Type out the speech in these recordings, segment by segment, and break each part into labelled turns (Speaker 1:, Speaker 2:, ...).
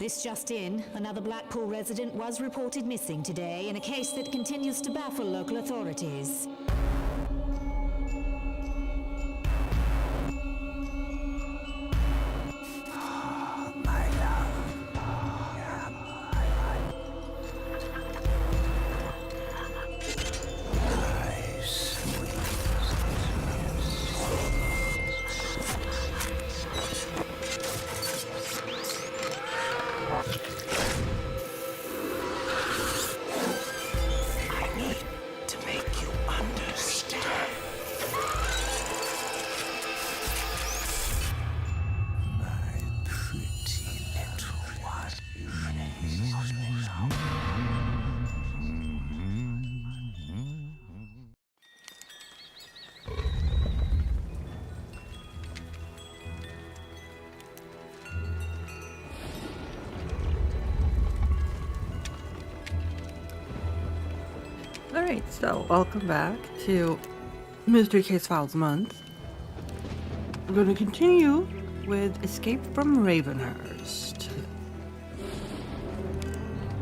Speaker 1: This just in, another Blackpool resident was reported missing today in a case that continues to baffle local authorities.
Speaker 2: Alright, so welcome back to Mystery Case Files Month. We're going to continue with Escape from Ravenhearst.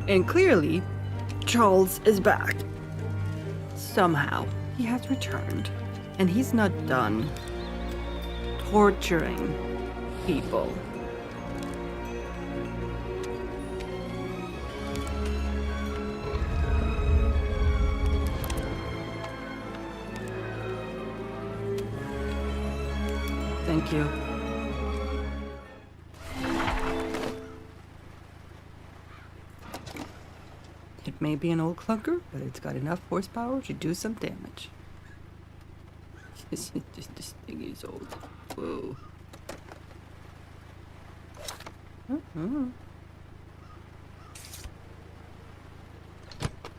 Speaker 2: And clearly, Charles is back. Somehow, he has returned. And he's not done torturing people. Thank you. It may be an old clunker, but it's got enough horsepower to do some damage. This thing is old. Whoa.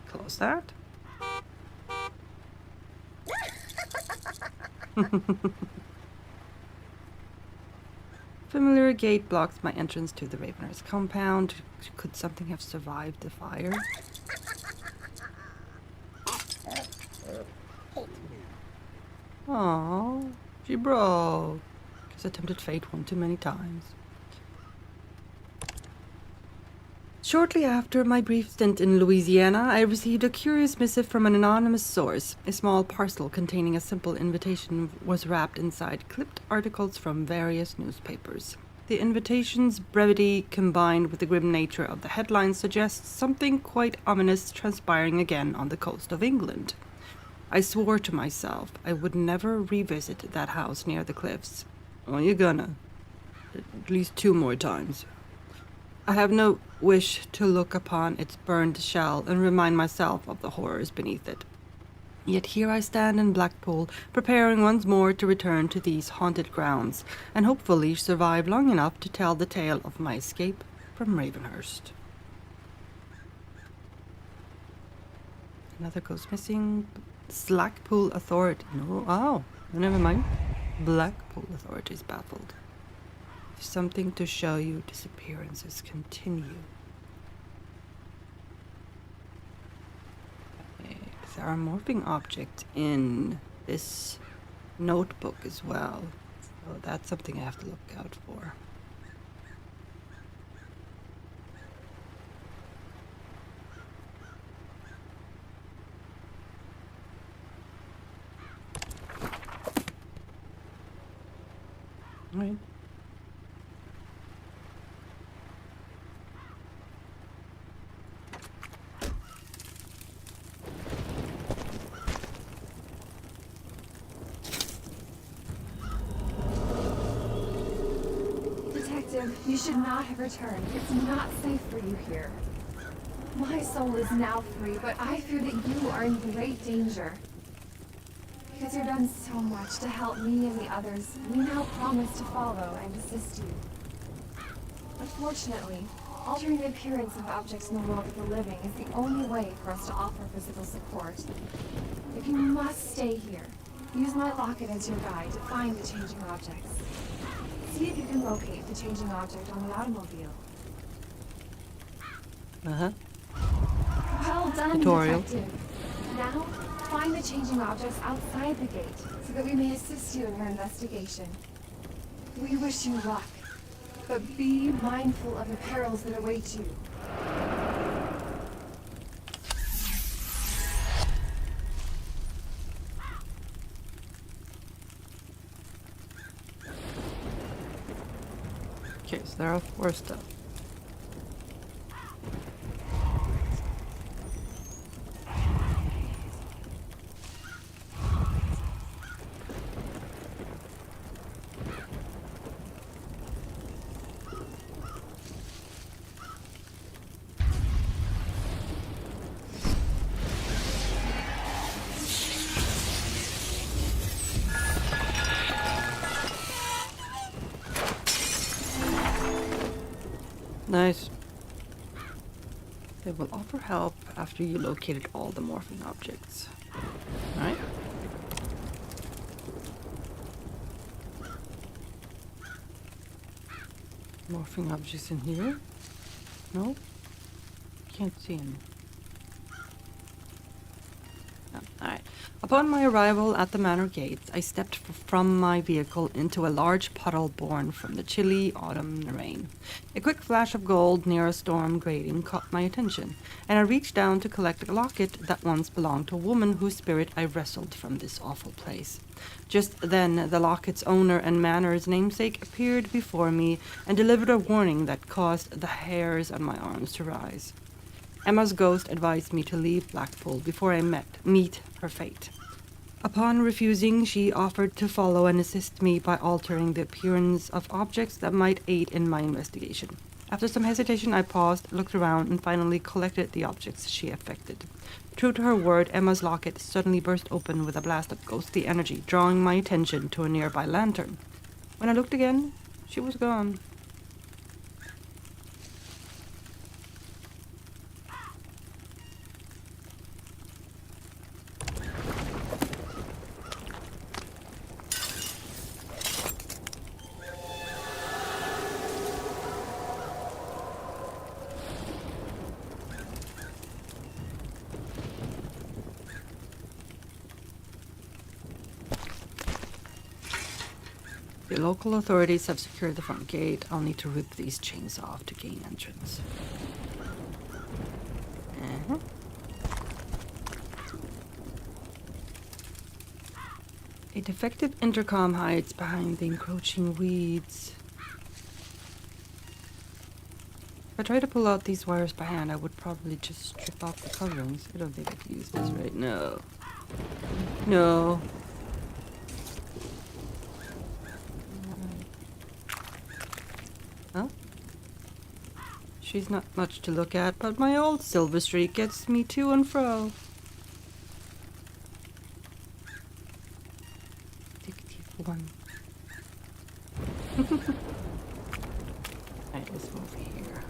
Speaker 2: Close that. Familiar gate blocks my entrance to the Ravenhearst compound. Could something have survived the fire? Aww, she broke. Guess I tempted fate one too many times. Shortly after my brief stint in Louisiana, I received a curious missive from an anonymous source. A small parcel containing a simple invitation was wrapped inside clipped articles from various newspapers. The invitation's brevity, combined with the grim nature of the headlines, suggests something quite ominous transpiring again on the coast of England. I swore to myself I would never revisit that house near the cliffs. Well, you're gonna. At least 2 more times. I have no wish to look upon its burned shell and remind myself of the horrors beneath it. Yet here I stand in Blackpool, preparing once more to return to these haunted grounds, and hopefully survive long enough to tell the tale of my escape from Ravenhearst. Another goes missing. Slackpool Authority. No, oh, never mind. Blackpool Authorities baffled. Something to show you disappearances continue. There are morphing objects in this notebook as well. So that's something I have to look out for. All right.
Speaker 3: You should not have returned. It's not safe for you here. My soul is now free, but I fear that you are in great danger. Because you've done so much to help me and the others, we now promise to follow and assist you. Unfortunately, altering the appearance of objects in the world of the living is the only way for us to offer physical support. If you must stay here, use my locket as your guide to find the changing objects. See if you can locate the changing object on the automobile. Well done,
Speaker 2: Tutorial.
Speaker 3: Detective. Now, find the changing objects outside the gate, so that we may assist you in your investigation. We wish you luck. But be mindful of the perils that await you.
Speaker 2: Okay, so there are 4 stuff. Nice. They will offer help after you located all the morphing objects. Alright. Morphing objects in here? No? Can't see any. No. Alright. Upon my arrival at the manor gates, I stepped from my vehicle into a large puddle born from the chilly autumn rain. A quick flash of gold near a storm grating caught my attention, and I reached down to collect a locket that once belonged to a woman whose spirit I wrestled from this awful place. Just then, the locket's owner and manor's namesake appeared before me and delivered a warning that caused the hairs on my arms to rise. Emma's ghost advised me to leave Blackpool before I meet her fate. Upon refusing, she offered to follow and assist me by altering the appearance of objects that might aid in my investigation. After some hesitation, I paused, looked around, and finally collected the objects she affected. True to her word, Emma's locket suddenly burst open with a blast of ghostly energy, drawing my attention to a nearby lantern. When I looked again, she was gone. The local authorities have secured the front gate. I'll need to rip these chains off to gain entrance. A defective intercom hides behind the encroaching weeds. If I try to pull out these wires by hand, I would probably just strip off the coverings. I don't think I can use this right now. No. Huh? She's not much to look at, but my old silver streak gets me to and fro. Addictive one. Alright, let's move here.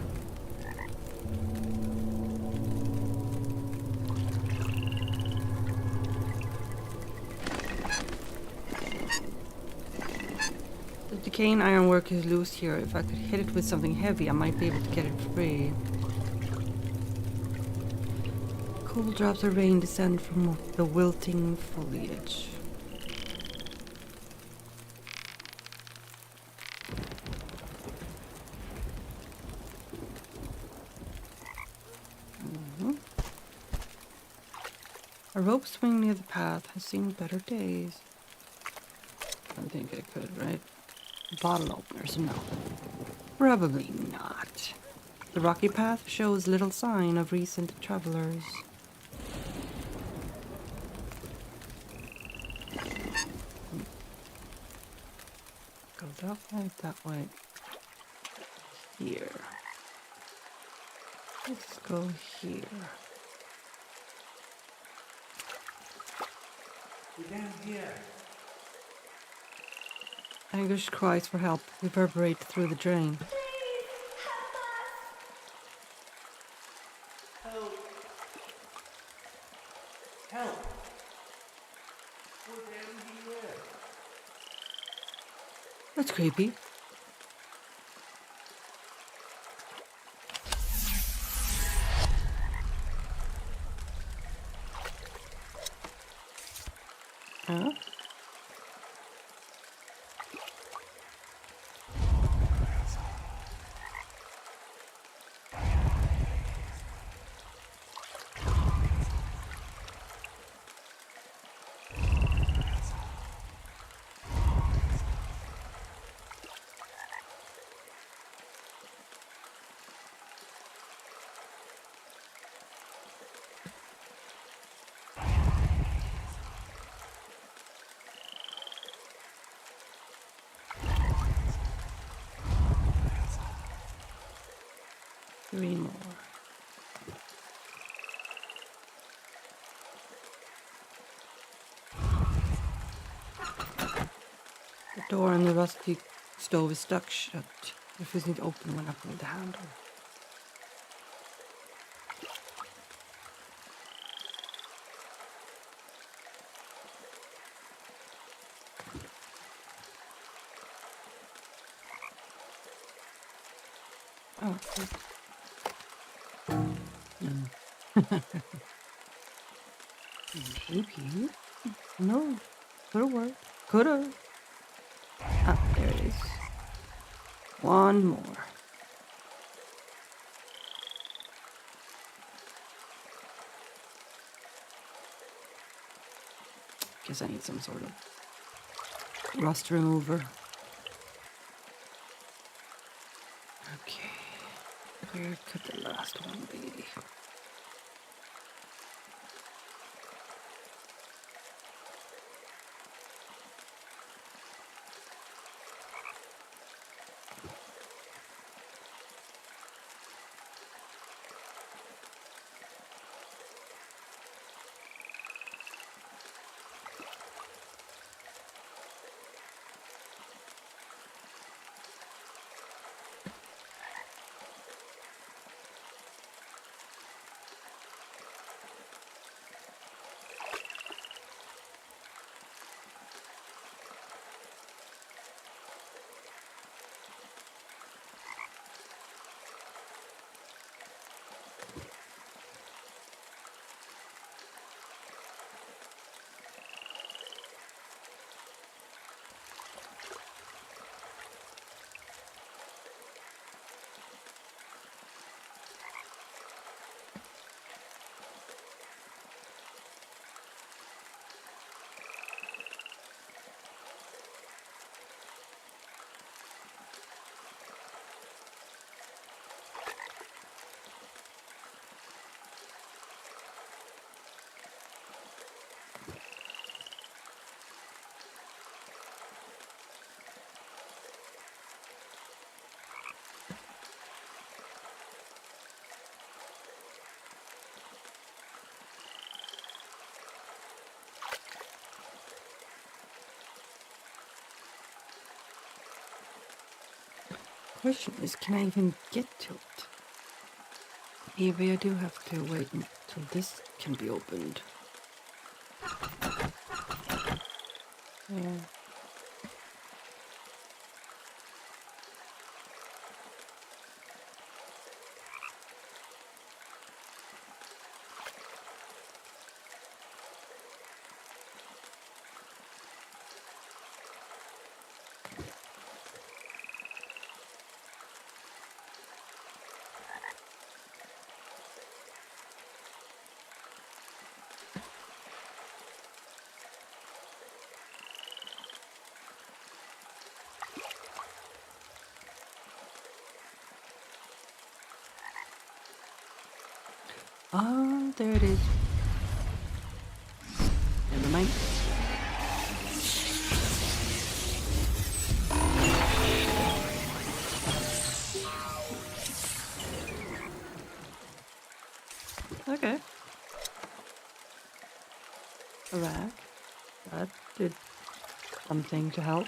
Speaker 2: The decaying ironwork is loose here. If I could hit it with something heavy, I might be able to get it free. Cold drops of rain descend from the wilting foliage. A rope swing near the path has seen better days. I think I could, right? Bottle openers, no. Probably not. The rocky path shows little sign of recent travelers. Go that way. Here. Let's go here.
Speaker 4: Down here.
Speaker 2: Anguished cries for help reverberate through the drain.
Speaker 4: Help! Help! We're down here.
Speaker 2: That's creepy. Huh? 3 more. The door on the rusty stove is stuck shut, refusing to open when I pull the handle. Oh, good. Maybe. No. Could've worked. Could've. Ah, there it is. One more. Guess I need some sort of rust remover. Okay. Where could the last one be? Question is, can I even get to it? Maybe I do have to wait until this can be opened. Yeah. Oh, there it is. Never mind. Okay. A rag. That did something to help,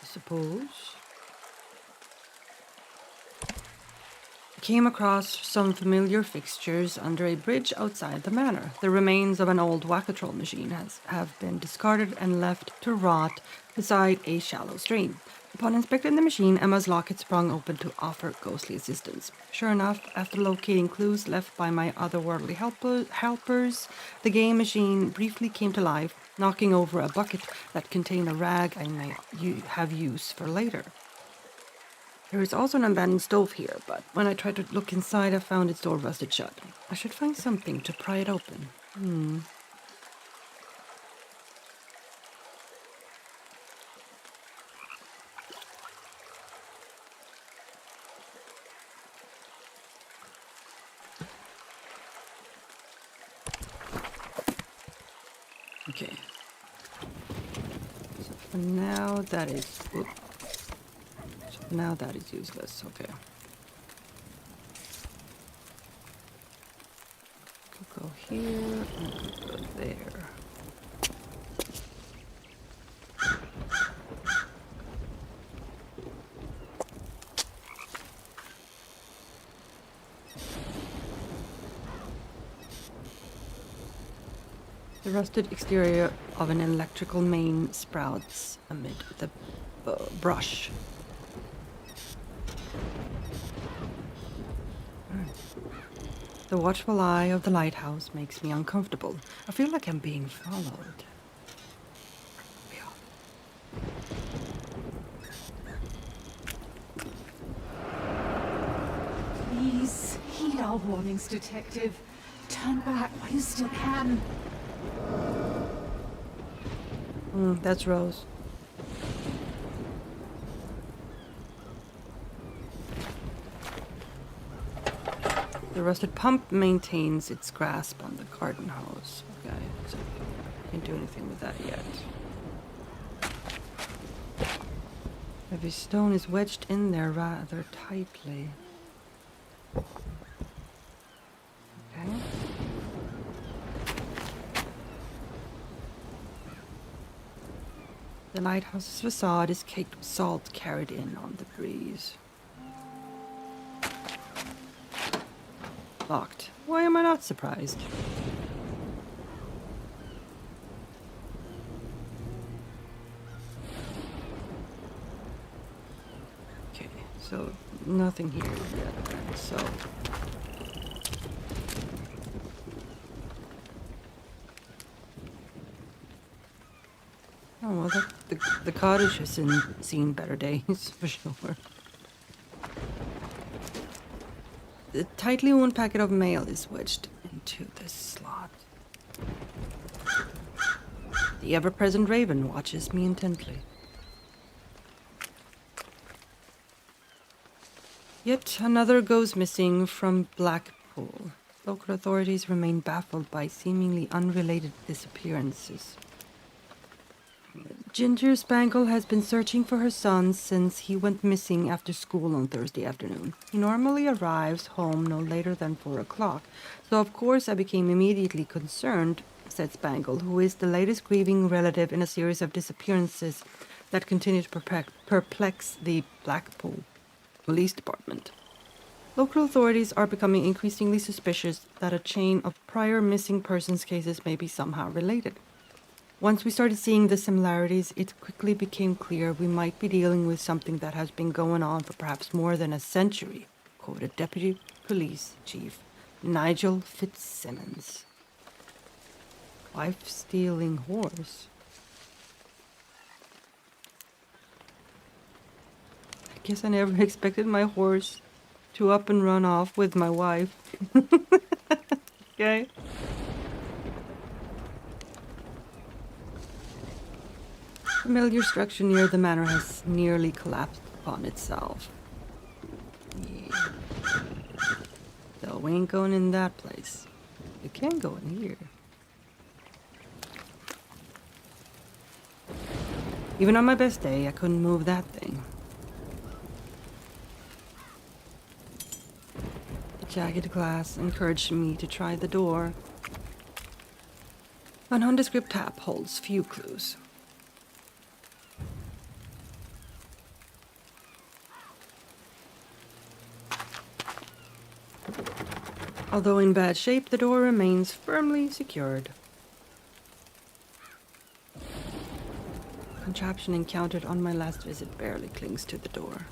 Speaker 2: I suppose. Came across some familiar fixtures under a bridge outside the manor. The remains of an old whack-a-troll machine have been discarded and left to rot beside a shallow stream. Upon inspecting the machine, Emma's locket sprung open to offer ghostly assistance. Sure enough, after locating clues left by my otherworldly helpers, the game machine briefly came to life, knocking over a bucket that contained a rag I may have use for later. There is also an abandoned stove here, but when I tried to look inside, I found its door rusted shut. I should find something to pry it open. Okay. So for now, that is... Now that is useless, okay. go here, and go there. The rusted exterior of an electrical main sprouts amid the brush. The watchful eye of the lighthouse makes me uncomfortable. I feel like I'm being followed.
Speaker 5: Please, heed our warnings, Detective. Turn back while you still can.
Speaker 2: That's Rose. The rusted pump maintains its grasp on the garden hose. Okay, so I can't do anything with that yet. Heavy stone is wedged in there rather tightly. Okay. The lighthouse's facade is caked with salt carried in on the breeze. Locked. Why am I not surprised? Okay, so nothing here yet then, so... Oh, well, the cottage has seen better days, for sure. The tightly wound packet of mail is wedged into this slot. The ever-present Raven watches me intently. Yet another goes missing from Blackpool. Local authorities remain baffled by seemingly unrelated disappearances. Ginger Spangle has been searching for her son since he went missing after school on Thursday afternoon. He normally arrives home no later than 4 o'clock, so of course I became immediately concerned, said Spangle, who is the latest grieving relative in a series of disappearances that continue to perplex the Blackpool Police Department. Local authorities are becoming increasingly suspicious that a chain of prior missing persons cases may be somehow related. Once we started seeing the similarities, it quickly became clear we might be dealing with something that has been going on for perhaps more than a century, quoted Deputy Police Chief Nigel Fitzsimmons. Wife-stealing horse. I guess I never expected my horse to up and run off with my wife. Okay. Familiar structure near the manor has nearly collapsed upon itself. Yeah. So we ain't going in that place. We can go in here. Even on my best day, I couldn't move that thing. The jagged glass encouraged me to try the door. A nondescript tap holds few clues. Although in bad shape, the door remains firmly secured. The contraption encountered on my last visit barely clings to the door.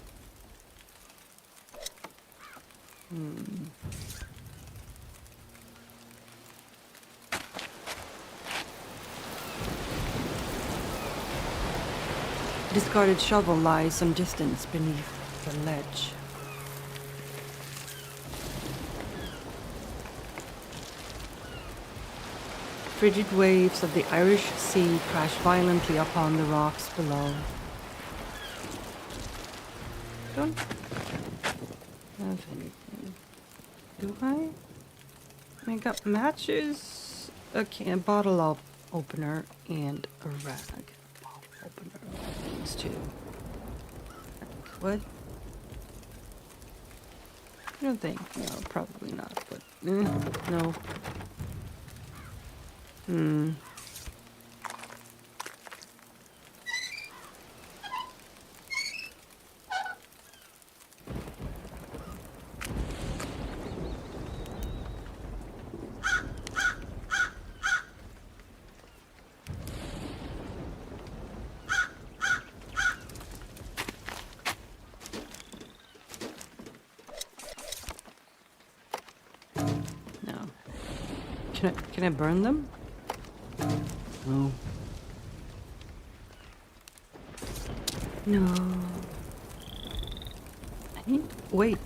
Speaker 2: A discarded shovel lies some distance beneath the ledge. Frigid waves of the Irish Sea crash violently upon the rocks below. Don't have anything. Do I? I got matches, a bottle of opener, and a rag opener. Things too. What? I don't think. No, probably not. But no. No. Can I burn them? No. No. Wait.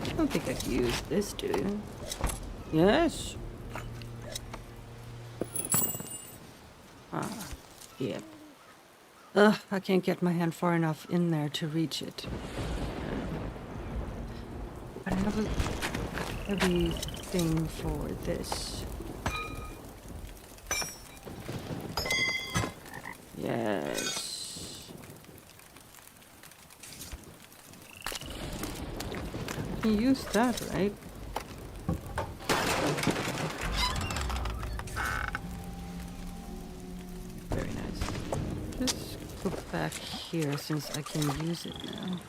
Speaker 2: I don't think I can use this, do you? Yes. Yep. Ugh, I can't get my hand far enough in there to reach it. But I have a heavy thing for this. Yes. I can use that, right? Very nice. Just go back here since I can use it now.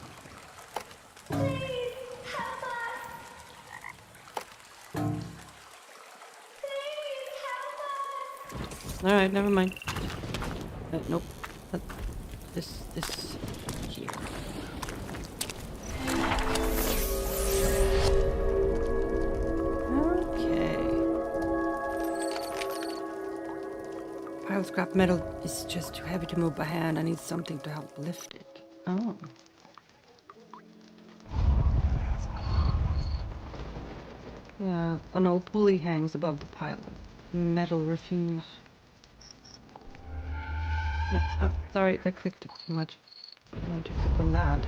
Speaker 2: Alright, never mind. Nope. This here. Okay. Pile of scrap metal is just too heavy to move by hand. I need something to help lift it. Oh. Yeah, an old pulley hangs above the pile of metal refuse. Yeah, oh, sorry, I clicked it too much. I want to click on that.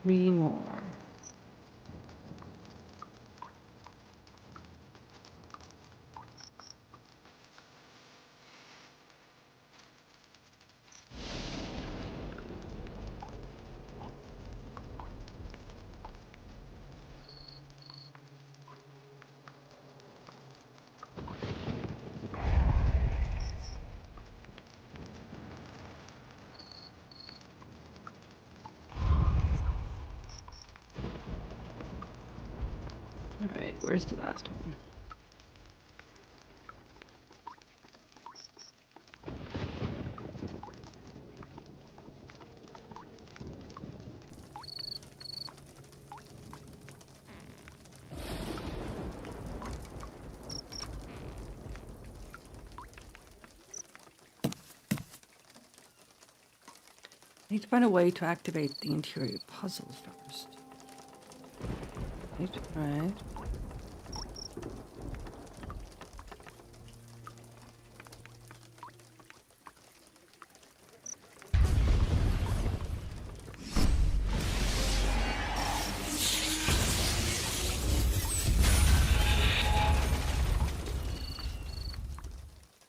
Speaker 2: Three more. Alright, where's the last one? I need to find a way to activate the interior puzzle first. Right.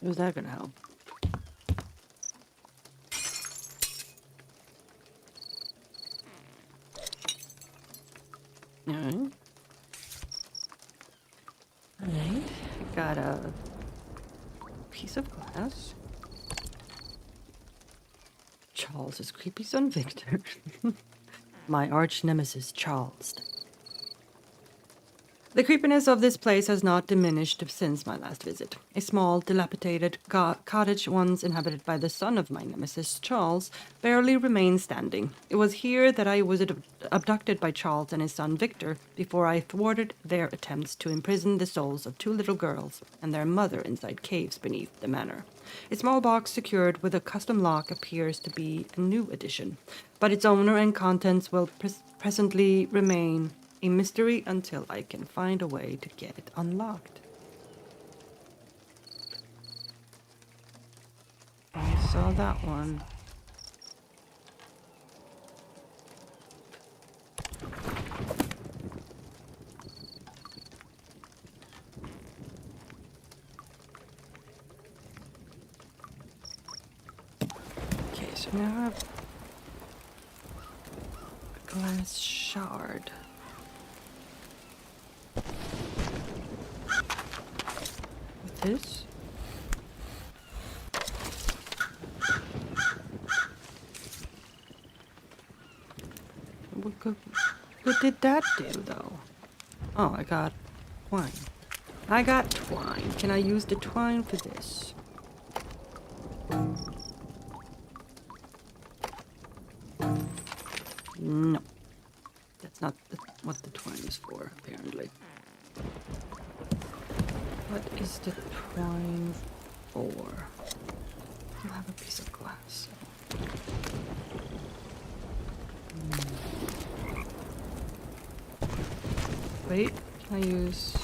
Speaker 2: How's that gonna help? Alright. Alright. I got a piece of glass. Charles's creepy son Victor. My arch nemesis Charles. The creepiness of this place has not diminished since my last visit. A small, dilapidated cottage once inhabited by the son of my nemesis, Charles, barely remains standing. It was here that I was abducted by Charles and his son Victor before I thwarted their attempts to imprison the souls of two little girls and their mother inside caves beneath the manor. A small box secured with a custom lock appears to be a new addition, but its owner and contents will presently remain a mystery until I can find a way to get it unlocked. I saw that one. Can I have a glass shard? With this? What did that do, though? Oh, I got twine. I got twine. Can I use the twine for this? No. That's not what the twine is for, apparently. What is the twine for? I'll have a piece of glass. Wait, can I use...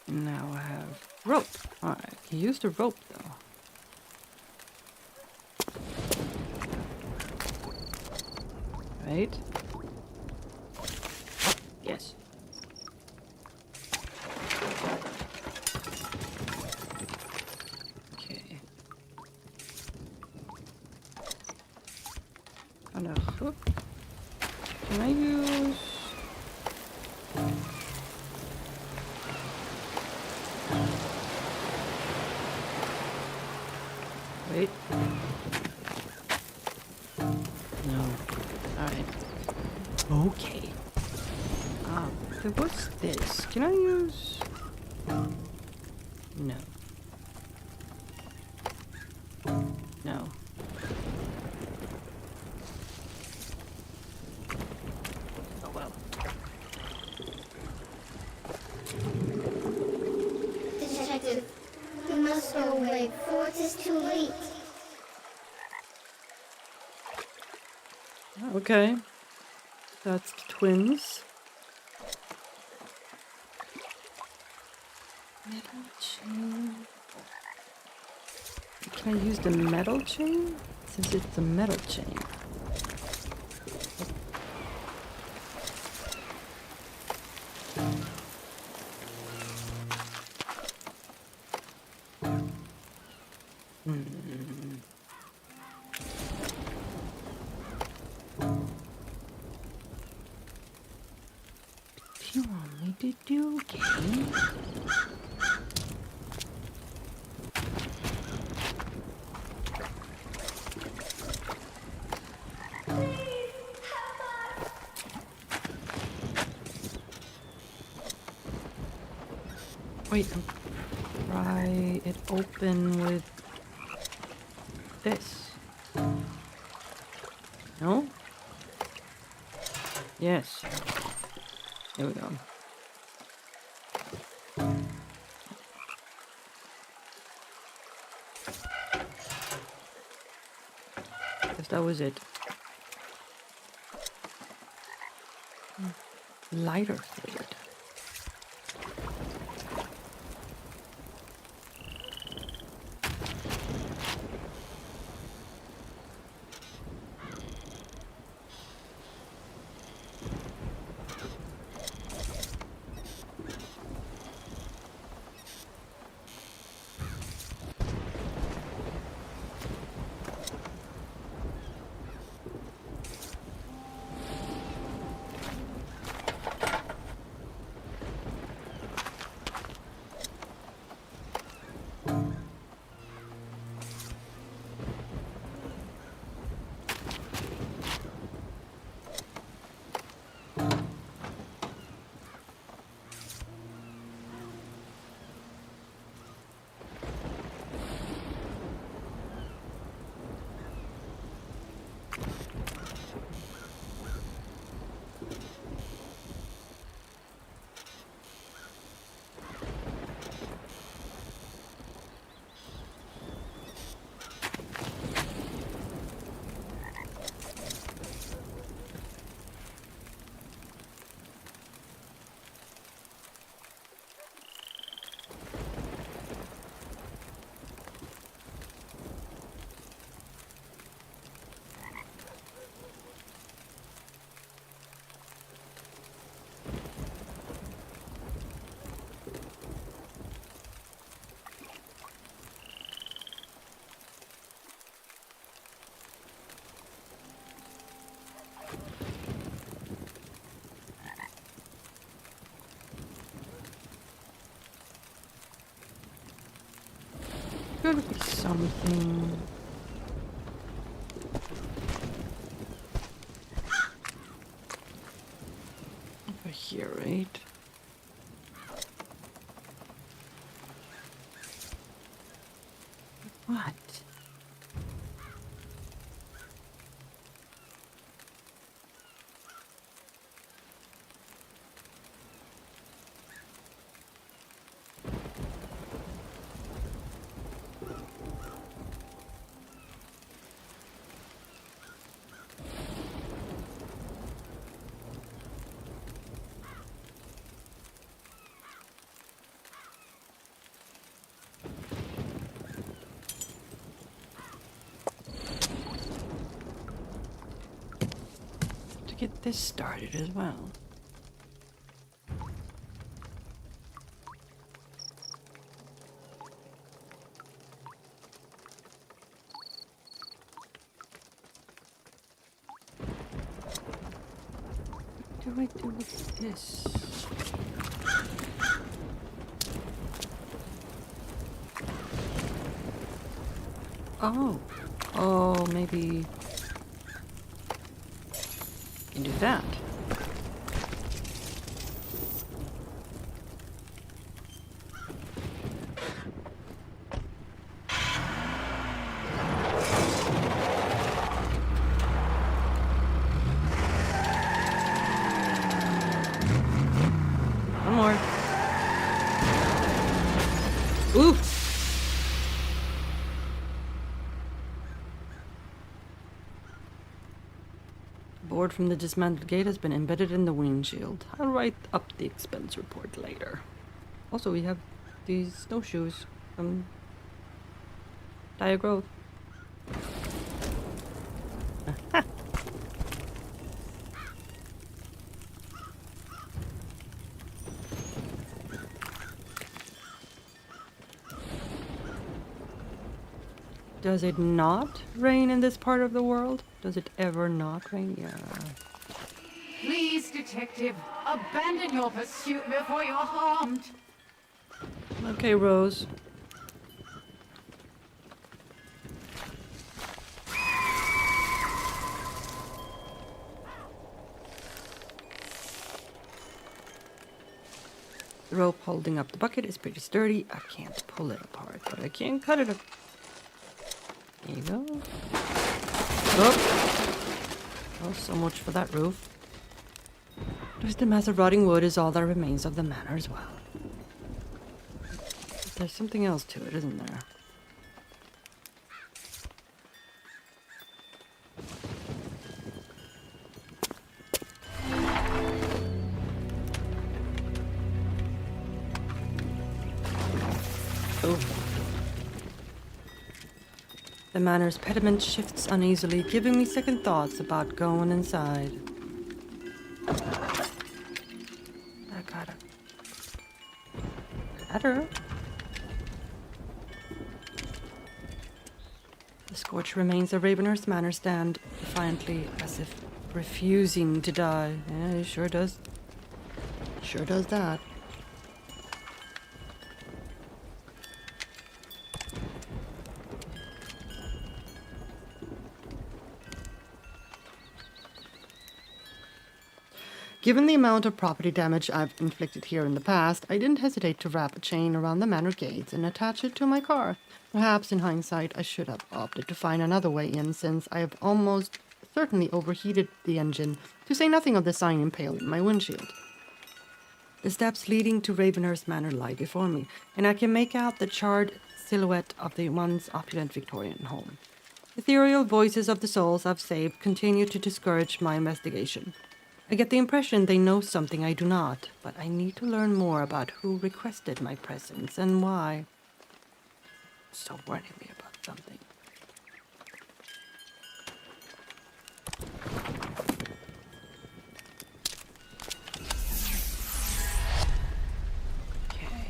Speaker 2: Now I have rope. Alright, can use the rope though. Right? Yes. Okay. On a hook. Can I use... Wait. No. Alright. Okay. There was this. Can I use... No. No. Oh well.
Speaker 6: Detective, we must go away before it is too late.
Speaker 2: Okay. That's the twins. Metal chain. Can I use the metal chain? Since it's a metal chain. What do you want me to do, game? Wait, pry it open with this. No? Yes. There we go. Guess that was it. Lighter fluid. something. Over here, right? What? Get this started as well. What do I do with this? Oh, maybe can do that. One more. Ooh. Board from the dismantled gate has been embedded in the windshield. I'll write up the expense report later. Also, we have these snowshoes from Dire Grove. Does it not rain in this part of the world? Does it ever not rain? Yeah.
Speaker 5: Please, Detective, abandon your pursuit before you're harmed.
Speaker 2: Okay, Rose. The rope holding up the bucket is pretty sturdy. I can't pull it apart, but I can cut it up. There you go. Oh. Well, so much for that roof. Just a mass of rotting wood is all that remains of the manor as well. But there's something else to it, isn't there? Oh. The manor's pediment shifts uneasily, giving me second thoughts about going inside. I got a ladder. The scorched remains of Ravenhearst Manor stand defiantly, as if refusing to die. Yeah, it sure does. Sure does that. Given the amount of property damage I've inflicted here in the past, I didn't hesitate to wrap a chain around the manor gates and attach it to my car. Perhaps in hindsight I should have opted to find another way in, since I have almost certainly overheated the engine, to say nothing of the sign impaled in my windshield. The steps leading to Ravenhearst Manor lie before me, and I can make out the charred silhouette of the once opulent Victorian home. Ethereal voices of the souls I've saved continue to discourage my investigation. I get the impression they know something I do not, but I need to learn more about who requested my presence and why. Stop warning me about something. Okay.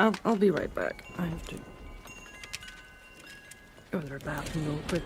Speaker 2: I'll be right back. I have to go to the bathroom real quick.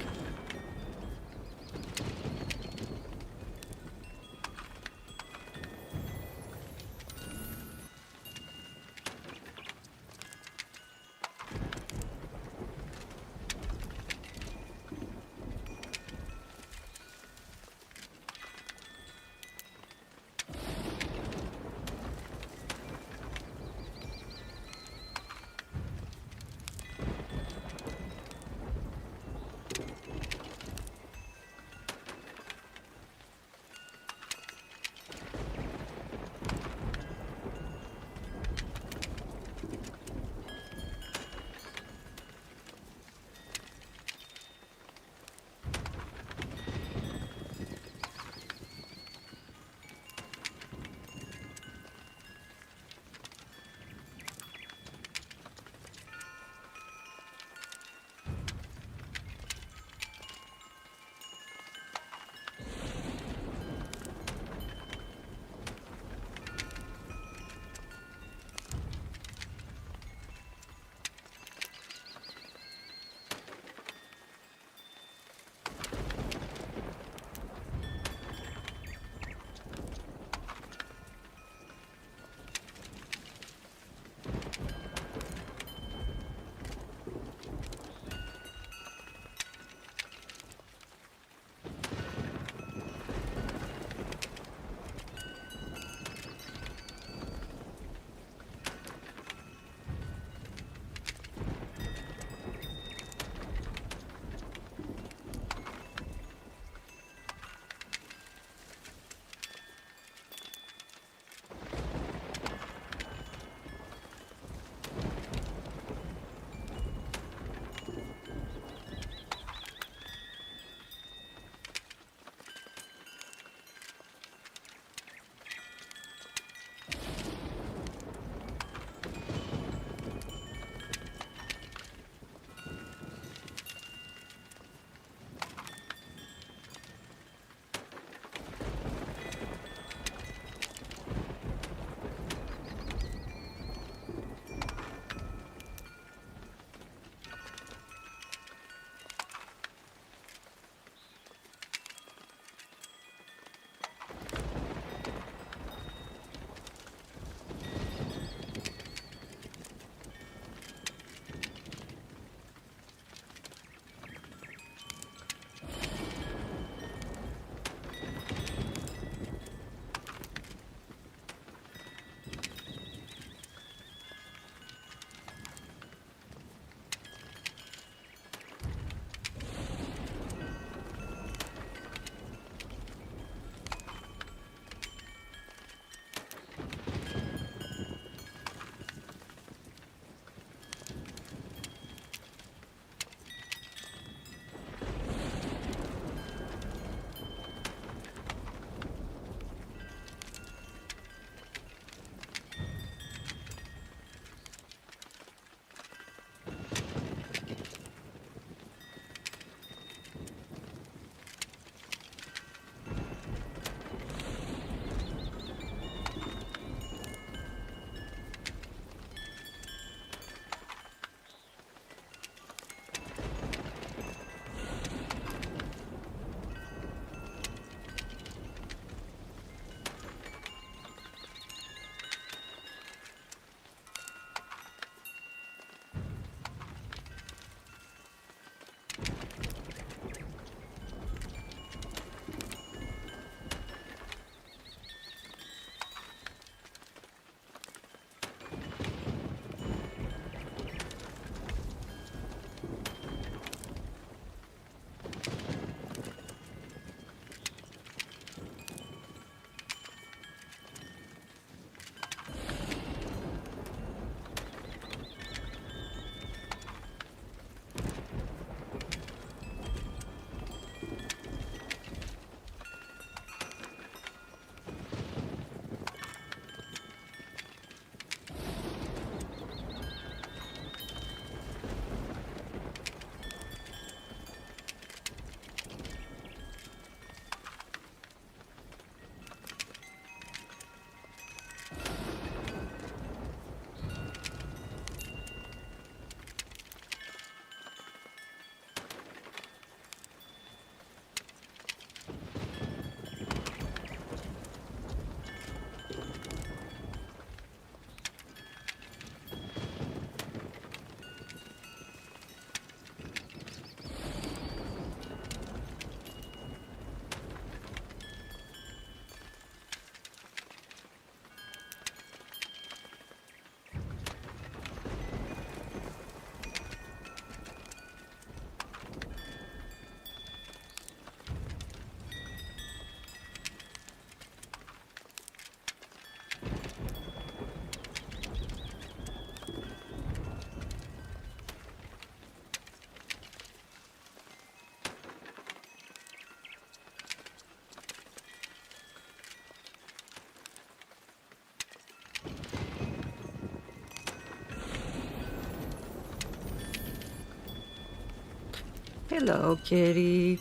Speaker 2: Hello, kitty.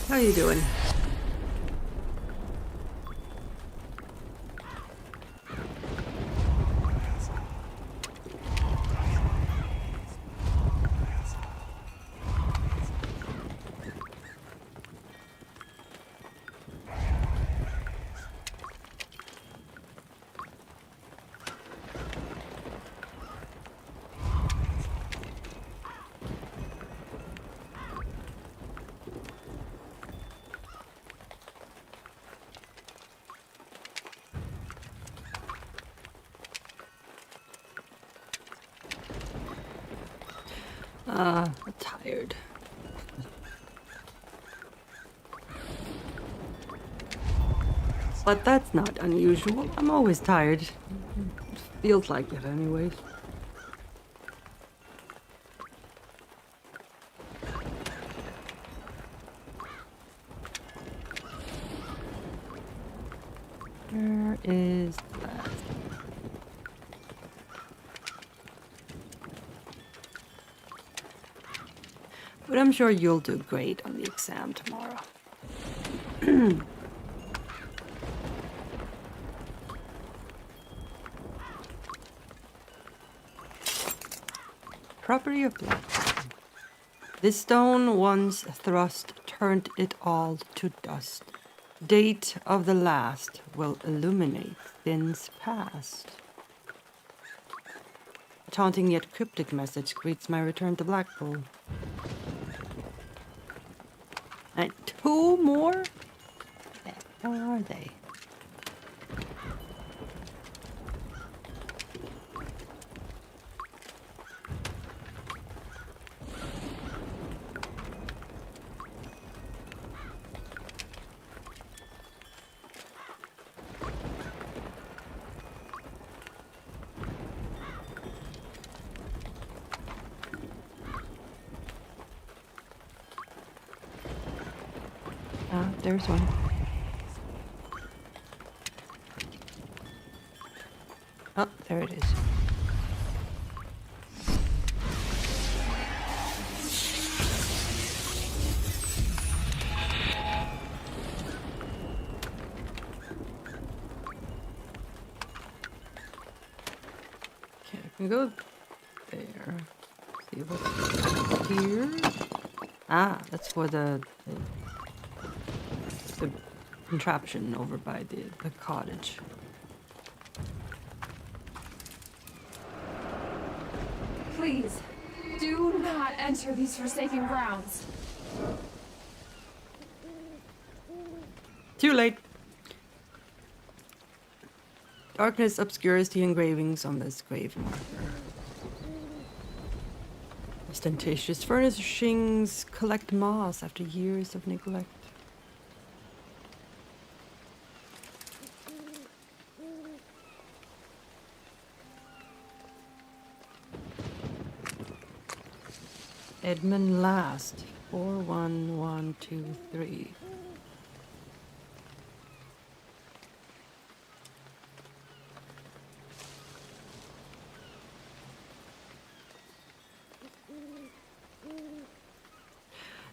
Speaker 2: How you doing? Tired. But that's not unusual. I'm always tired. It feels like it anyways. Where is that? But I'm sure you'll do great on the exam tomorrow. Property of life. This stone once thrust turned it all to dust. Date of the last will illuminate thins past. A taunting yet cryptic message greets my return to Blackpool. And 2 more? Where are they? Ah, there's one. Oh, there it is. Okay, I can go there. See what's here. Ah, that's for the contraption over by the cottage.
Speaker 3: Please, do not enter these forsaken grounds.
Speaker 2: Too late. Darkness obscures the engravings on this grave marker. Ostentatious furnishings collect moss after years of neglect. Edmund Last, 41123.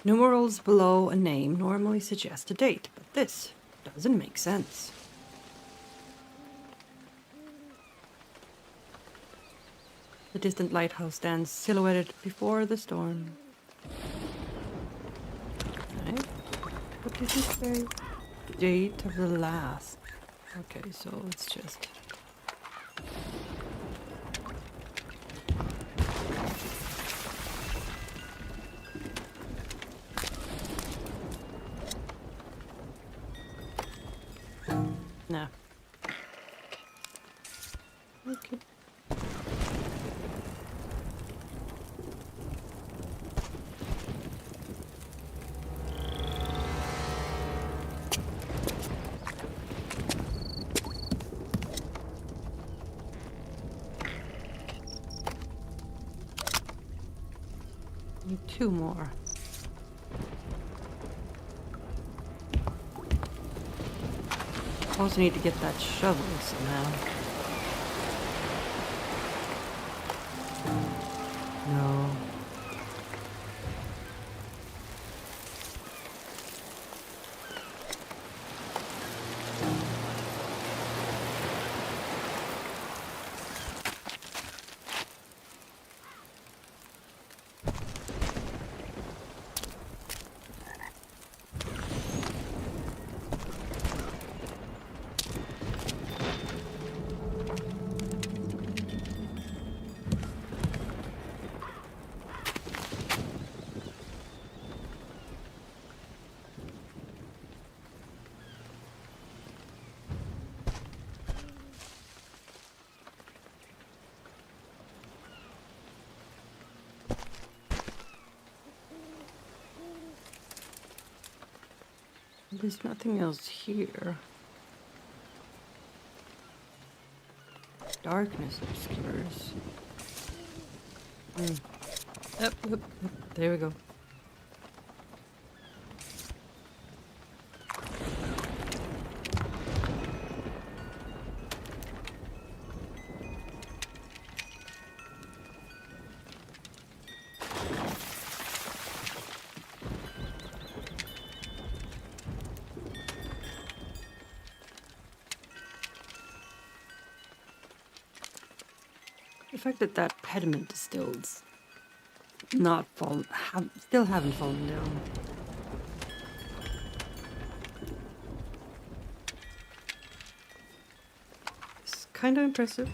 Speaker 2: Numerals below a name normally suggest a date, but this doesn't make sense. The distant lighthouse stands silhouetted before the storm. Right. What did it say? Date of the last. Okay, so it's just... No. Okay. Need 2 more. Also need to get that shovel somehow. there's nothing else here. Darkness obscures. Up, there we go. The fact that that pediment is still not fallen, still haven't fallen down. It's kind of impressive.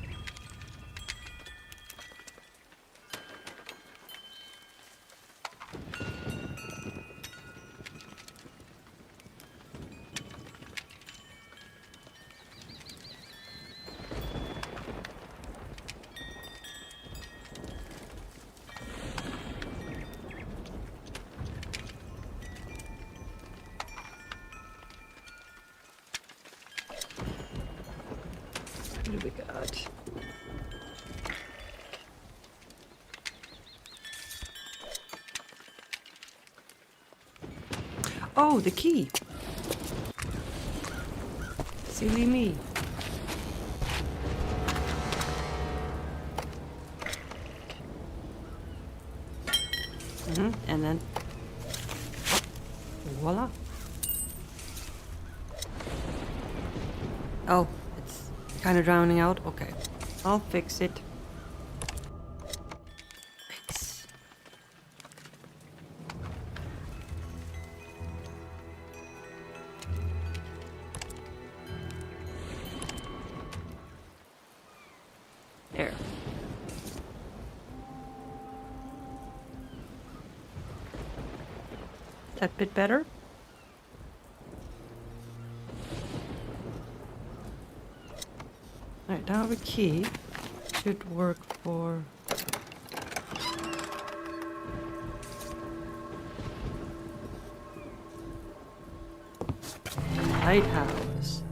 Speaker 2: What do we got? Oh, the key. Silly me. And then voila. Oh, it's kind of drowning out. Okay, I'll fix it. Fix. There. That bit better? Alright, now the key should work for lighthouse.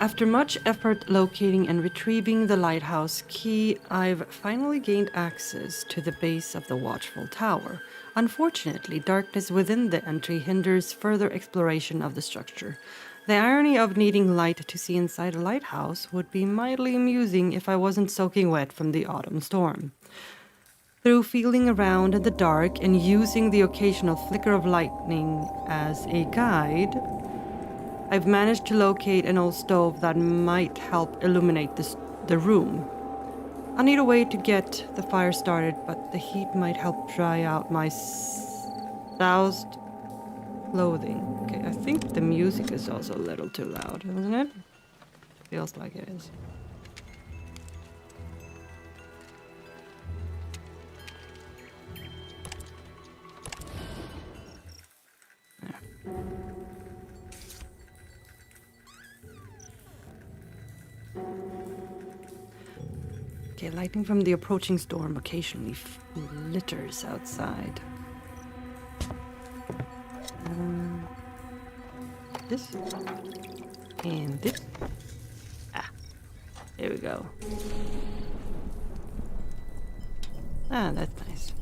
Speaker 2: After much effort locating and retrieving the lighthouse key, I've finally gained access to the base of the watchful tower. Unfortunately, darkness within the entry hinders further exploration of the structure. The irony of needing light to see inside a lighthouse would be mildly amusing if I wasn't soaking wet from the autumn storm. Through feeling around in the dark and using the occasional flicker of lightning as a guide, I've managed to locate an old stove that might help illuminate the room. I need a way to get the fire started, but the heat might help dry out my soused clothing. Okay, I think the music is also a little too loud, isn't it? Feels like it is. Okay, lightning from the approaching storm occasionally flitters outside. This and this. Ah, there we go. Ah, that's nice.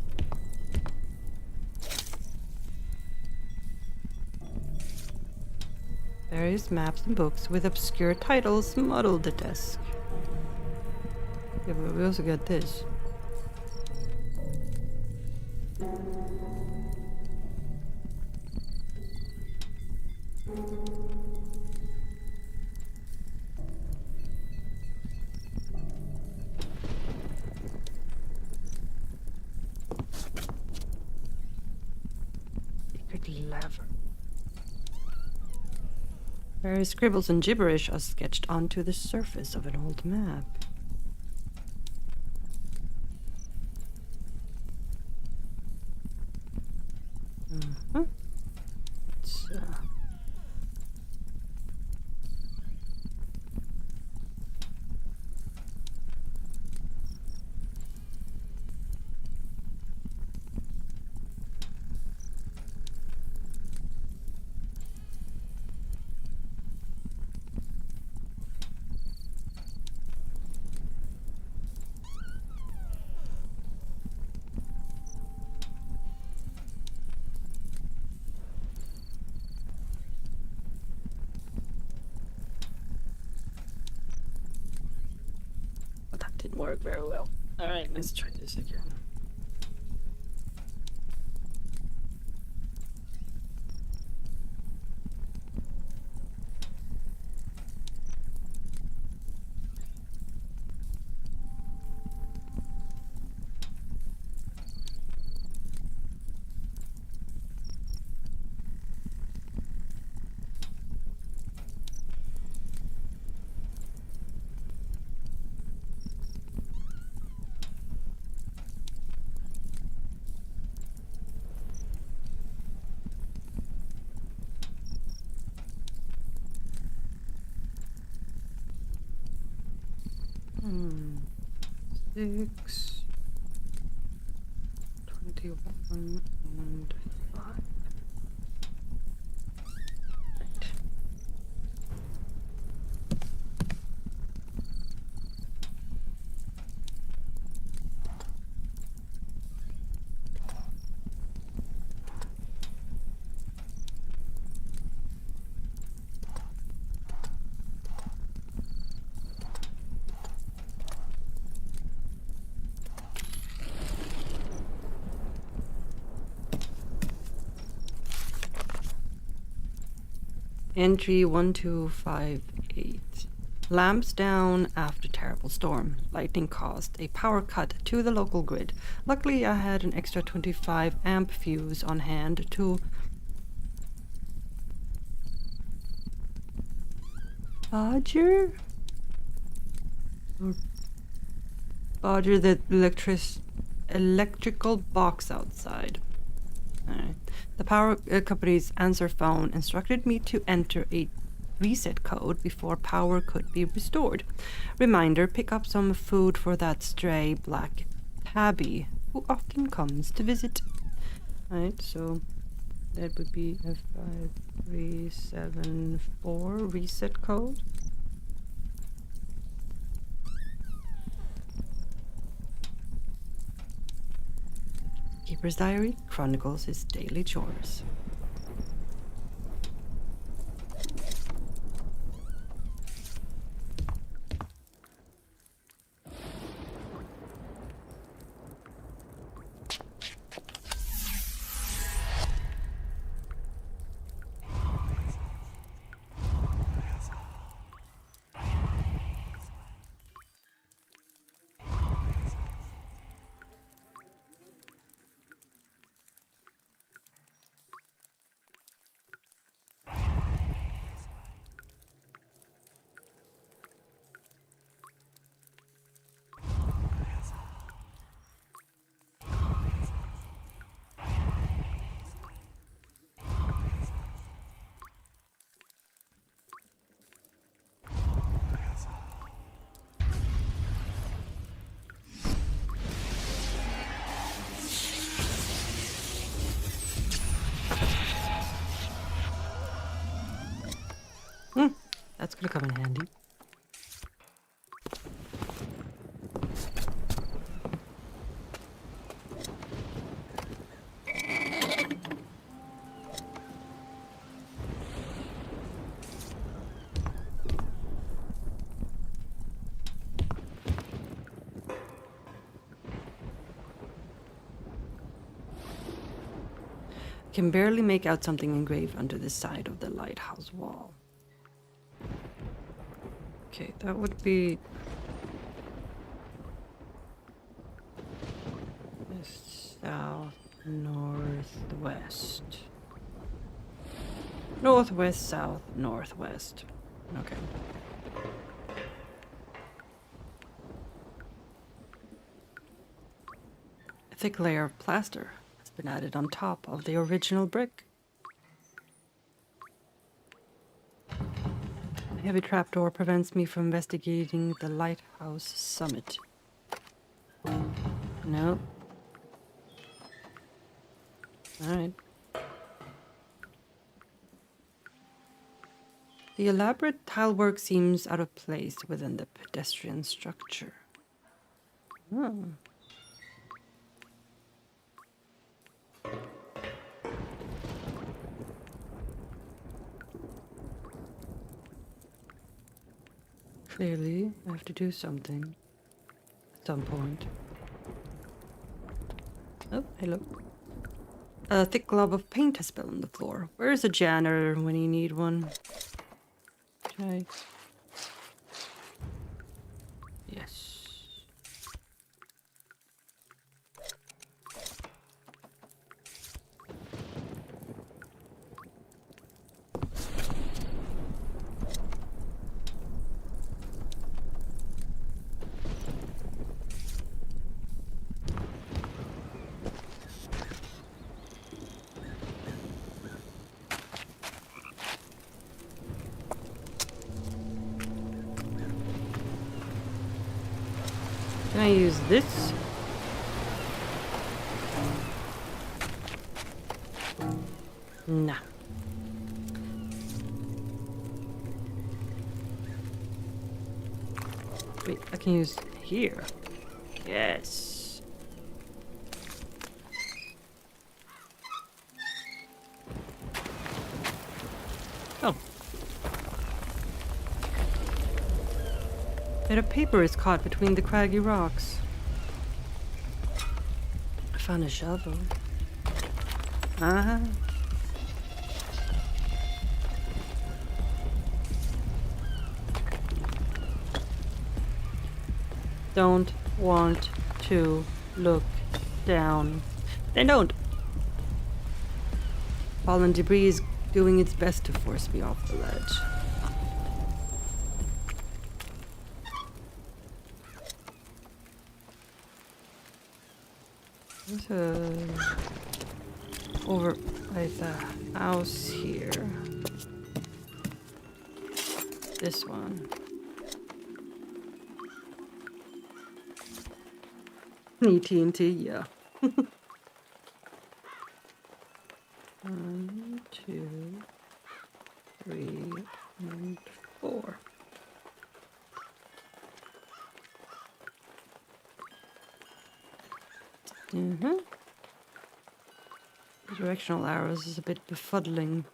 Speaker 2: Various maps and books with obscure titles muddle the desk. Yeah, but we also got this. Secret lever. Various scribbles and gibberish are sketched onto the surface of an old map. didn't work very well. Alright, let's try this again. Hmm. 6, 21, and 5. Right. Entry 1258. Lamps down after terrible storm. Lightning caused a power cut to the local grid. Luckily, I had an extra 25 amp fuse on hand to Bodger? Or Bodger the electrical box outside. Alright. The power company's answer phone instructed me to enter a reset code before power could be restored. Reminder, pick up some food for that stray black tabby who often comes to visit. Alright, so that would be a 5374 reset code. Keeper's Diary chronicles his daily chores. That's gonna come in handy. Can barely make out something engraved under the side of the lighthouse wall. Okay, that would be south, northwest. Northwest, south, northwest. Okay. A thick layer of plaster has been added on top of the original brick. A heavy trapdoor prevents me from investigating the lighthouse summit. No. Alright. The elaborate tilework seems out of place within the pedestrian structure. Oh. Clearly, I have to do something. some point. Oh, hello. A thick glob of paint has spilled on the floor. Where's a janitor when you need one? Okay. Yes. Can I use this? Nah. Wait, I can use here. Yes. Oh. Bit of paper is caught between the craggy rocks. I found a shovel. Ah. Don't want to look down. Then don't. Fallen debris is doing its best to force me off the ledge. There's over by the house here. This one. TNT, yeah. 1, 2, 3, and 4. The directional arrows is a bit befuddling.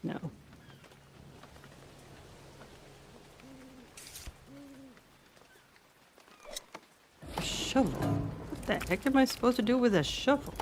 Speaker 2: No. A shovel? What the heck am I supposed to do with a shovel?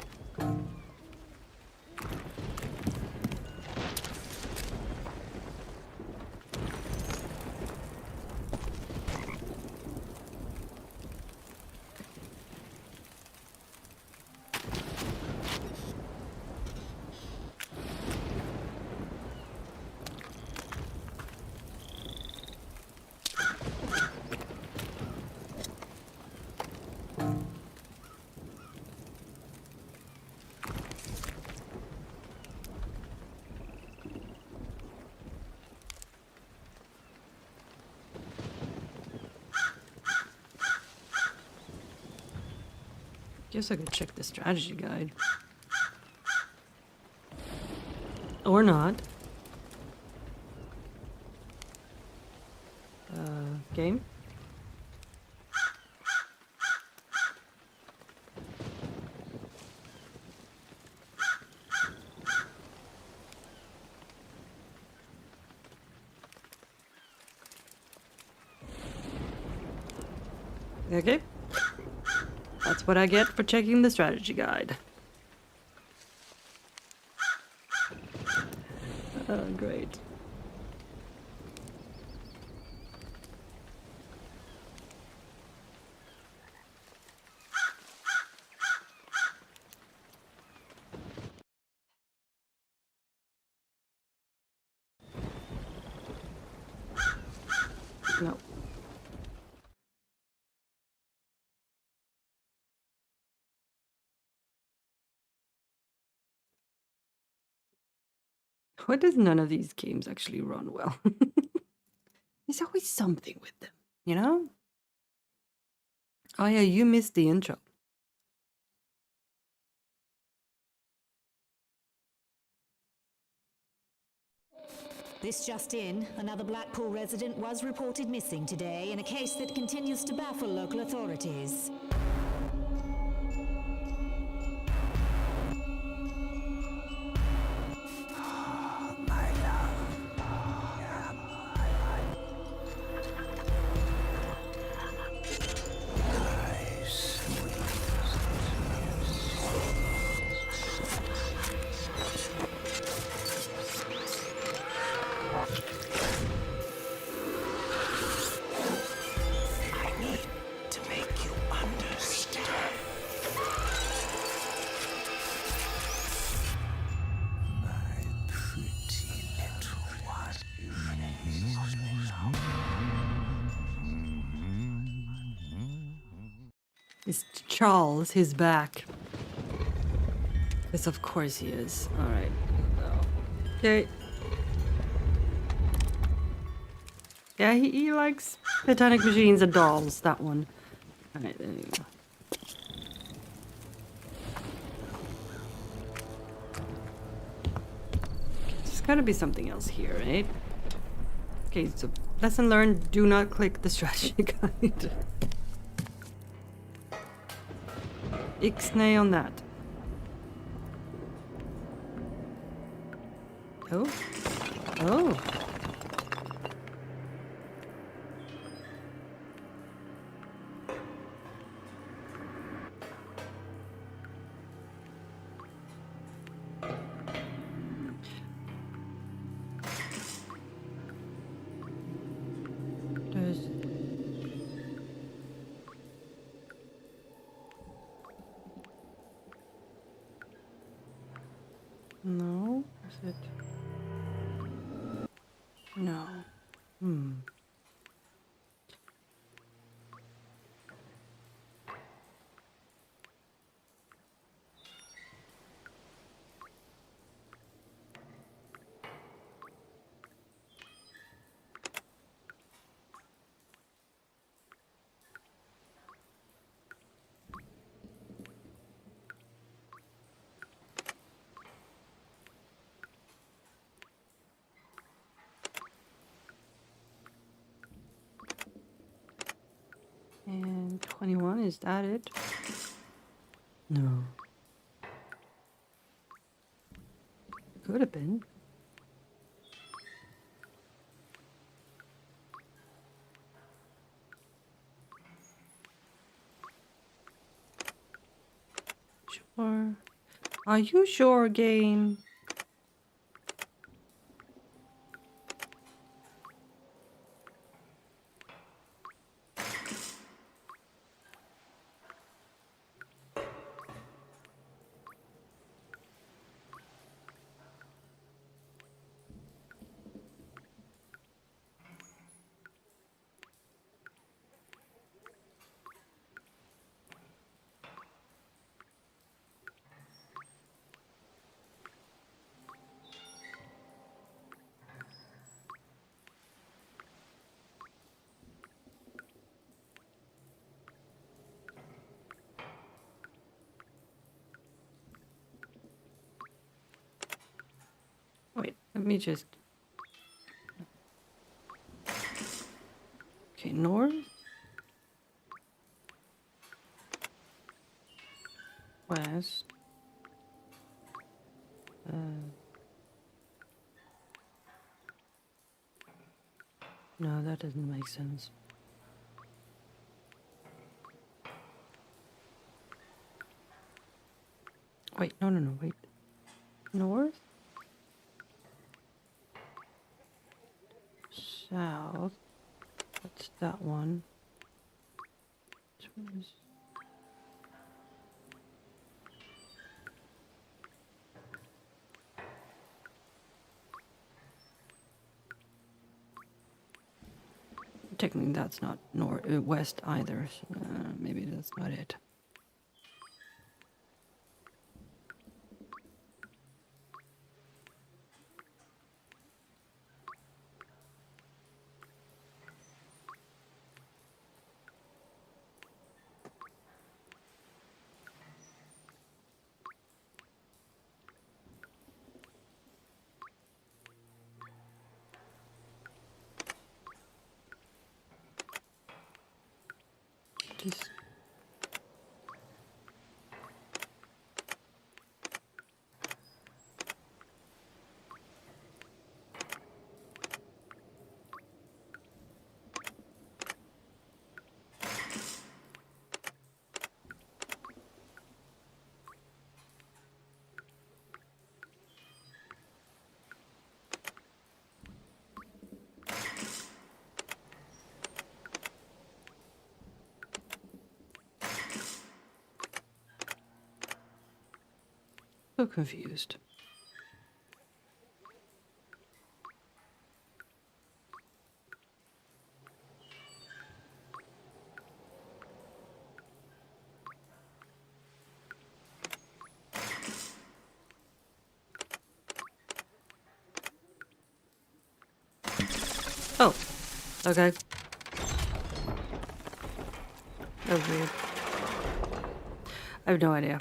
Speaker 2: Guess I could check the strategy guide. Or not. Game? Okay. That's what I get for checking the strategy guide. Oh, great. No. Why does none of these games actually run well? There's always something with them, you know? Oh yeah, you missed the intro.
Speaker 1: This just in, another Blackpool resident was reported missing today in a case that continues to baffle local authorities.
Speaker 2: Is Charles his back? Yes, of course he is. Alright. Okay. Yeah, he likes Titanic machines and dolls, that one. Alright, there you go. There's gotta be something else here, right? Okay, so lesson learned, do not click the strategy guide. Ixnay on that. Oh. Oh. There's... No? Is it? No. Hmm. And 21, is that it? No. Could have been. Sure. Are you sure, game? Wait, let me just... Okay, north? West? No, that doesn't make sense. Wait, no, wait. North? South? What's that one? Which one is... Technically, that's not north, west either. So, maybe that's not it. Just... So confused. Okay. That was weird. I have no idea.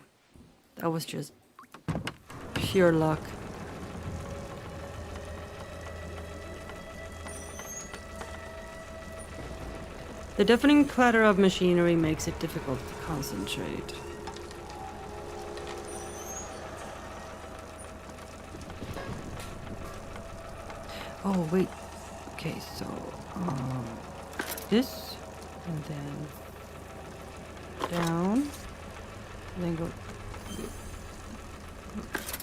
Speaker 2: That was just pure luck. The deafening clatter of machinery makes it difficult to concentrate. Oh, wait. Okay, so, this, and then down, and then go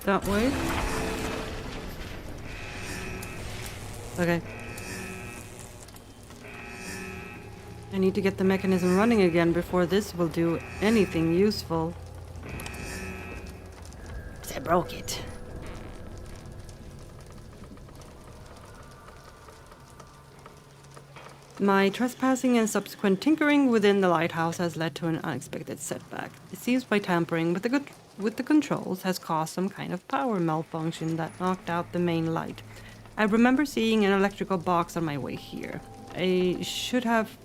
Speaker 2: that way. Okay. I need to get the mechanism running again before this will do anything useful. 'Cause I broke it. My trespassing and subsequent tinkering within the lighthouse has led to an unexpected setback. It seems my tampering with the controls has caused some kind of power malfunction that knocked out the main light. I remember seeing an electrical box on my way here. I should have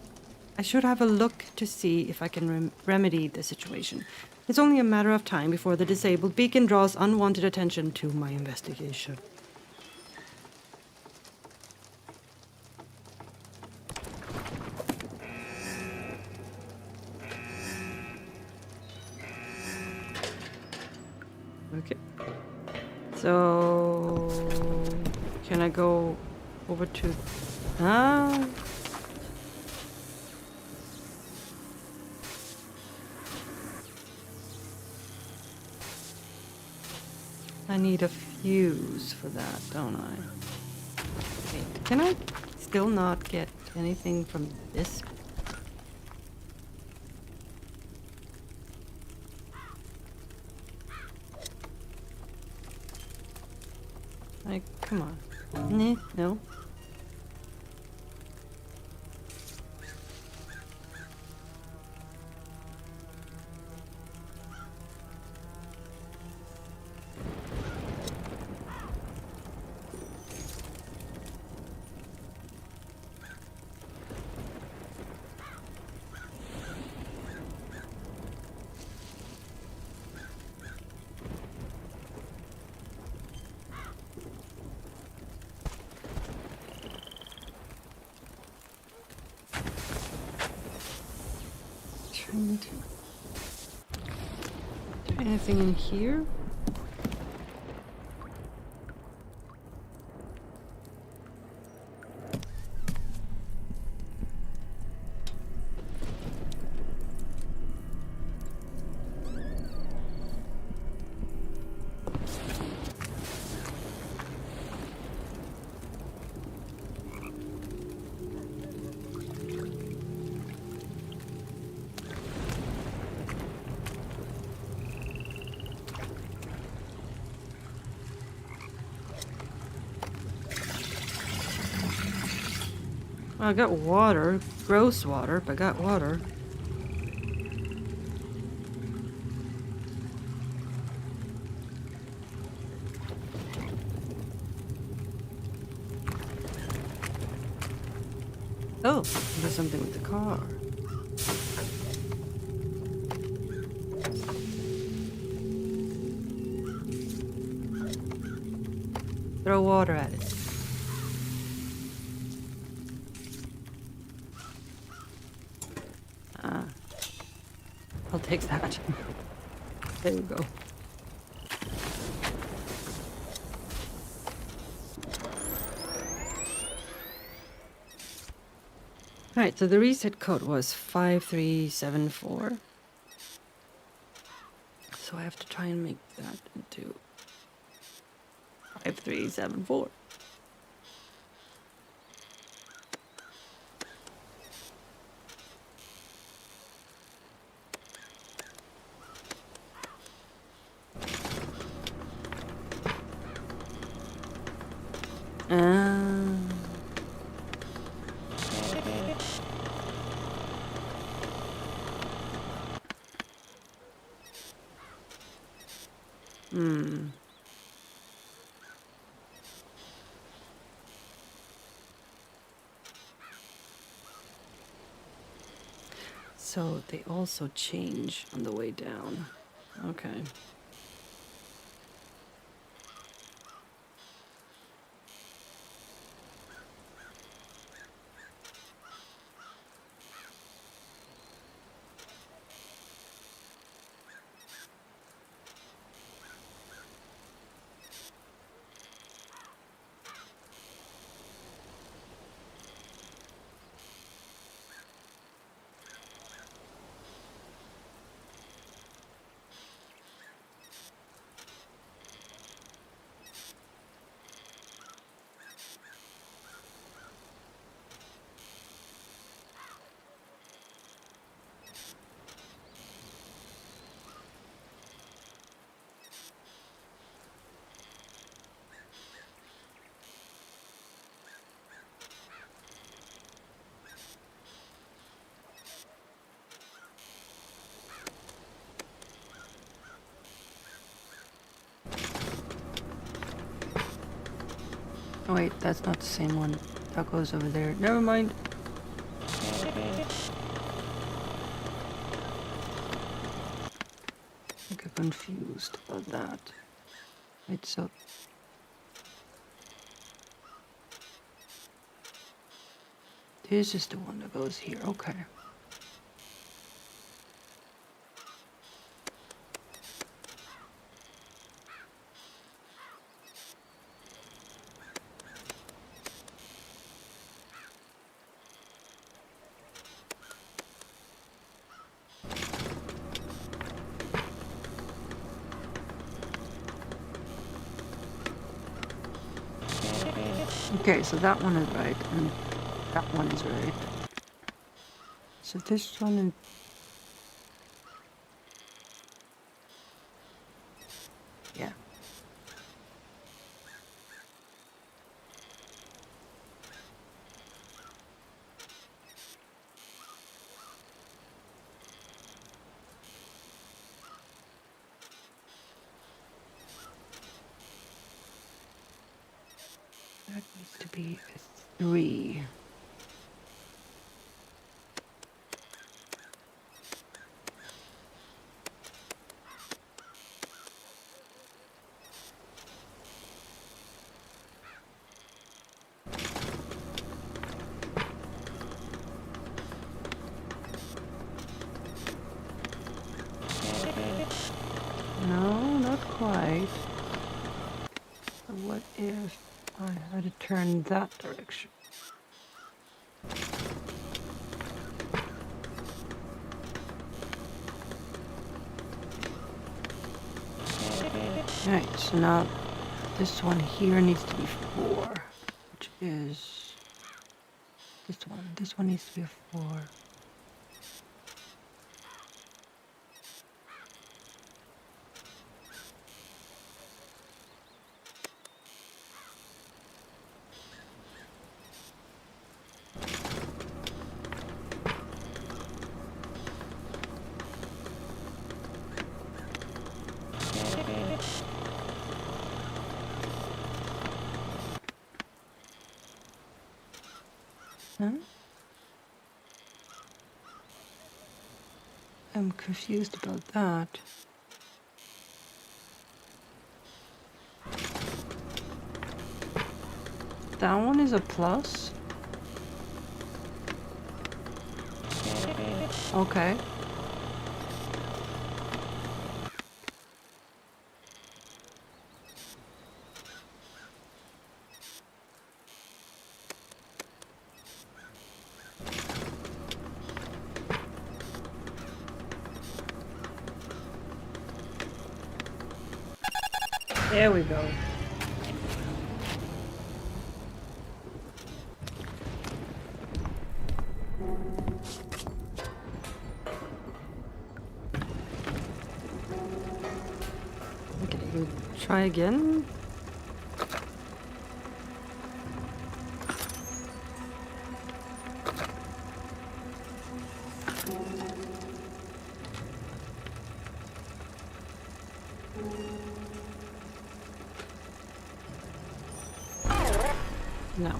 Speaker 2: a look to see if I can remedy the situation. It's only a matter of time before the disabled beacon draws unwanted attention to my investigation. Okay. So, can I go over to... Ah... I need a fuse for that, don't I? Wait, can I still not get anything from this? Like, come on. Nah, no. Trying to... Is there anything in here? I got water. Gross water, but got water. Oh, there's something with the car. Throw water at it. Ah. I'll take that. There you go. Alright, so the reset code was 5374. So I have to try and make that into 5374. So they also change on the way down. Okay. Oh wait, that's not the same one. That goes over there. Never mind. I get confused about that. Wait, so... this is the one that goes here. Okay. Okay, so that one is right, and that one is right. So this one and... yeah. That needs to be a 3. No, not quite. But what if I had to turn that direction? Right, so now this one here needs to be 4, which is this one. This one needs to be a 4. Huh? I'm confused about that. That one is a plus? Okay. There we go. Okay, we'll try again. No.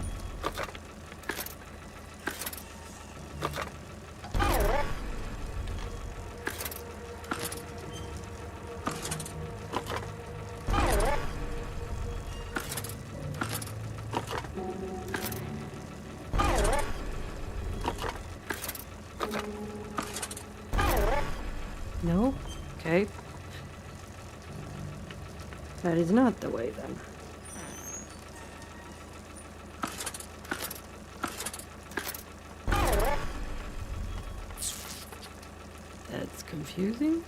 Speaker 2: No? Okay. That is not the way then. That's confusing.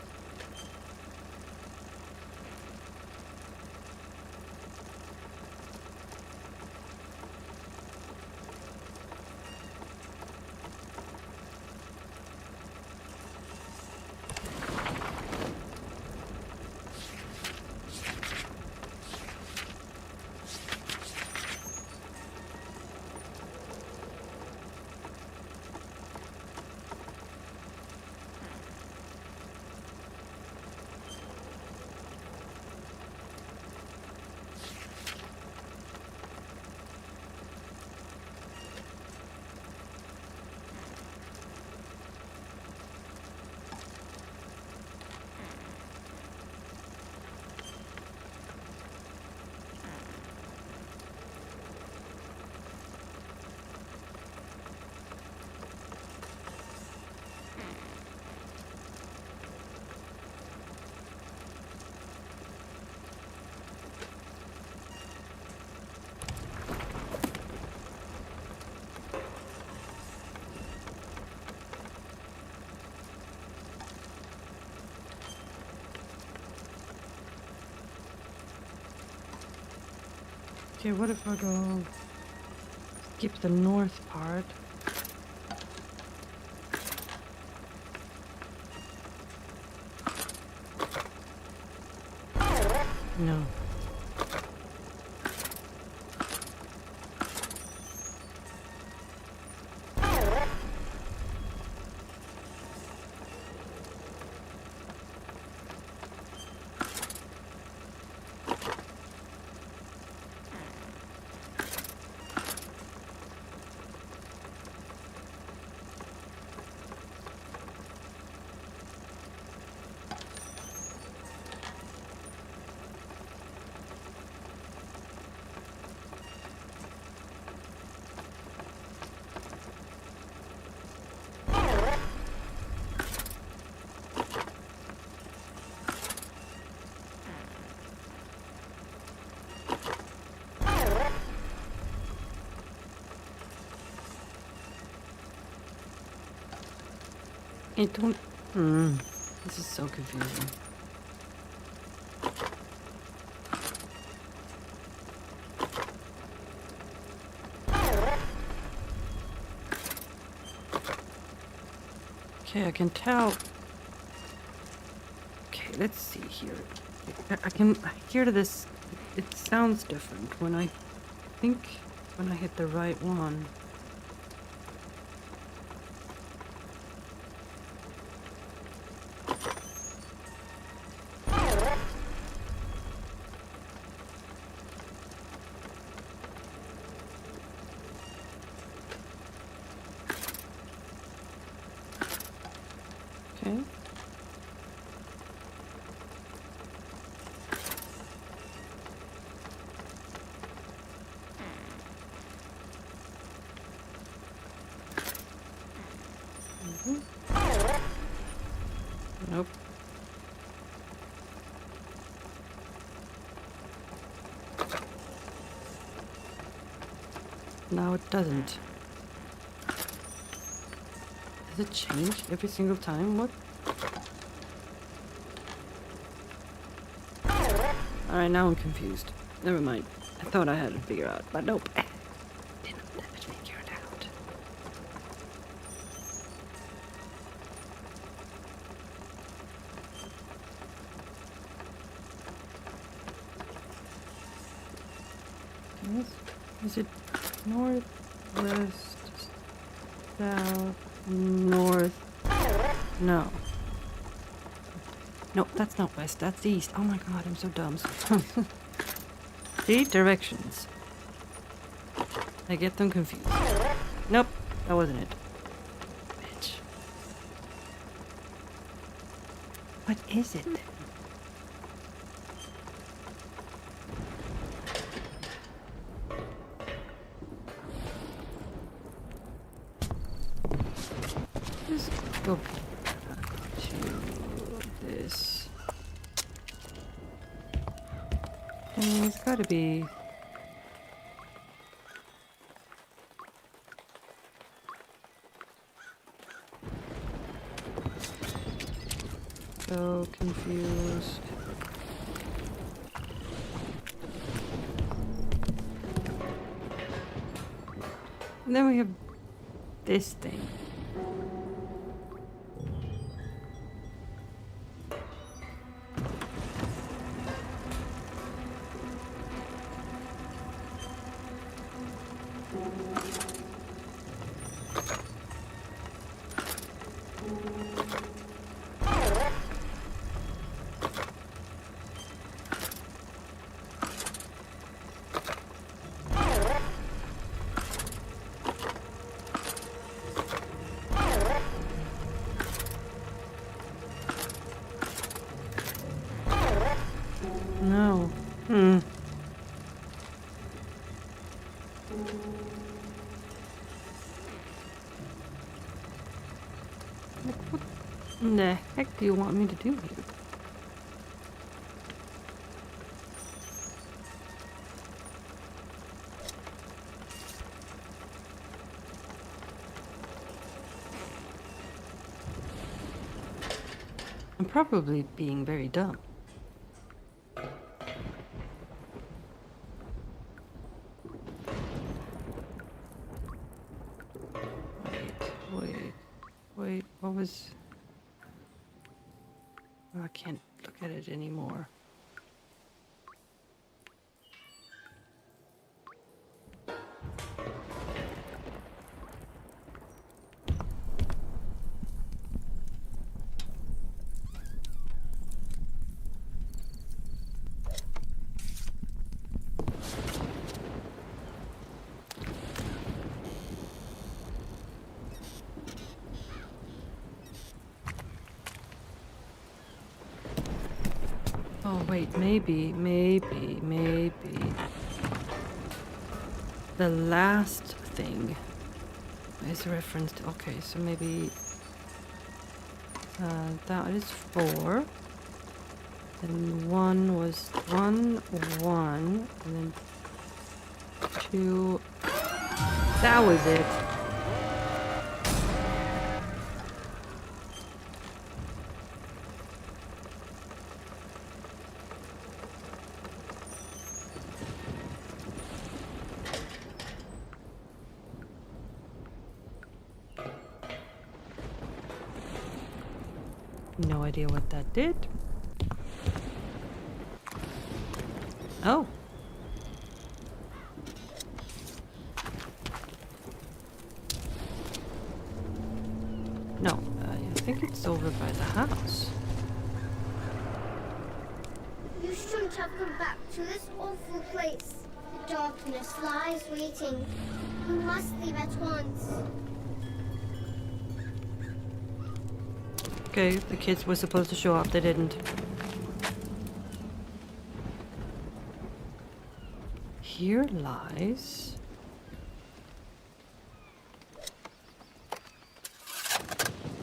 Speaker 2: Okay, what if I go skip the north part? No. It don't... This is so confusing. Okay, I can tell. Okay, let's see here. I can hear this. It sounds different when I think when I hit the right one. Okay. Nope. Now it doesn't. Does it change every single time? What? Alright, now I'm confused. Never mind. I thought I had it figured out, but nope. Didn't have it figured out. Yes. Is it north, west, south, north? No. No, that's not west, that's east. Oh my god, I'm so dumb. See? Directions. I get them confused. Nope, that wasn't it. Bitch. What is it? Just go back to this? I mean, it's gotta be... So confused. And then we have this thing. No. Like, what in the heck do you want me to do here? I'm probably being very dumb. Wait, what was... Oh, I can't look at it anymore. Oh, wait, maybe. The last thing is referenced. Okay, so maybe that is 4. Then 1 was 1, and then 2. That was it. No idea what that did. Oh. No, I think it's over by the house.
Speaker 6: You shouldn't have come back to this awful place. The darkness lies waiting. You must leave at once.
Speaker 2: Okay, the kids were supposed to show up, they didn't. Here lies...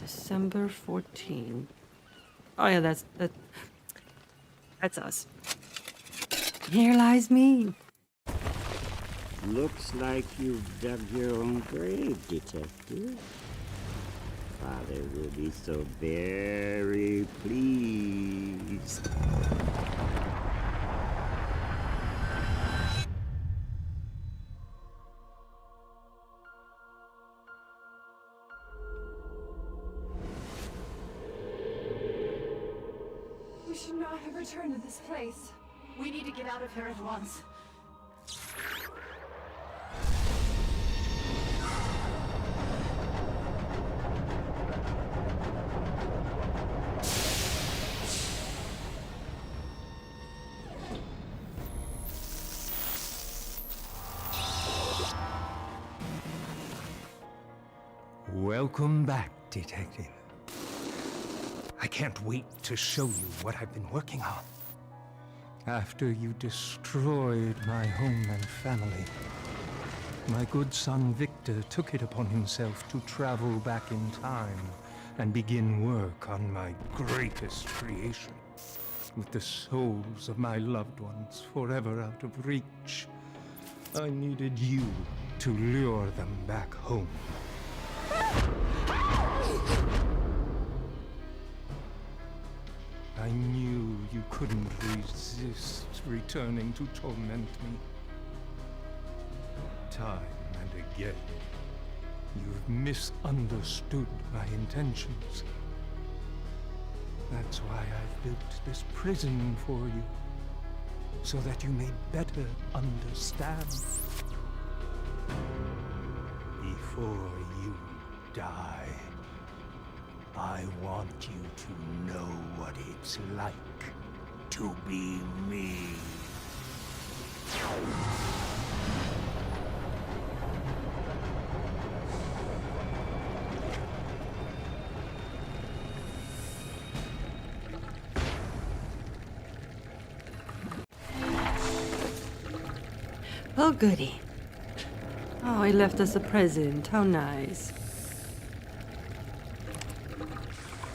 Speaker 2: December 14. Oh yeah, that's us. Here lies me.
Speaker 7: Looks like you've dug your own grave, Detective. Father will be so very pleased.
Speaker 3: We should not have returned to this place.
Speaker 5: We need to get out of here at once.
Speaker 4: Welcome back, Detective. I can't wait to show you what I've been working on. After you destroyed my home and family, my good son Victor took it upon himself to travel back in time and begin work on my greatest creation, with the souls of my loved ones forever out of reach. I needed you to lure them back home. I knew you couldn't resist returning to torment me. Time and again, you've misunderstood my intentions. That's why I've built this prison for you, so that you may better understand. Before you die, I want you to know what it's like to be me.
Speaker 2: Oh, goody. Oh, he left us a present. How nice.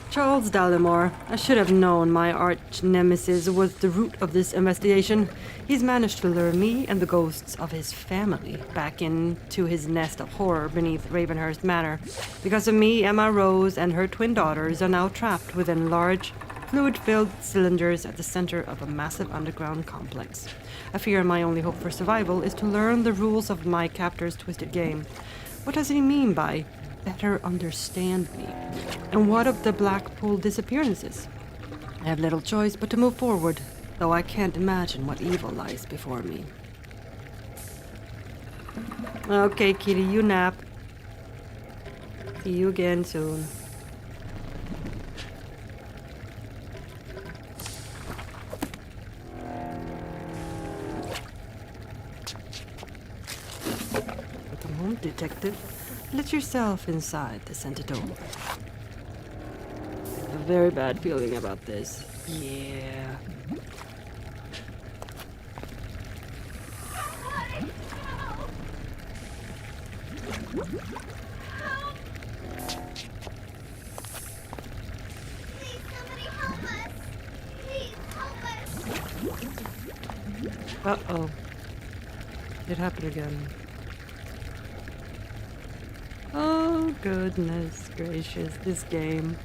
Speaker 2: Charles Dallimore. I should have known my arch nemesis was the root of this investigation. He's managed to lure me and the ghosts of his family back into his nest of horror beneath Ravenhearst Manor. Because of me, Emma Rose and her twin daughters are now trapped within large, fluid-filled cylinders at the center of a massive underground complex. I fear my only hope for survival is to learn the rules of my captor's twisted game. What does he mean by better understand me? And what of the Blackpool disappearances? I have little choice but to move forward, though I can't imagine what evil lies before me. Okay, kitty, you nap. See you again soon. Detective, let yourself inside the center door. A very bad feeling about this. Yeah.
Speaker 6: Please, somebody help us! Please, help us!
Speaker 2: Uh-oh. It happened again. Oh, goodness gracious, this game.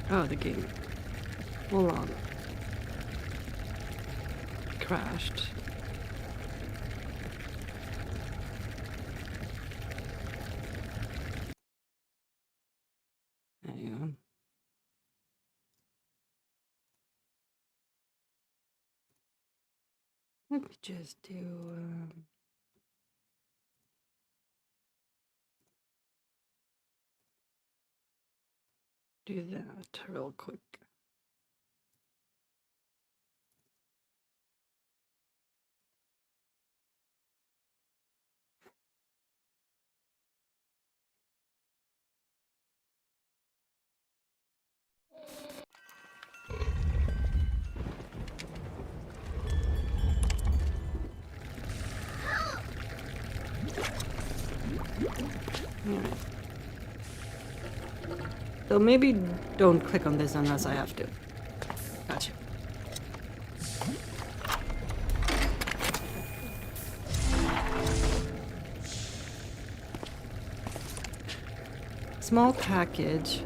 Speaker 2: Oh, the game. Hold on. Crashed. Hang on. Let me just do that real quick. Alright. So maybe don't click on this unless I have to. Gotcha. Small package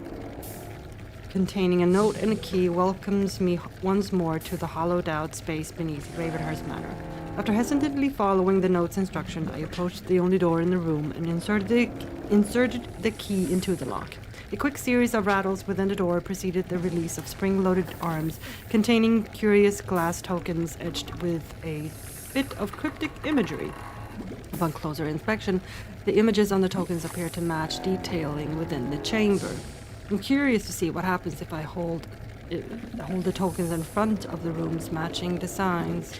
Speaker 2: containing a note and a key welcomes me once more to the hollowed-out space beneath Ravenhearst Manor. After hesitantly following the note's instruction, I approached the only door in the room and inserted the key into the lock. A quick series of rattles within the door preceded the release of spring-loaded arms containing curious glass tokens etched with a bit of cryptic imagery. Upon closer inspection, the images on the tokens appear to match detailing within the chamber. I'm curious to see what happens if I hold the tokens in front of the room's matching designs.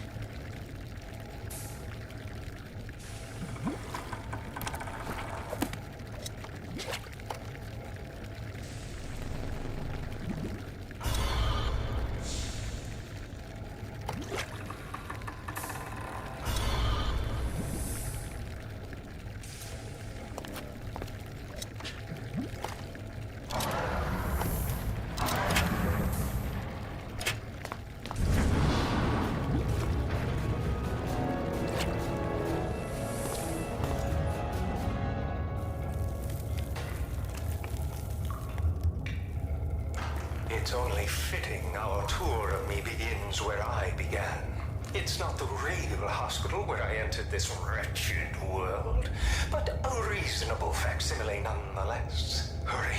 Speaker 4: It's only fitting our tour of me begins where I began. It's not the real hospital where I entered this wretched world, but a reasonable facsimile nonetheless. Hurry.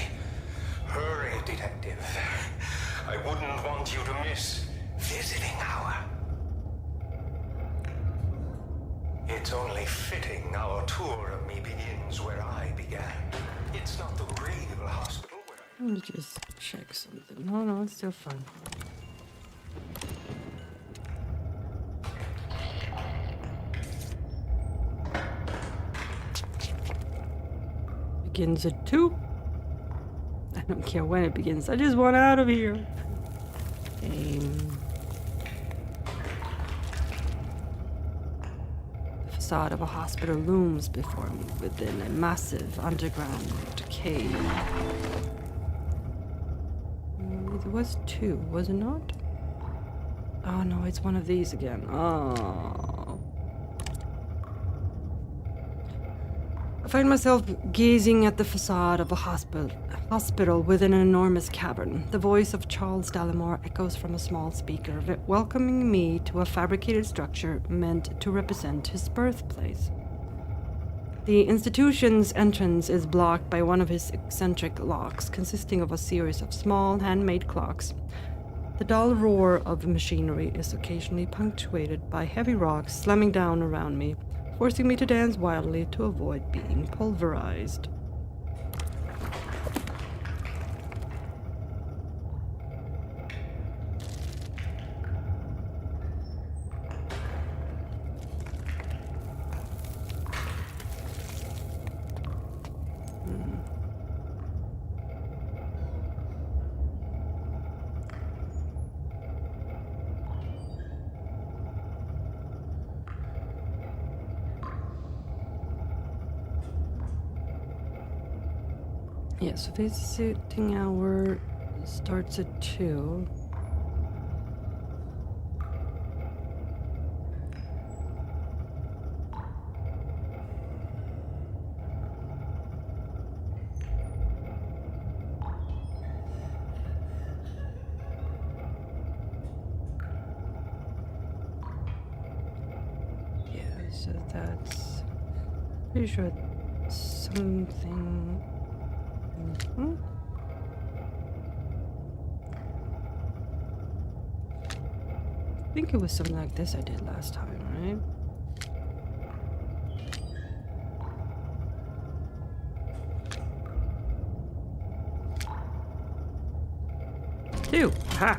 Speaker 4: Hurry, detective. I wouldn't want you to miss visiting hour. It's only fitting our tour of me begins where I began. It's not the real hospital where
Speaker 2: Let me just check something. No, it's still fun. Begins at 2. I don't care when it begins. I just want out of here. The facade of a hospital looms before me within a massive underground cave. It was 2, was it not? Oh no, it's one of these again. Oh. I find myself gazing at the facade of a hospital within an enormous cavern. The voice of Charles Dallimore echoes from a small speaker, welcoming me to a fabricated structure meant to represent his birthplace. The institution's entrance is blocked by one of his eccentric locks, consisting of a series of small, handmade clocks. The dull roar of machinery is occasionally punctuated by heavy rocks slamming down around me, forcing me to dance wildly to avoid being pulverized. Yeah, so visiting hour starts at 2. Yeah, so that's pretty sure it's something. I think it was something like this I did last time, right? Two. Ha!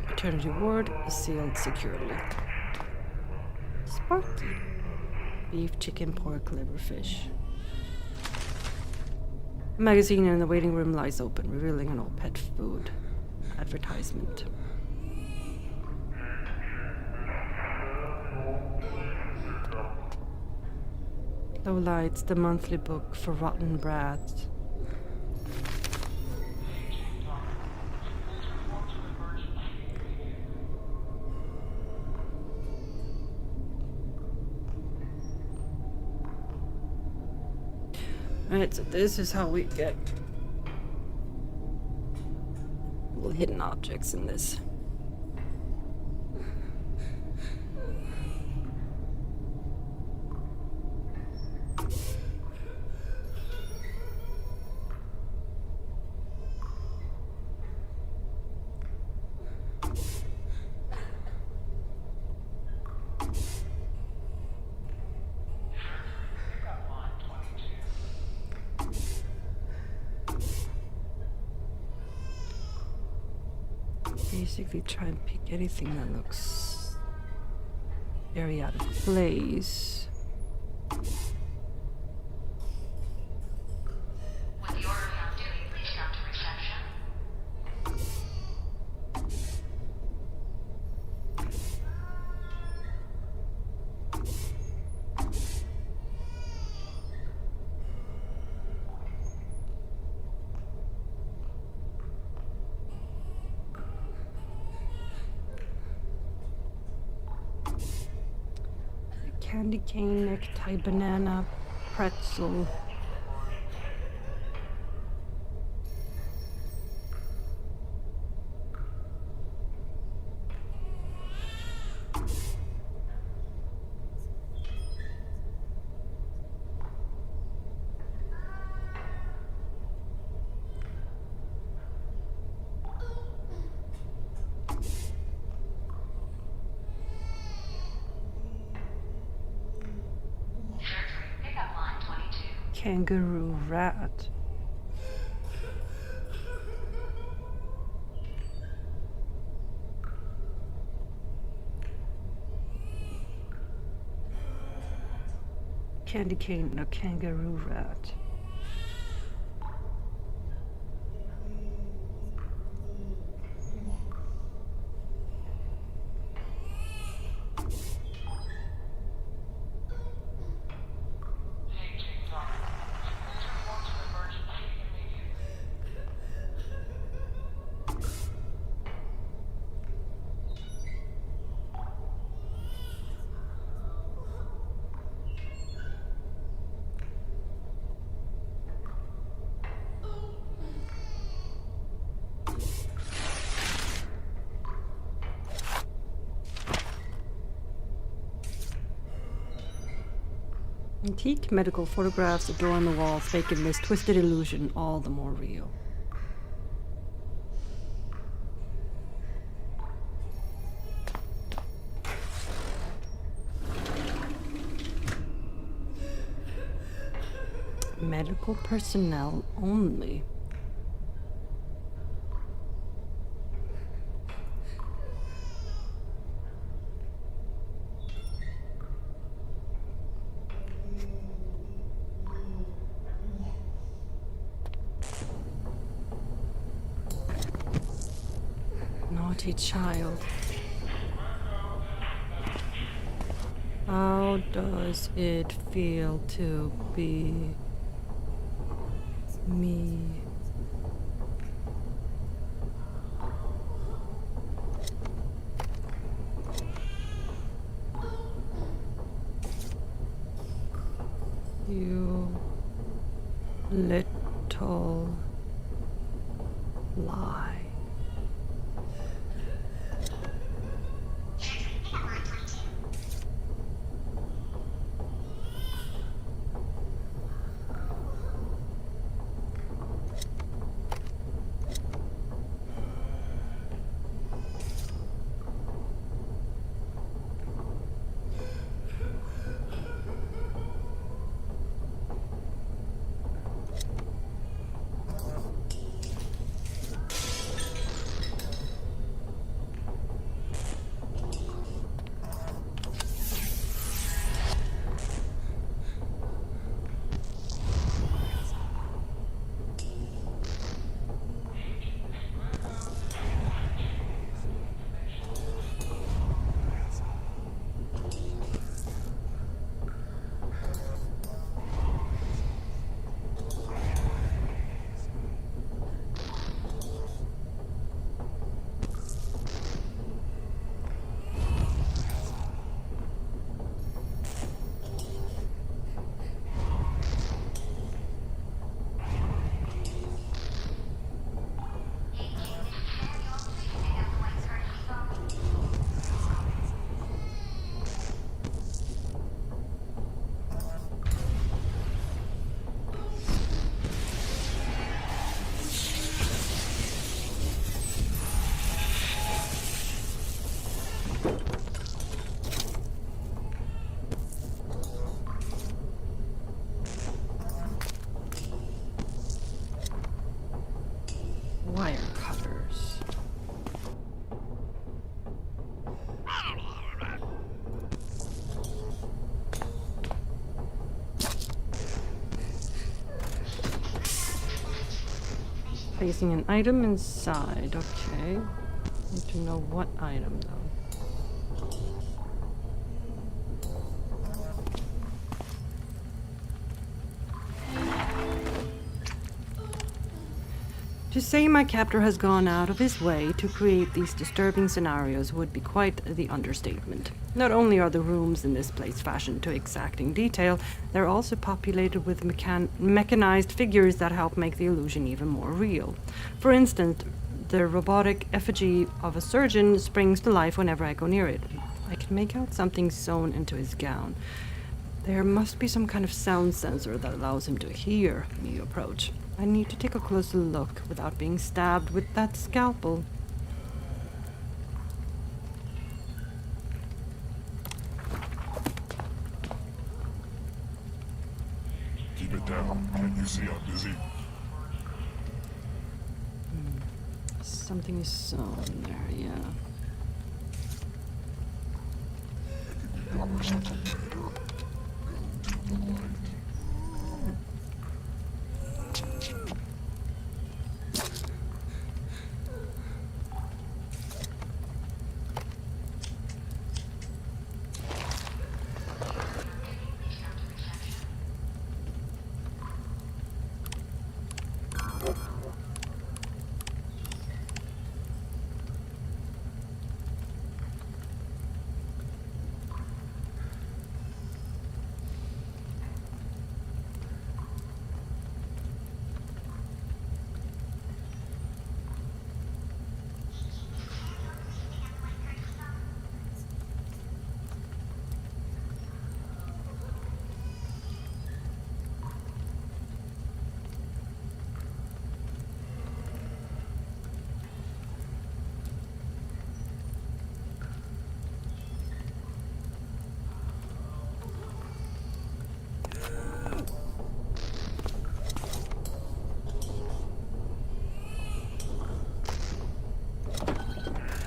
Speaker 2: Maternity ward is sealed securely. Sparky. Beef, chicken, pork, liver, fish. A magazine in the waiting room lies open, revealing an old pet food advertisement. Low lights, the monthly book for rotten brats. Alright, so this is how we get hidden objects in this. Basically try and pick anything that looks very out of place.
Speaker 8: With the order on duty, please come to reception.
Speaker 2: candy cane, necktie, banana, pretzel.
Speaker 8: Pickup line 22.
Speaker 2: Kangaroo rat. Candy cane, no kangaroo rat. Antique medical photographs adorn the walls, making this twisted illusion all the more real. Medical personnel only. Naughty child. How does it feel to be me? You little lie. Wire cutters. Placing an item inside, okay. Need to know what item though. To say my captor has gone out of his way to create these disturbing scenarios would be quite the understatement. Not only are the rooms in this place fashioned to exacting detail, they're also populated with mechanized figures that help make the illusion even more real. For instance, the robotic effigy of a surgeon springs to life whenever I go near it. I can make out something sewn into his gown. There must be some kind of sound sensor that allows him to hear me approach. I need to take a closer look without being stabbed with that scalpel.
Speaker 9: Keep it down. Can't you see I'm busy?
Speaker 2: Something is sewn there, yeah.
Speaker 9: Or something later. Go to the light.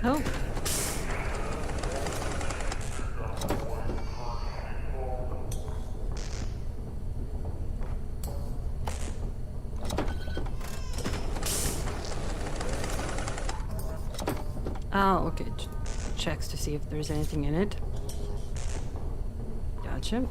Speaker 2: Oh. Oh, okay. Checks to see if there's anything in it. Gotcha.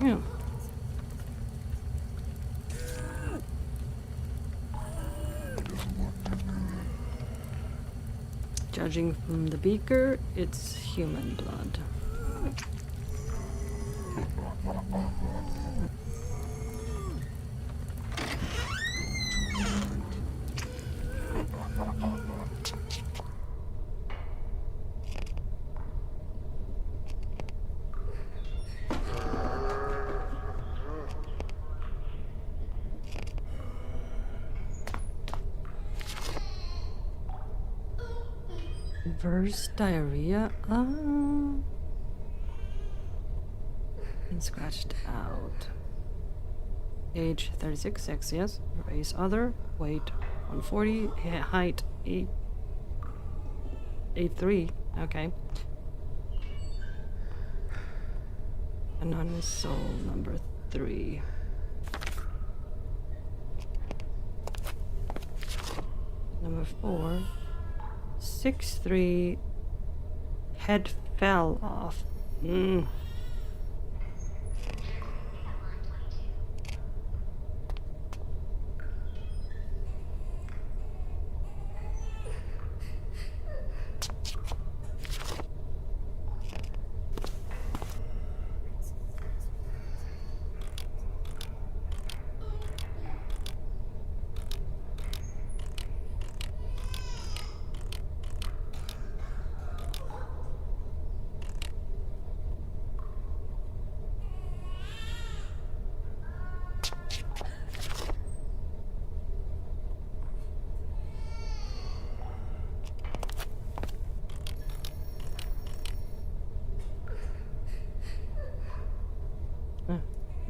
Speaker 2: Yeah. Judging from the beaker, it's human blood. Verse diarrhea. And scratched out. Age 36, sex, yes. Race other. Weight 140. Height 8'3". Okay. Anonymous soul number 3. Number 4. 6'3". Head fell off.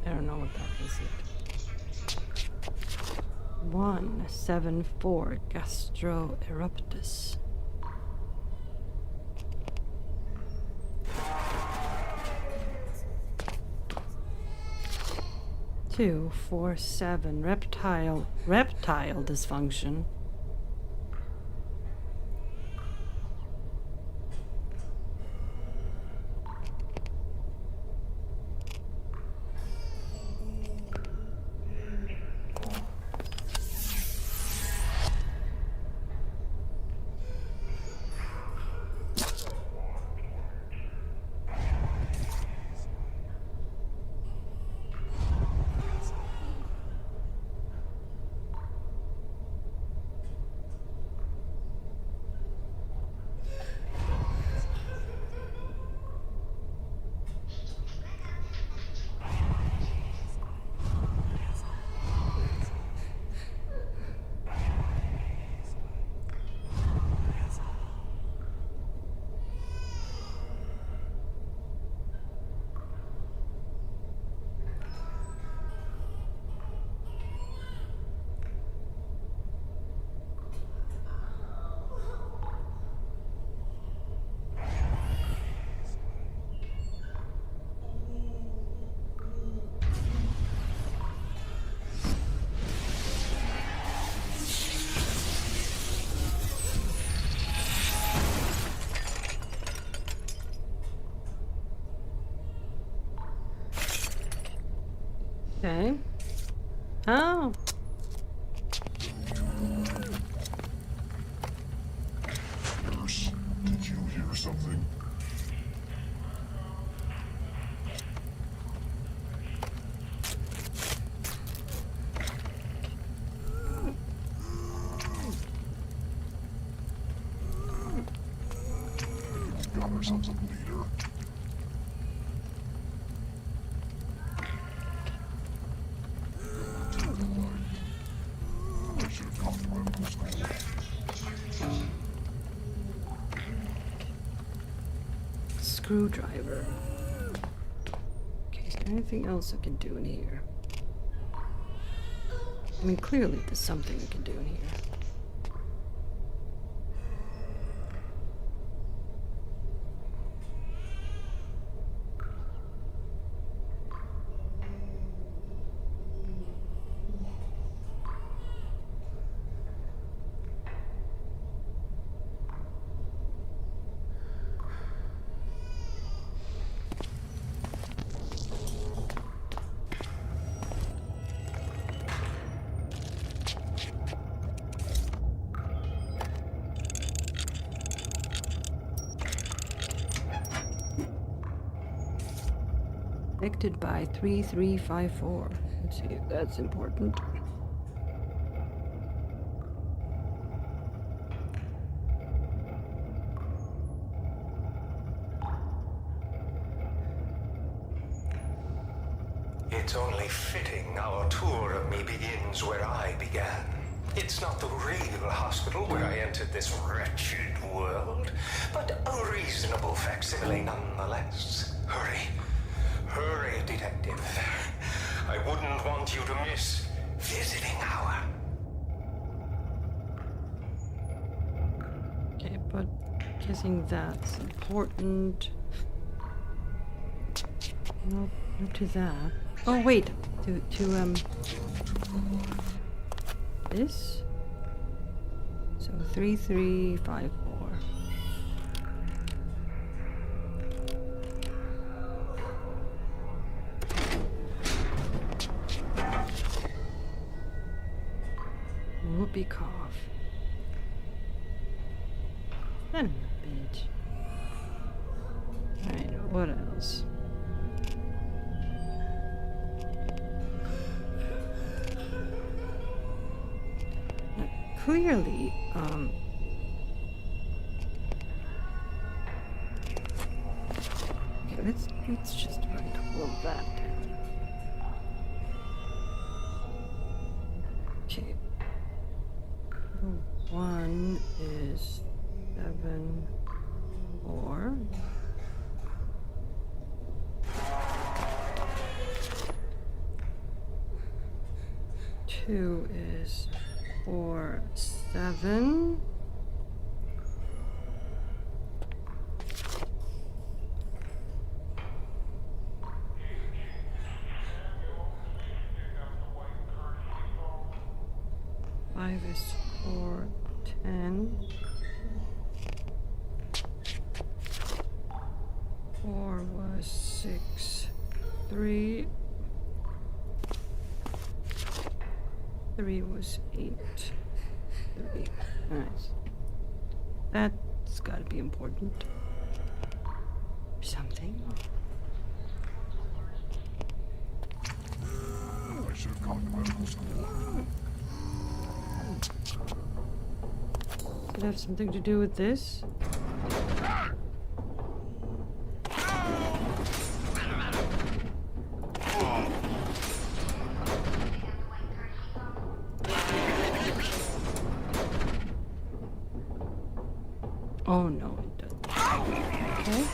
Speaker 2: I don't know what that is yet. 174 gastroeruptus. 247 reptile dysfunction. Okay. Oh.
Speaker 9: Nurse, did you hear something? We've got ourselves a leader. I should have gone to medical school.
Speaker 2: Screwdriver. Okay, is there anything else I can do in here? I mean, clearly there's something I can do in here. Affected by 3354. Let's see if that's important.
Speaker 4: It's only fitting our tour of me begins where I began. It's not the real hospital where I entered this wretched world, but a reasonable facsimile nonetheless. Hurry. Hurry, Detective. I wouldn't want you to miss visiting hour.
Speaker 2: Okay, but guessing that's important. No, not to that. Oh wait, to this. So 3354. Whoopee cough. Son of a bitch. Alright, what else? Clearly, okay, let's just write all of that down. Okay. One is 7, 4. Two is 4, 7. Five is 4, 10. 4 was 6, 3. 3 was 8, 3. Nice. That's gotta be important. Something.
Speaker 9: I should have gone to medical school.
Speaker 2: Could have something to do with this. Oh no, it doesn't. Okay.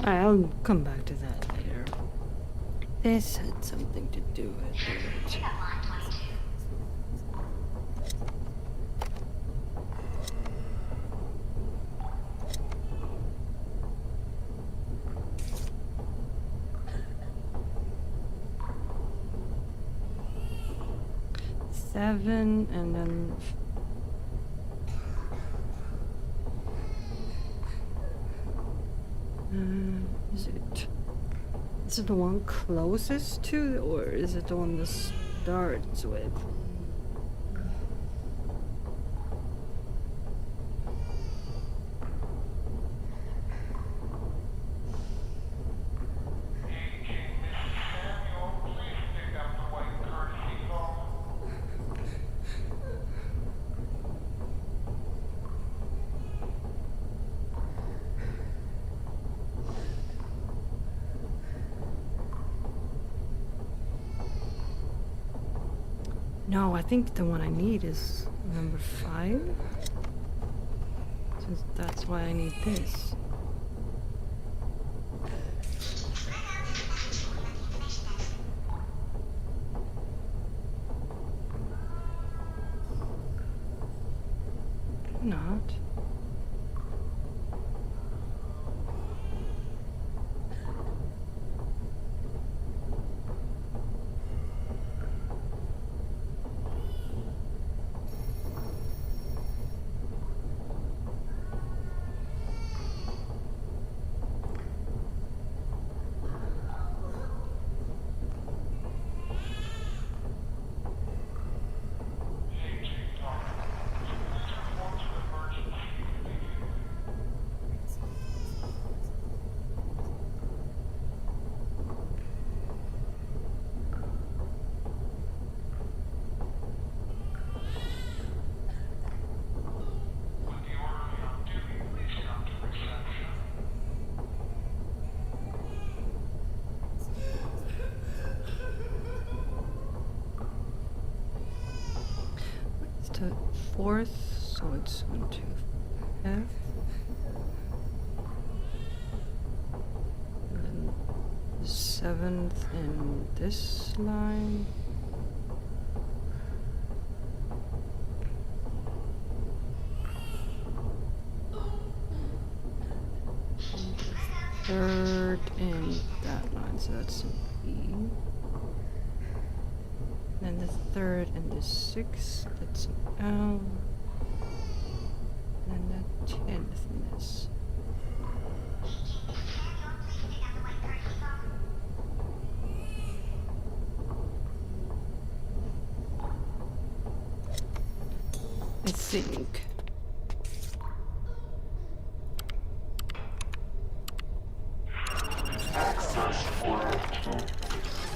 Speaker 2: I'll come back to that later. This had something to do with it.
Speaker 8: Pick up line 22.
Speaker 2: 7 and then is it the one closest to, or is it the one that starts with? No, I think the one I need is number 5. So that's why I need this. Not. to 4th, so it's 1, 2, 5th. And then the 7th in this line. Third in that line, so that's an E. Then the 3rd and the 6th, that's an L. And the 10th in this. I think.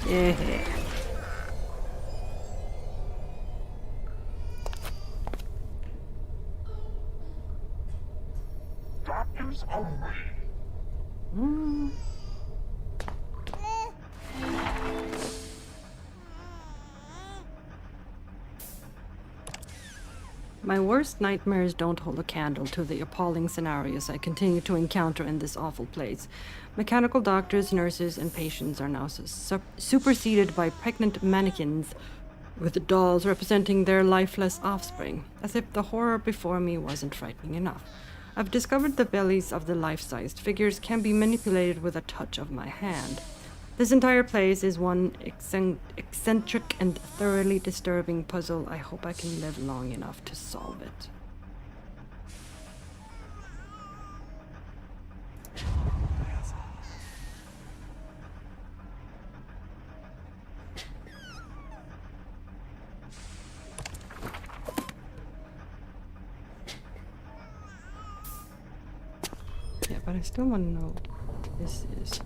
Speaker 2: Yeah.
Speaker 9: Doctors only.
Speaker 2: My worst nightmares don't hold a candle to the appalling scenarios I continue to encounter in this awful place. Mechanical doctors, nurses, and patients are now superseded by pregnant mannequins with dolls representing their lifeless offspring, as if the horror before me wasn't frightening enough. I've discovered the bellies of the life-sized figures can be manipulated with a touch of my hand. This entire place is one eccentric and thoroughly disturbing puzzle. I hope I can live long enough to solve it. Yeah, but I still want to know what this is.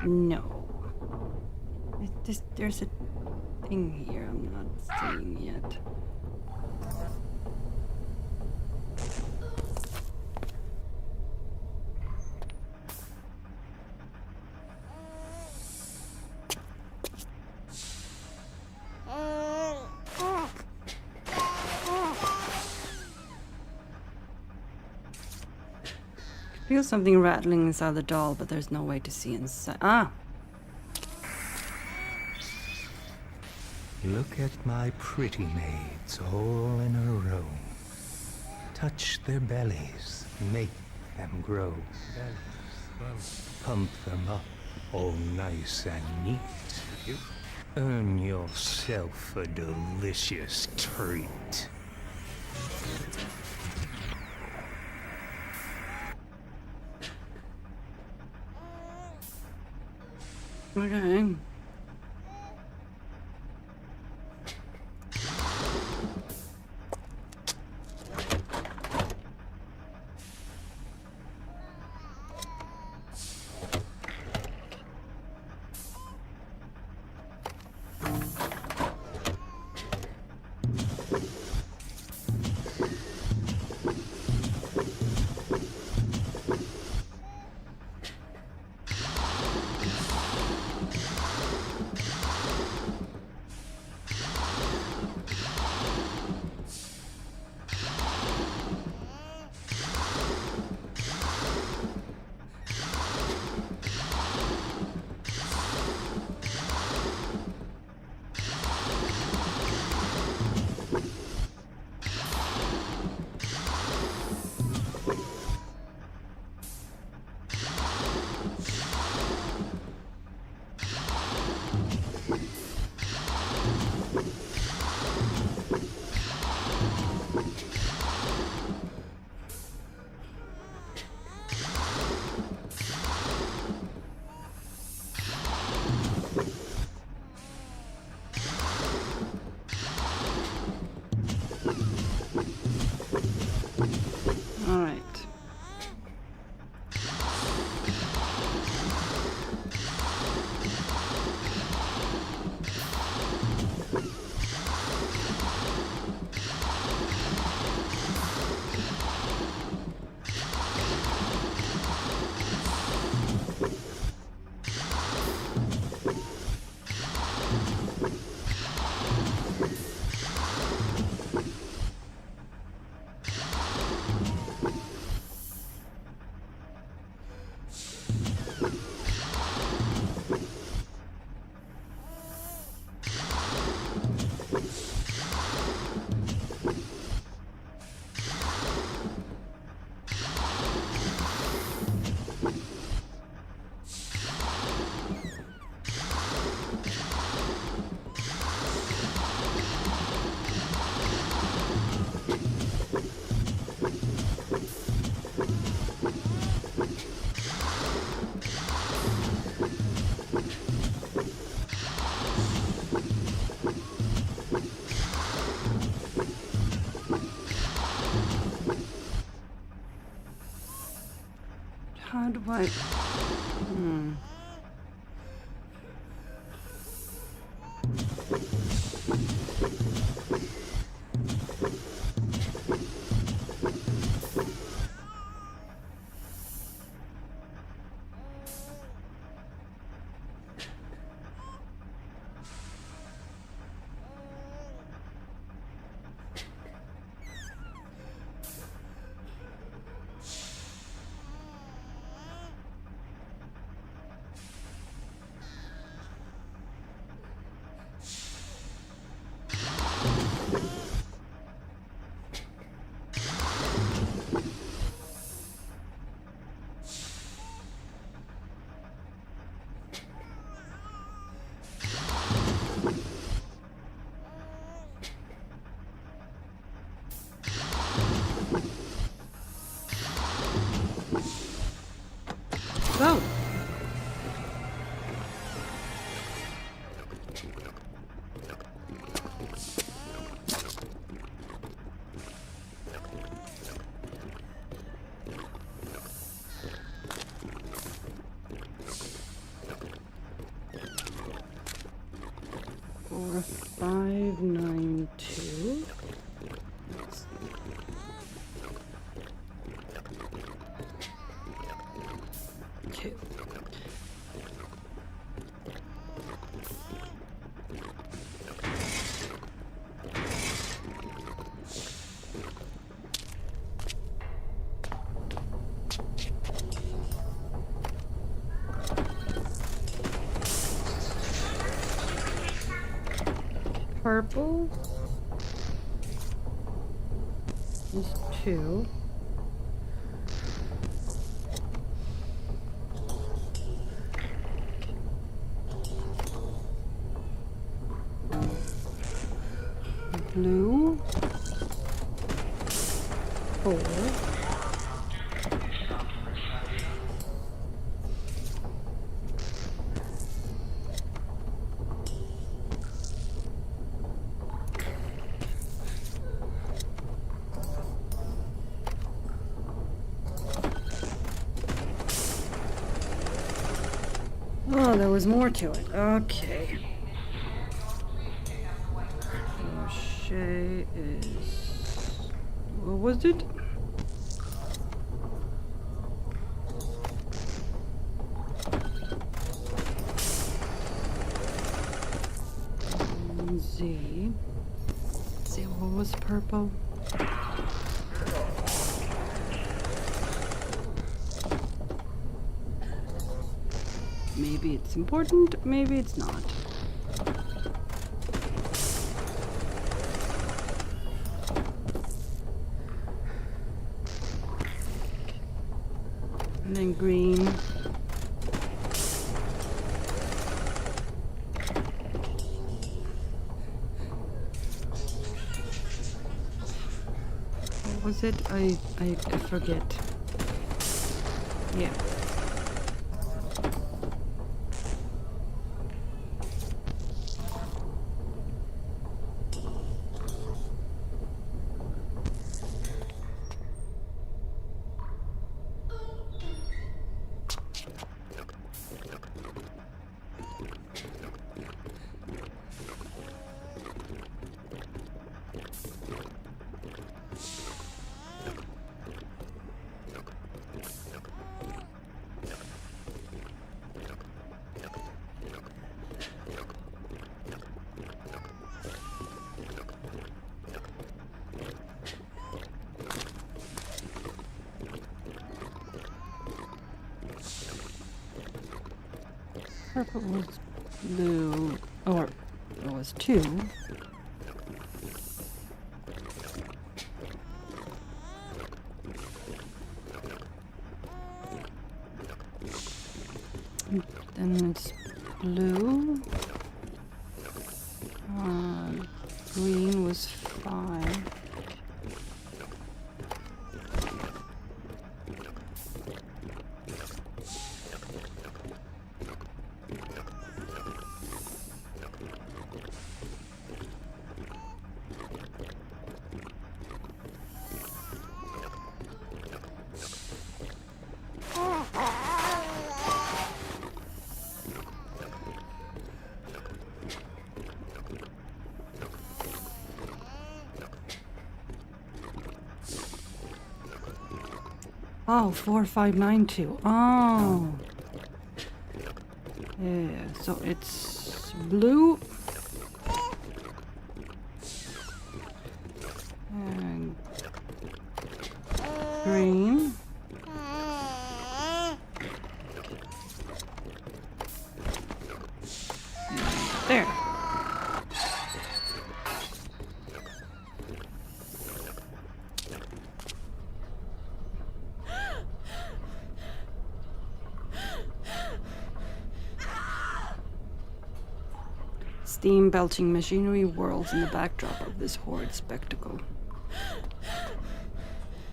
Speaker 2: No. There's a thing here I'm not seeing yet. I feel something rattling inside the doll, but there's no way to see inside. Ah!
Speaker 4: Look at my pretty maids all in a row. Touch their bellies, make them grow. Pump them up all nice and neat. Earn yourself a delicious treat.
Speaker 2: Okay. How do I... Oh! Or 592. Two. Purple is 2. Blue 4. Oh, there was more to it. Okay. Crochet is... What was it? Z. See, what was purple? Maybe it's important, maybe it's not. And then green. What was it? I forget. Yeah. Purple was blue, or it was 2. Then it's blue. Green was 5. Oh, 4592. Oh. Yeah, so it's blue. And green. There. Steam-belching machinery whirls in the backdrop of this horrid spectacle.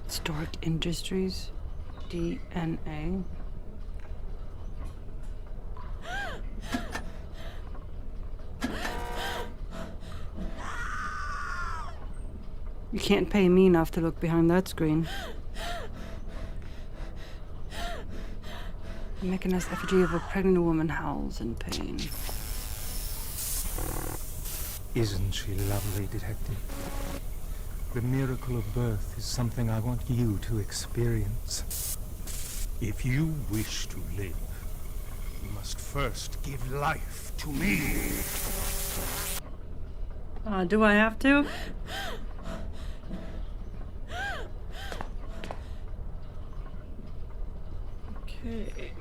Speaker 2: Stork Industries, DNA. You can't pay me enough to look behind that screen. The mechanized effigy of a pregnant woman howls in pain.
Speaker 4: Isn't she lovely, Detective? The miracle of birth is something I want you to experience. If you wish to live, you must first give life to me.
Speaker 2: Do I have to? Okay.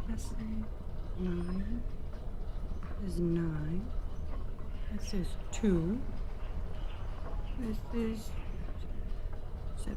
Speaker 2: This is 9. This is 9. This is 2. This is 7.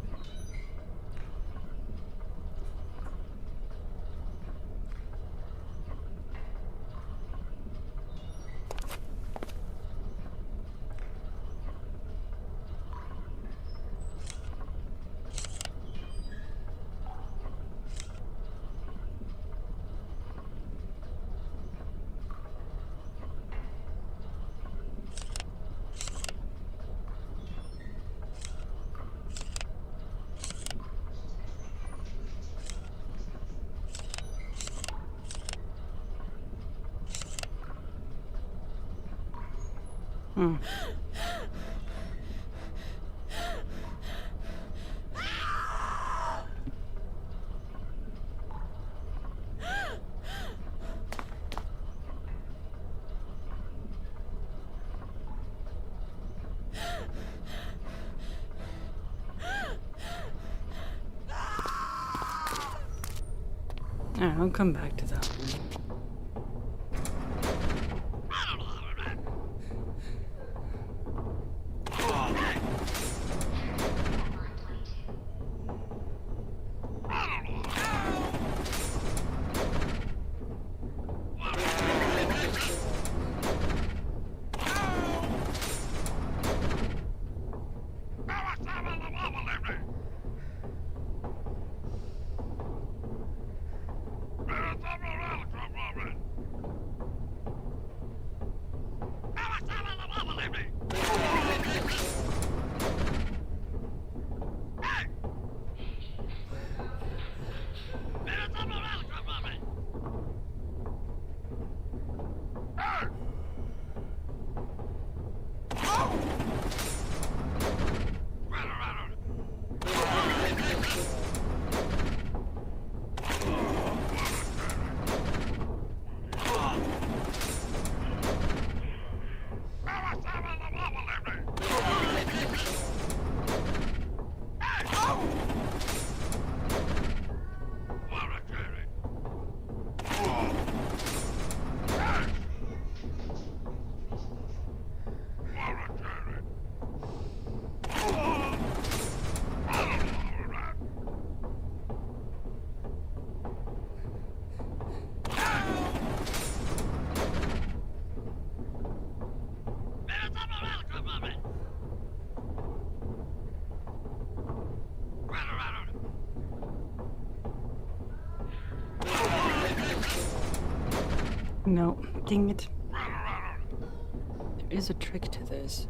Speaker 2: I'll come back to that one. No, dang it. There is a trick to this.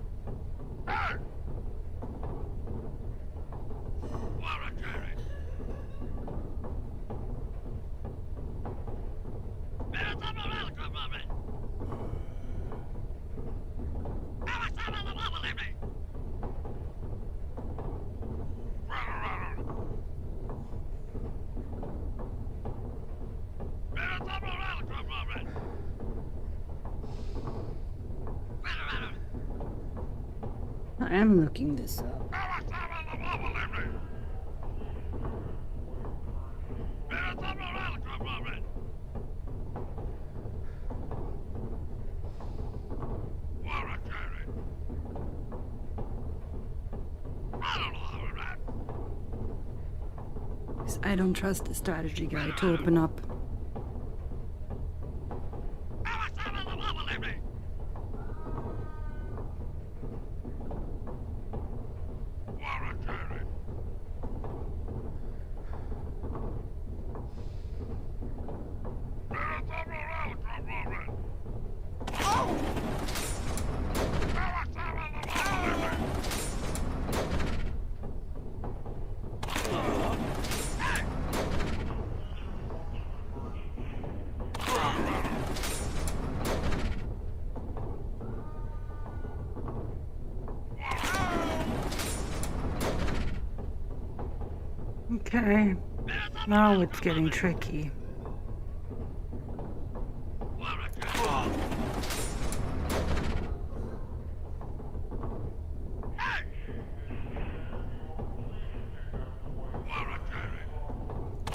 Speaker 2: I am looking this up. I don't trust the strategy guy to open up. Okay, now it's getting tricky.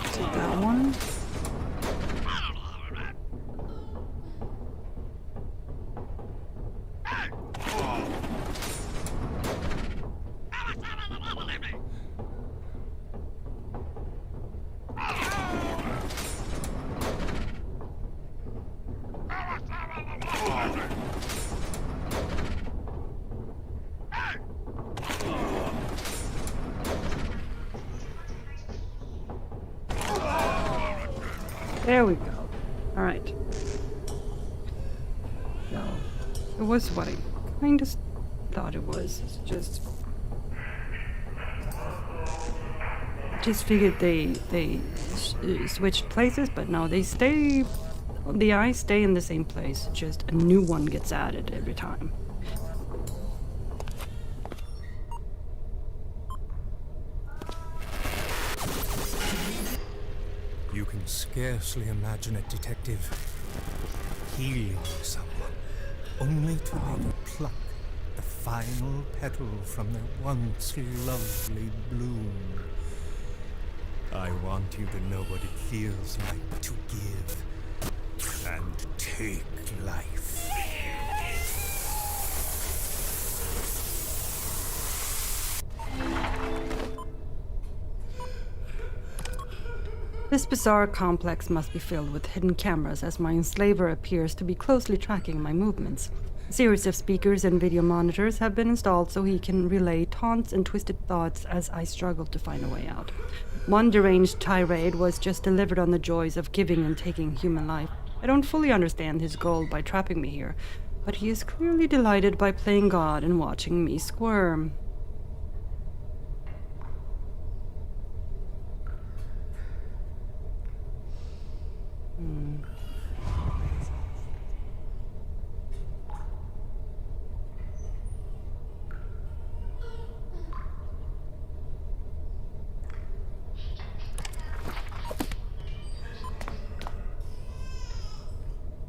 Speaker 2: Is it that one? There we go. Alright. So, it was what I kind of thought it was. It's just figured they switched places, but no, they stay. The eyes stay in the same place. Just a new one gets added every time.
Speaker 4: You can scarcely imagine it, Detective. Healing someone, only to later pluck the final petal from their once lovely bloom. I want you to know what it feels like to give and take life.
Speaker 2: This bizarre complex must be filled with hidden cameras, as my enslaver appears to be closely tracking my movements. A series of speakers and video monitors have been installed so he can relay taunts and twisted thoughts as I struggle to find a way out. One deranged tirade was just delivered on the joys of giving and taking human life. I don't fully understand his goal by trapping me here, but he is clearly delighted by playing God and watching me squirm.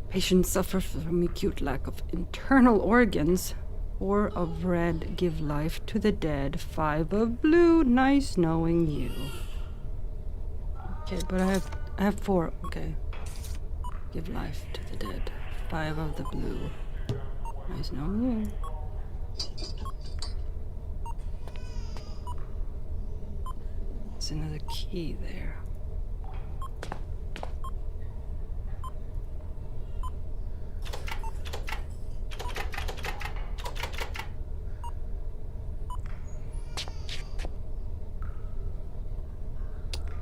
Speaker 2: Patients suffer from acute lack of internal organs. 4 of red, give life to the dead. 5 of blue, nice knowing you. Okay, but I have 4. Okay. Give life to the dead. 5 of the blue. Nice knowing you. There's another key there.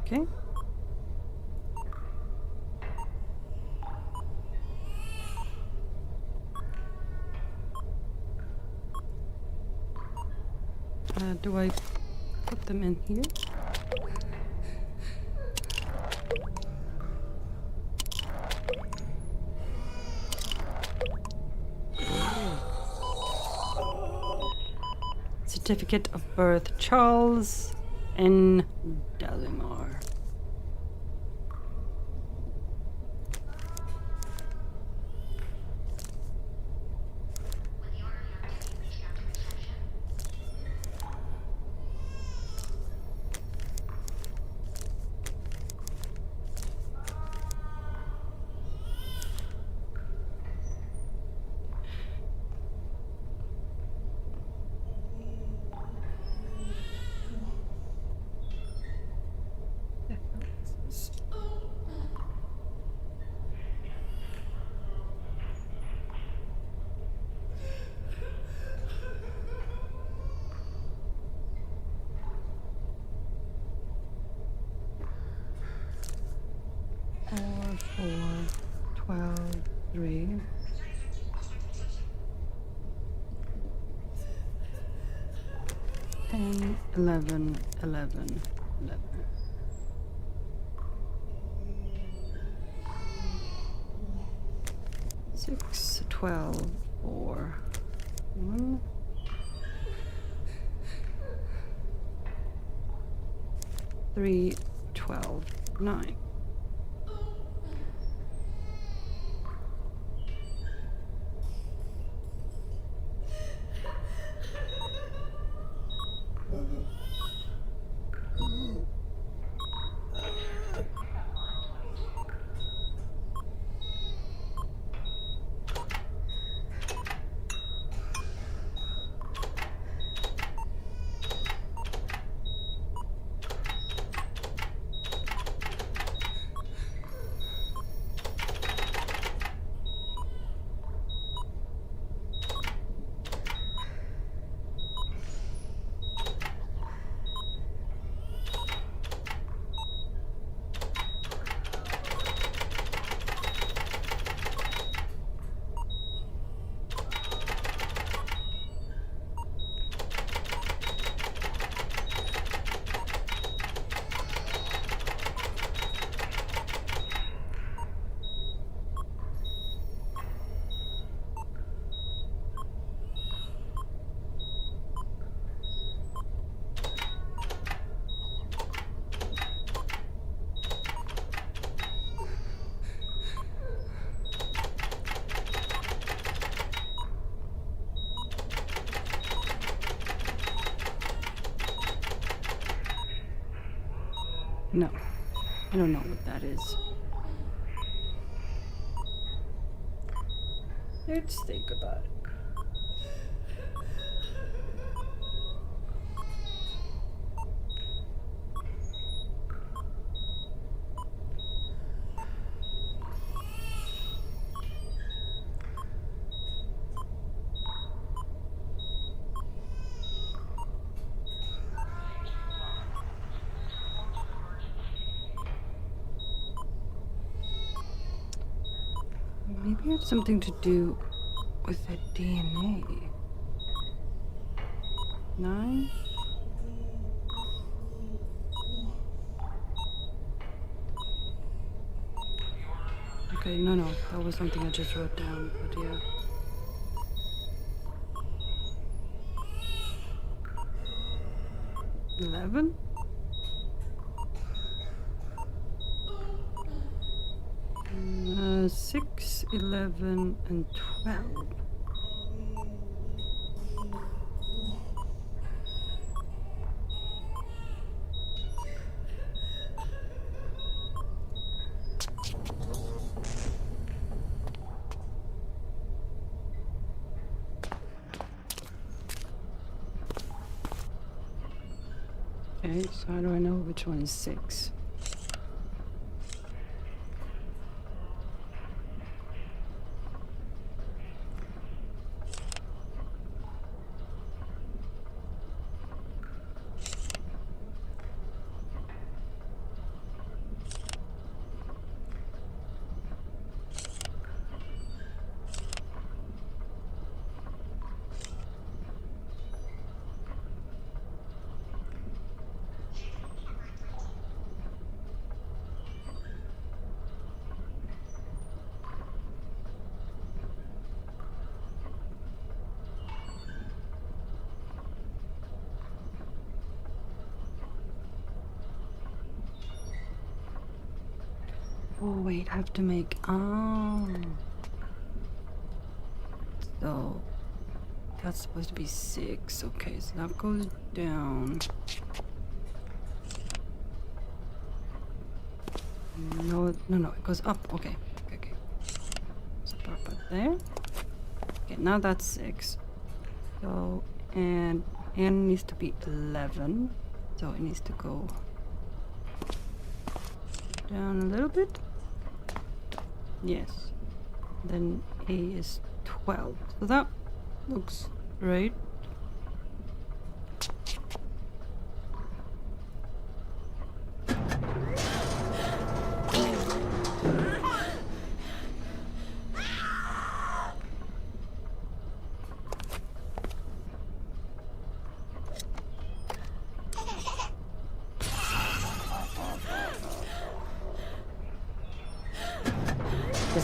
Speaker 2: Okay. Do I put them in here? Certificate of birth, Charles N. Dalimar. 3. 10, 11, 11, 11. 6, 12, 4, 1. 3, 12, 9. No, I don't know what that is. Let's think about it. Maybe it has something to do with the DNA. 9? Okay, no, that was something I just wrote down, but yeah. $11? Uh, 6, 11, and 12. Okay, so how do I know which one is 6? Oh wait, I have to make so that's supposed to be 6. Okay, so that goes down. No, it goes up. Okay. So put there. Okay, now that's 6. So and needs to be 11. So it needs to go down a little bit. Yes. Then A is 12. So that looks right.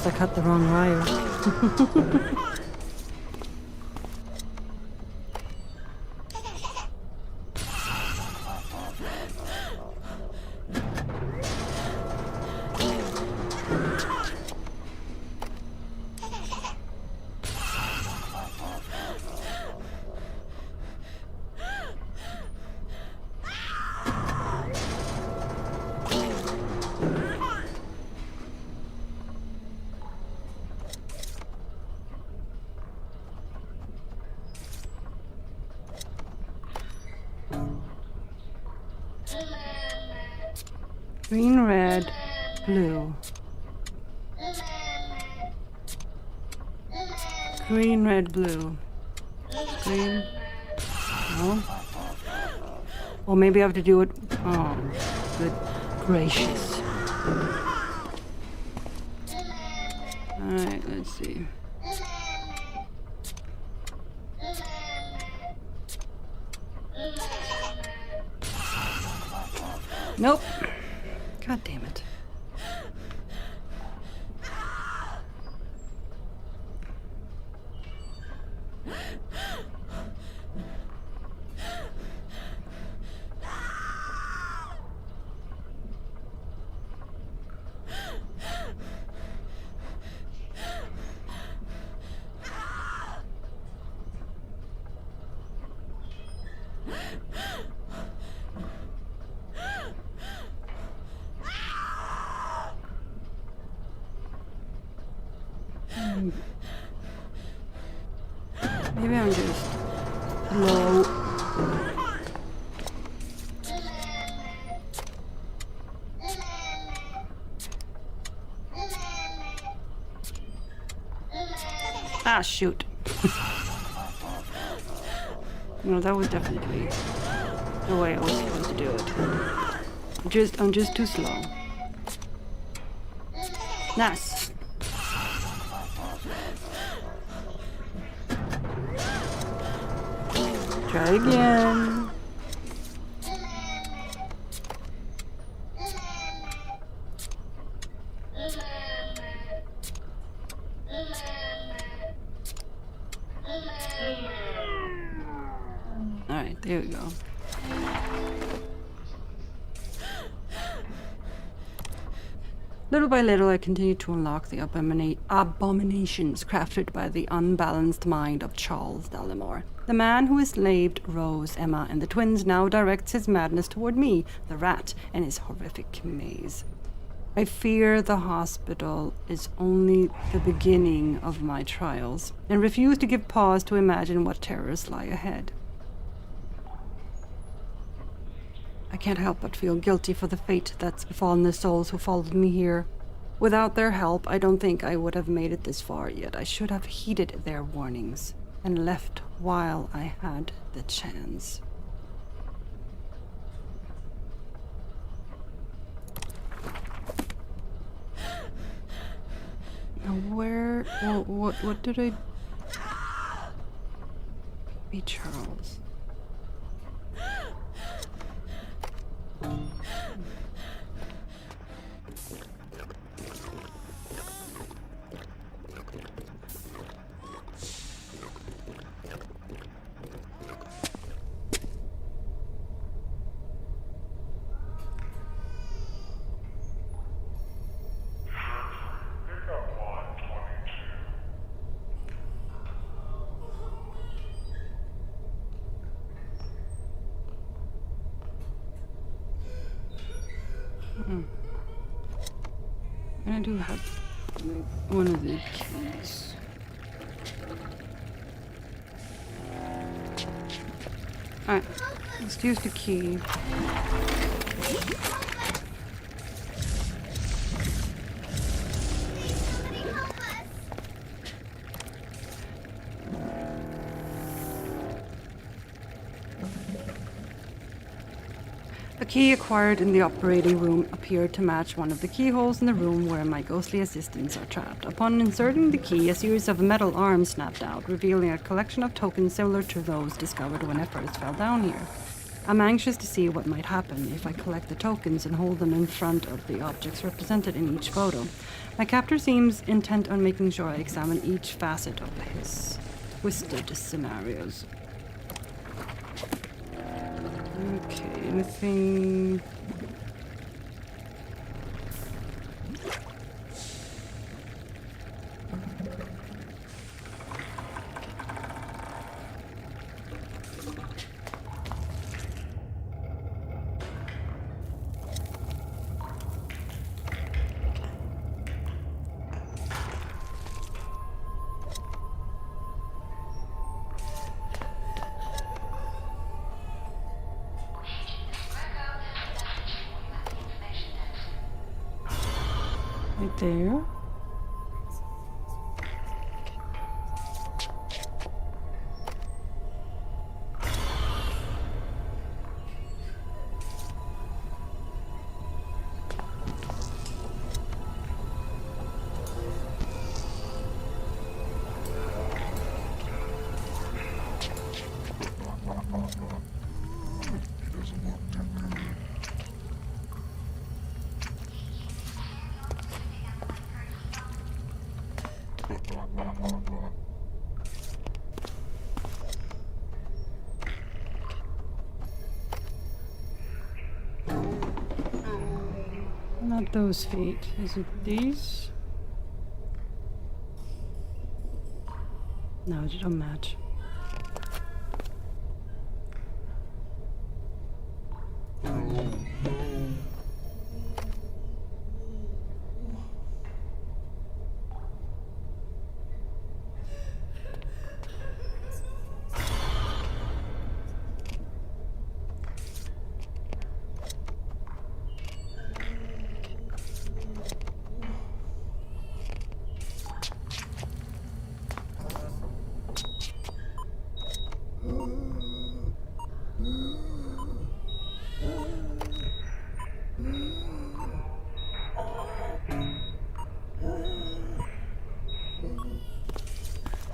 Speaker 2: I cut the wrong wire. Green, red, blue. Green, red, blue. Green. No. Or maybe I have to do it. Oh, good gracious. Alright, let's see. Nope. God damn it. Maybe I'm just low. Ah, shoot. No, that was definitely the way I was supposed to do it. I'm just too slow. Nice. Try again. Alright, there we go. Little by little, I continued to unlock the abominations crafted by the unbalanced mind of Charles Dallimore. The man who enslaved Rose, Emma, and the twins now directs his madness toward me, the rat, and his horrific maze. I fear the hospital is only the beginning of my trials, and refuse to give pause to imagine what terrors lie ahead. I can't help but feel guilty for the fate that's befallen the souls who followed me here. Without their help, I don't think I would have made it this far, yet I should have heeded their warnings and left while I had the chance. Now where... what did I... Be Charles. I do have one of the keys. Alright, let's use the key. A key acquired in the operating room appeared to match one of the keyholes in the room where my ghostly assistants are trapped. Upon inserting the key, a series of metal arms snapped out, revealing a collection of tokens similar to those discovered when I first fell down here. I'm anxious to see what might happen if I collect the tokens and hold them in front of the objects represented in each photo. My captor seems intent on making sure I examine each facet of his twisted scenarios. Okay, anything... right there. Not those feet. Is it these? No, it don't match.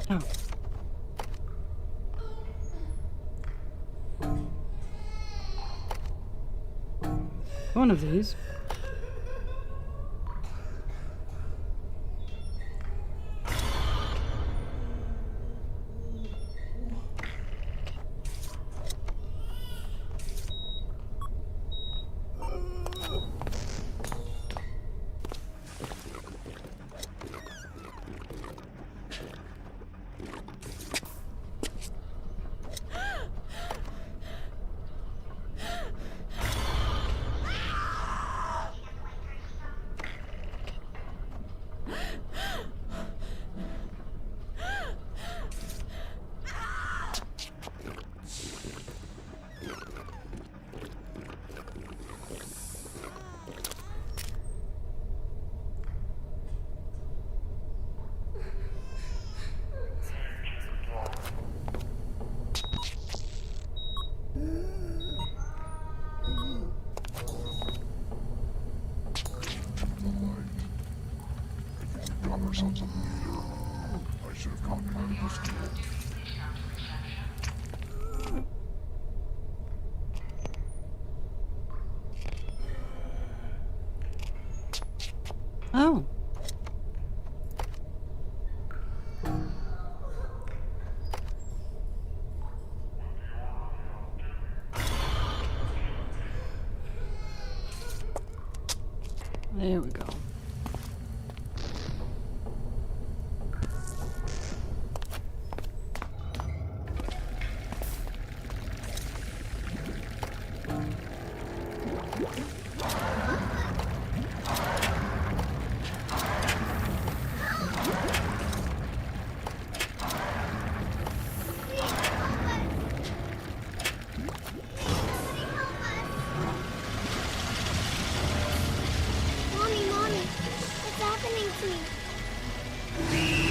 Speaker 2: Oh. One of these.
Speaker 9: Got ourselves a leader. I should have contacted this tool.
Speaker 2: Oh. There we go.
Speaker 6: Mommy, what's happening to me? Please,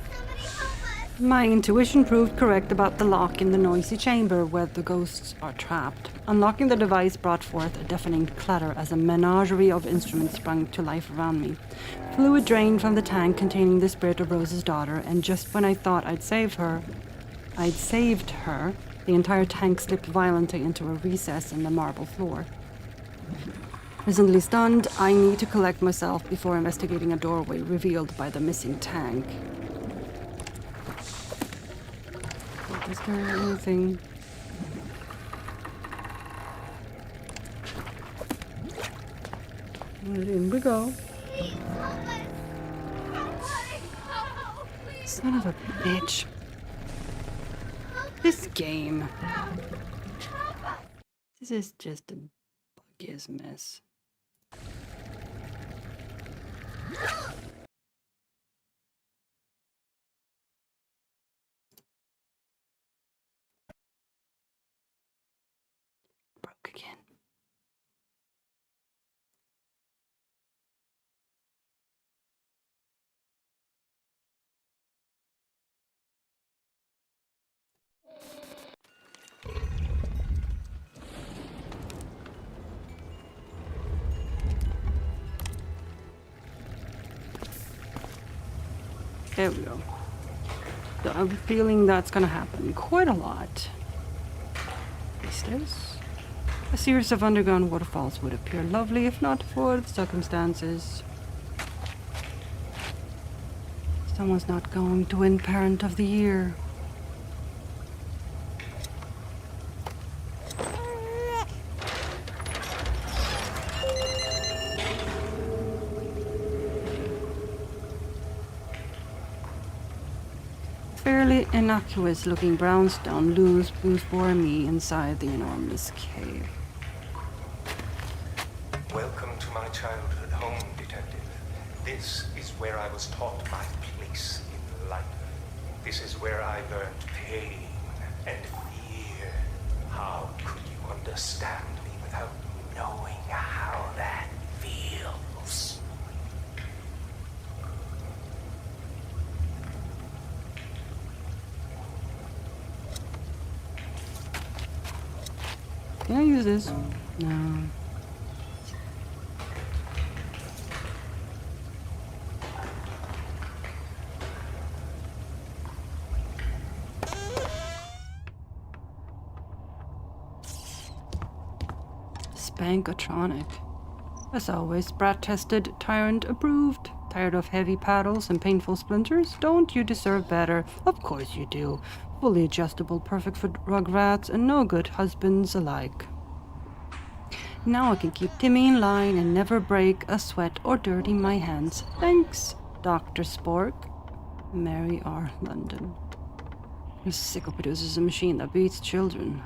Speaker 6: somebody help us.
Speaker 2: My intuition proved correct about the lock in the noisy chamber where the ghosts are trapped. Unlocking the device brought forth a deafening clatter as a menagerie of instruments sprung to life around me. Fluid drained from the tank containing the spirit of Rose's daughter, and just when I thought I'd saved her, the entire tank slipped violently into a recess in the marble floor. Presently stunned, I need to collect myself before investigating a doorway revealed by the missing tank. Is there anything? In we go. Son of a bitch. This game. This is just a buggy as mess. Broke again. There we go. So I'm feeling that's gonna happen quite a lot. These days. A series of underground waterfalls would appear lovely if not for the circumstances. Someone's not going to win Parent of the Year. Fairly innocuous looking brownstone looms before me inside the enormous cave.
Speaker 4: Welcome to my childhood home, Detective. This is where I was taught my place in life. This is where I learned pain and fear. How could you understand me without knowing how that feels?
Speaker 2: Can I use this? No. Spankotronic. As always, brat tested, tyrant approved. Tired of heavy paddles and painful splinters? Don't you deserve better? Of course you do. Fully adjustable, perfect for rugrats, and no good husbands alike. Now I can keep Timmy in line and never break a sweat or dirty my hands. Thanks, Dr. Spork. Mary R. London. This sicko produces a machine that beats children.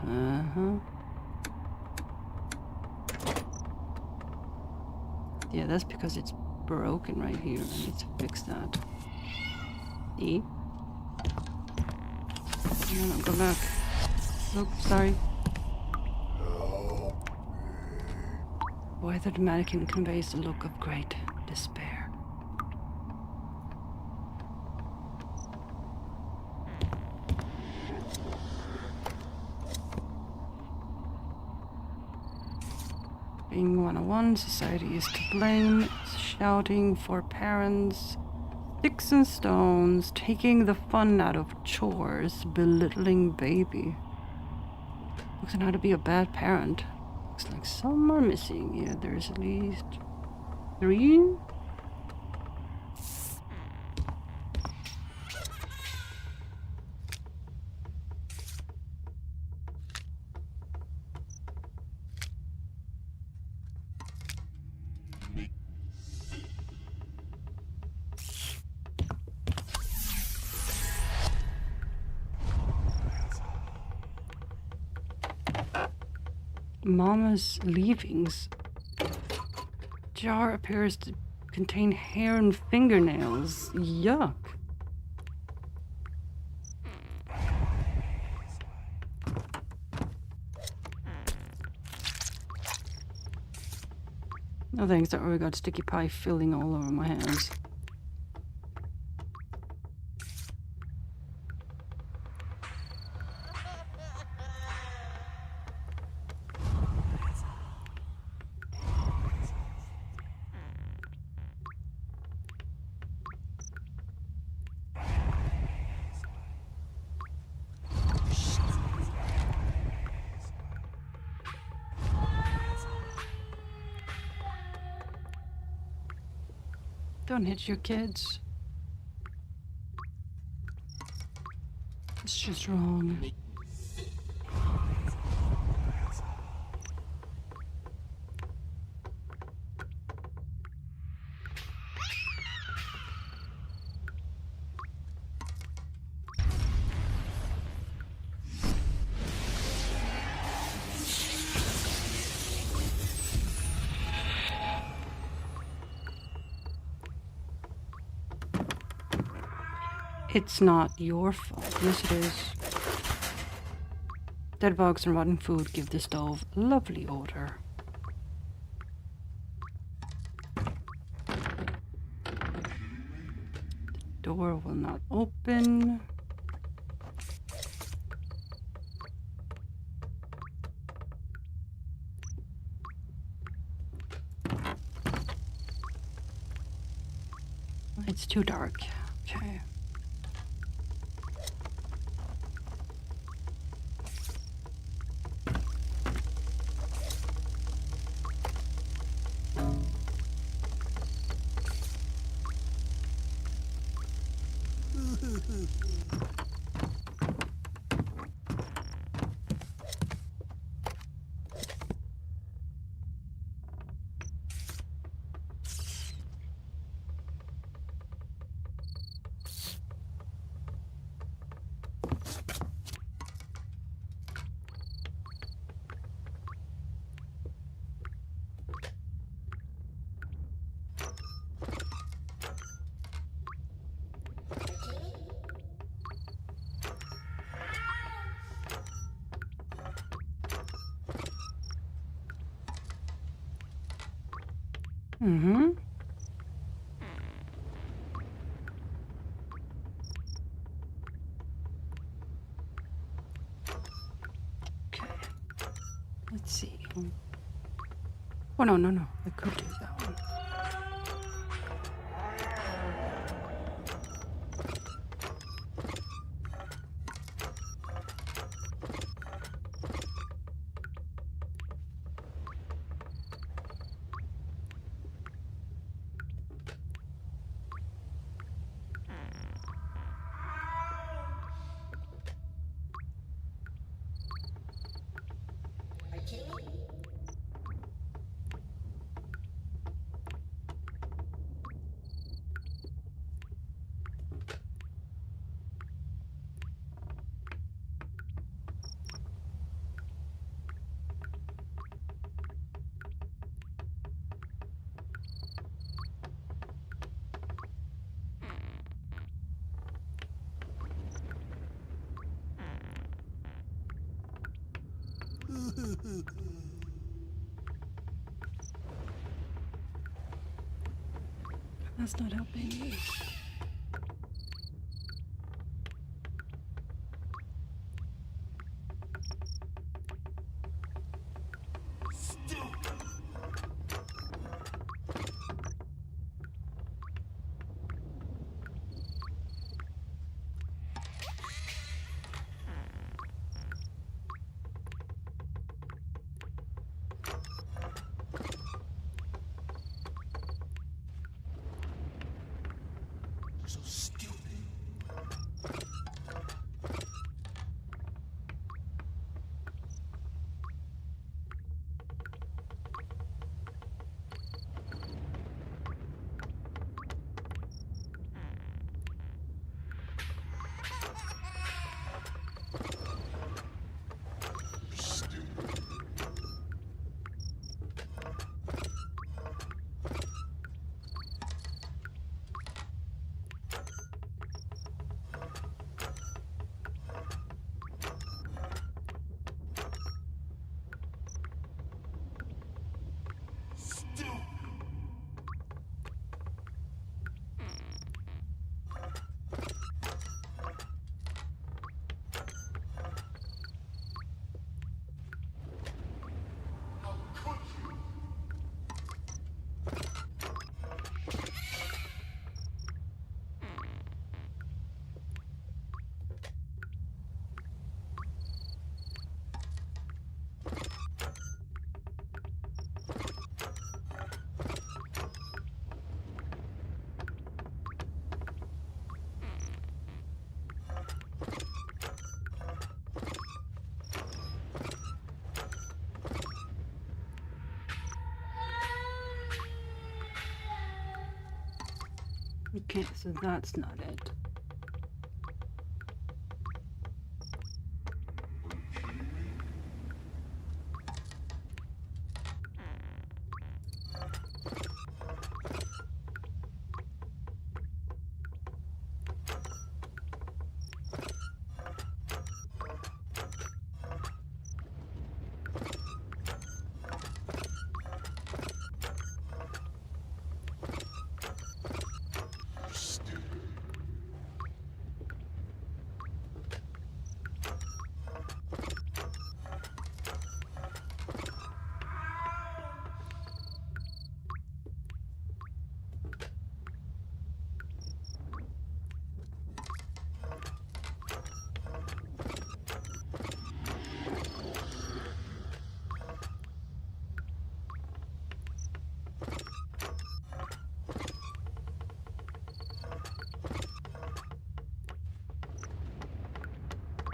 Speaker 2: Yeah, that's because it's broken right here. I need to fix that. E. No, go back. Oops, sorry. Boy, the mannequin conveys a look of great despair. Being 101, society is to blame. Shouting for parents. Sticks and stones, taking the fun out of chores, belittling baby. Looks on how to be a bad parent. Looks like some are missing. Yeah, there's at least 3. Mama's leavings. Jar appears to contain hair and fingernails. Yuck. No thanks, I already got sticky pie filling all over my hands. Don't hit your kids. It's just wrong. It's not your fault. Yes, it is. Dead bugs and rotten food give the stove a lovely odor. The door will not open. It's too dark. Okay. Mm-hmm. Okay. Let's see. Oh, no. I could do that one. That's not helping me.
Speaker 9: So stupid.
Speaker 2: Okay, so that's not it.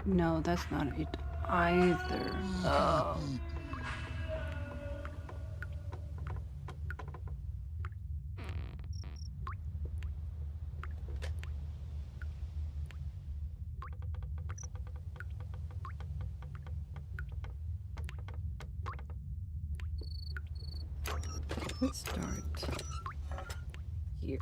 Speaker 2: No, that's not it either. Oh. Let's start here.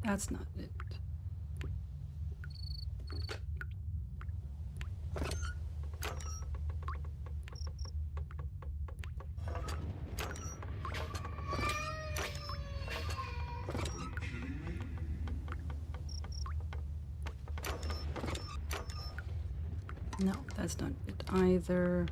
Speaker 2: That's not it. No, that's not it either.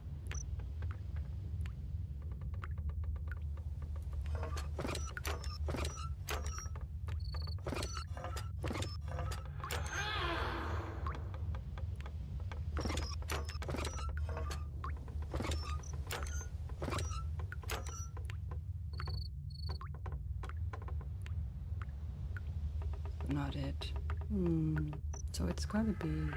Speaker 2: Not it. So it's gotta be.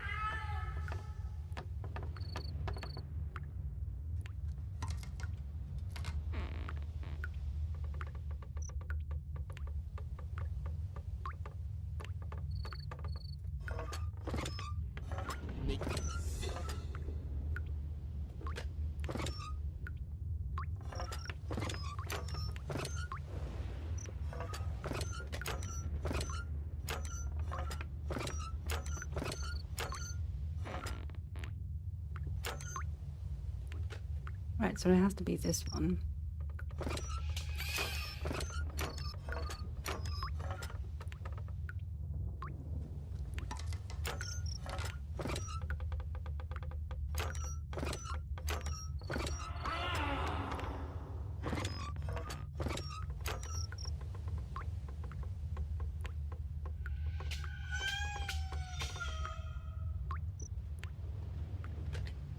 Speaker 2: Right, so it has to be this one.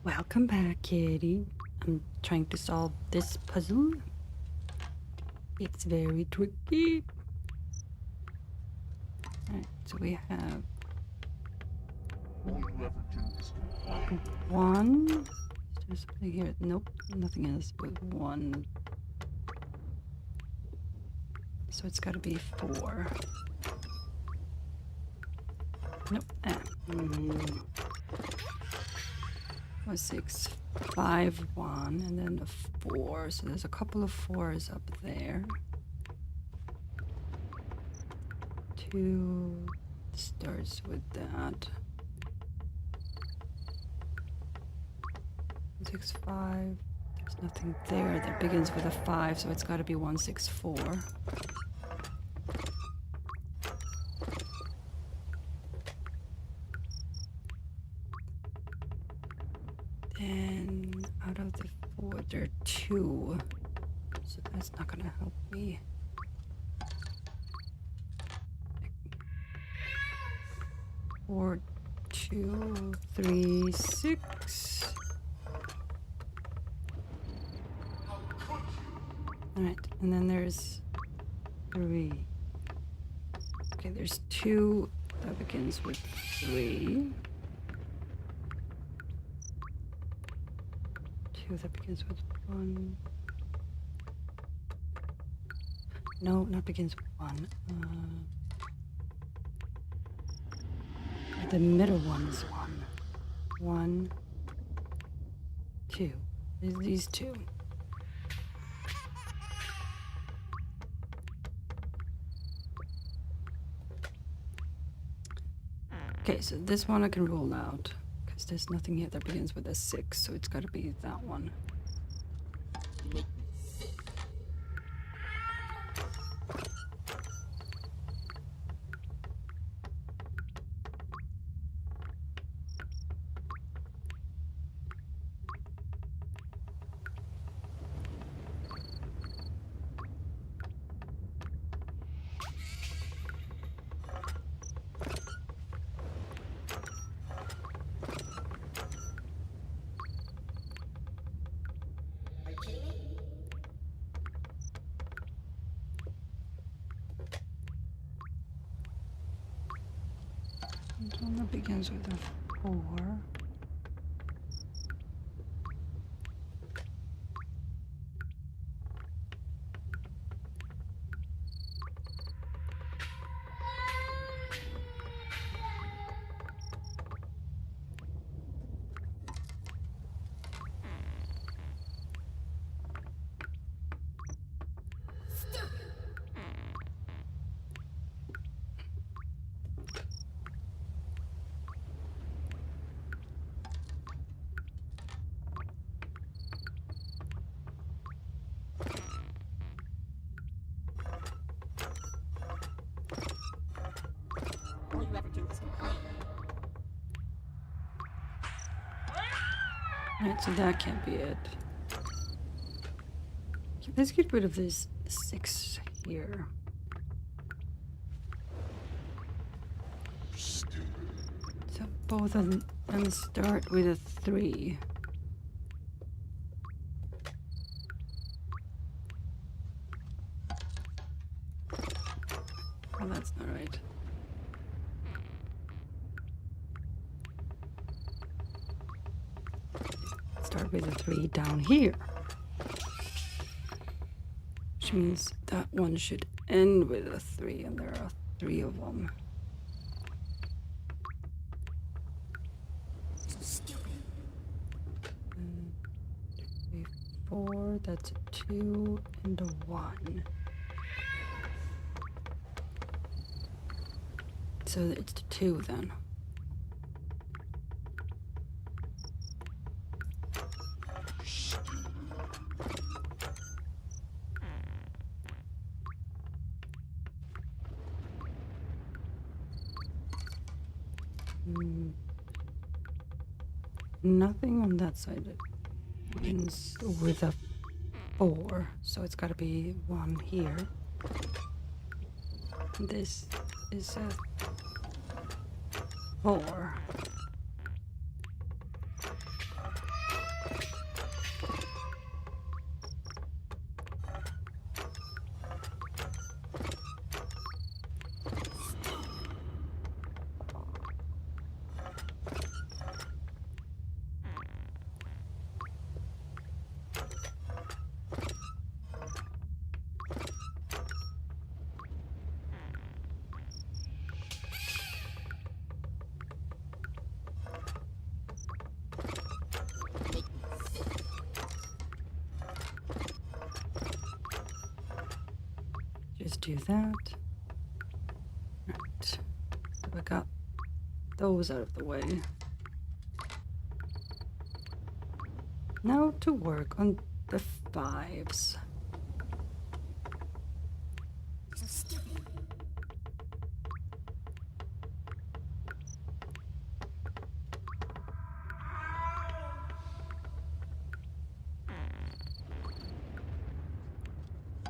Speaker 2: Welcome back, kitty. I'm trying to solve this puzzle. It's very tricky. Alright, so we have one. Is there something here? Nope, nothing else but one. So it's gotta be 4. Nope. 6, 5, 1, and then a 4. So there's a couple of 4s up there. 2, Starts with that. 165. There's nothing there that begins with a 5, so it's got to be 164. Then out of the 4, there are 2. So that's not going to help me. 4, 2, 3, 6. Alright, and then there's 3. Okay, there's 2 that begins with 3. 2 that begins with 1. No, not begins with 1. The middle one is 1. 1, 2. These 2. Okay, so this one I can rule out because there's nothing here that begins with a 6, so it's got to be that one. This one that begins with a 4. Right, so that can't be it. Okay, let's get rid of this 6 here. So both of them start with a 3. Oh, that's not right. Start with a 3 down here. Which means that one should end with a 3, and there are 3 of them.
Speaker 6: Stupid.
Speaker 2: 3, 4, that's a 2 and a 1. So it's the 2 then. Nothing on that side that begins with a 4, so it's got to be 1 here. This is a 4. Just do that. Right. we got those out of the way. Now to work on the 5s.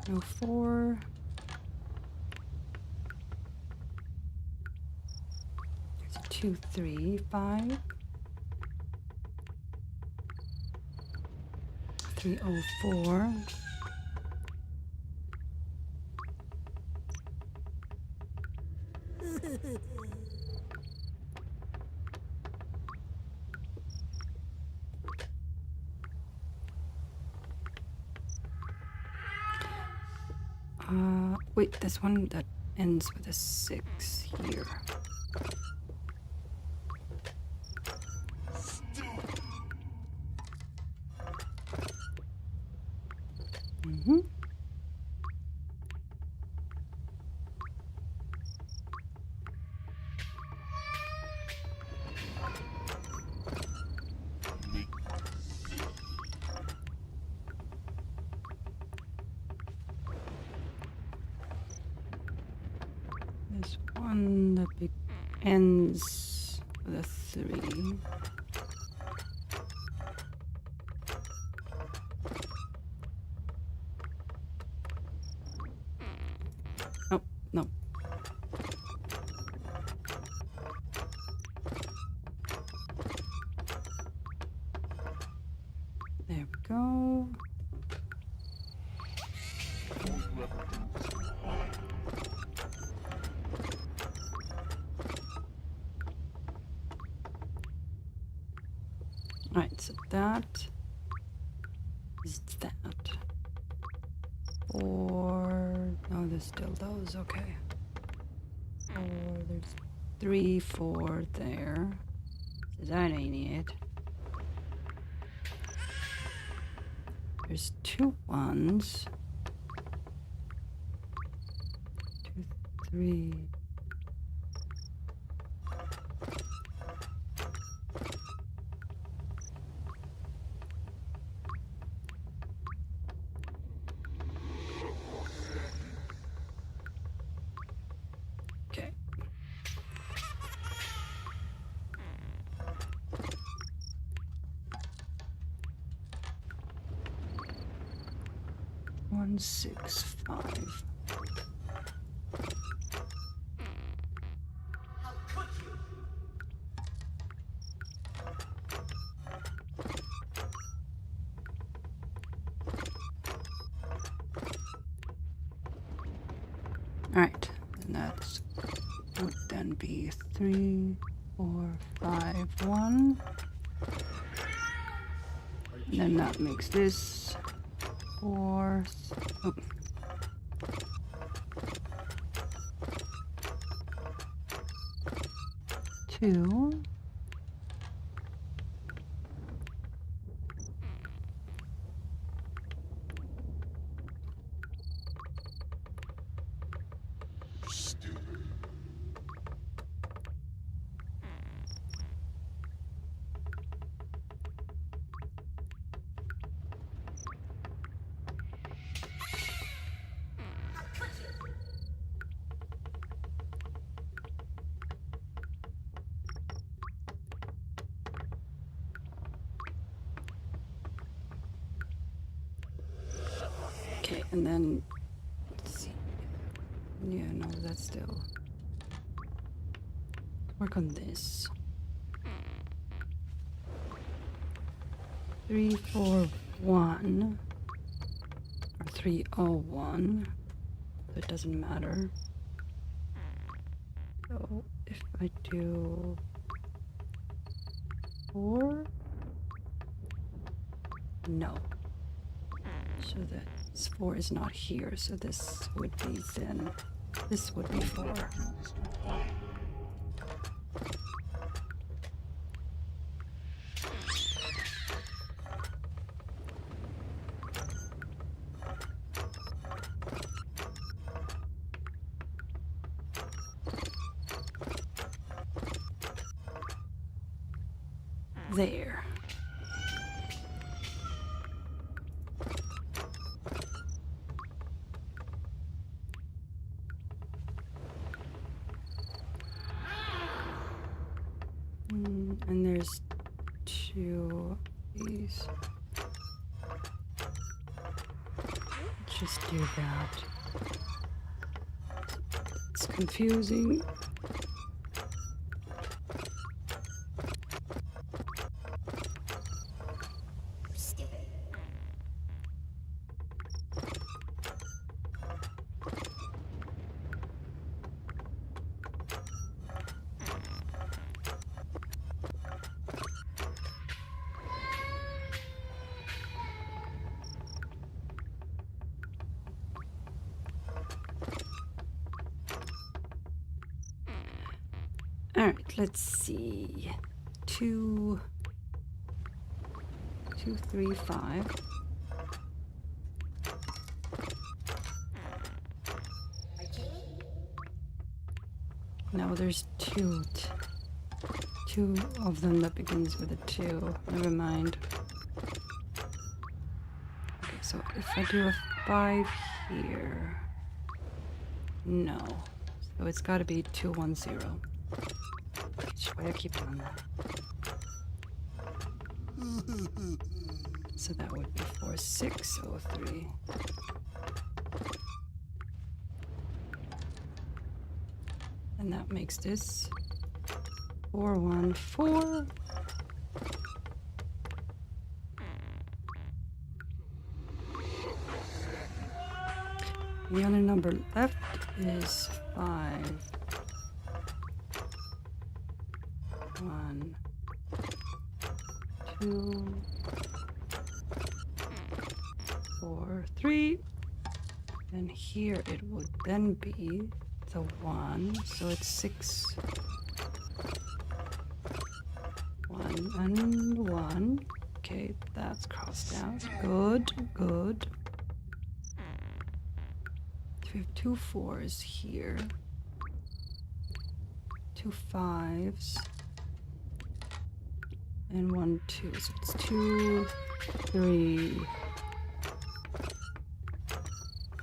Speaker 2: No 4. There's a 2, 3, 5. 304. Wait, this one that ends with a 6 here. Mm-hmm. This one that ends with a 3. Oh, no. There we go. Alright, so that is that. 4. No, there's still those. Okay. 4. There's 3, 4 there. So that ain't it. There's 2 1s. 2, 3. Okay. One, 6, 5. Alright, and that's would then be 3, 4, 5, 1. And then that makes this 4. Oh. 2. Okay, and then let's see. Yeah, no, that's still. Work on this. 3, 4, 1. Or 3, 0, 1. So it doesn't matter. So if I do 4. No. So that 4 is not here, so this would be then. This would be 4. There. And there's 2 of these. Just do that. It's confusing. Alright, let's see. 2, 2, 3, 5. No, there's 2. 2 of them that begins with a 2. Never mind. Okay, so if I do a 5 here. No. So it's gotta be 210. Why I keep doing that? So that would be 4603. And that makes this 414. The only number left is 5. 1, 2, 4, 3. And here it would then be the 1, so it's 6. 1 and 1. Okay, that's crossed out. Good, good. So we have 2 4s here. 2 5s. And 1 2. So it's 2 3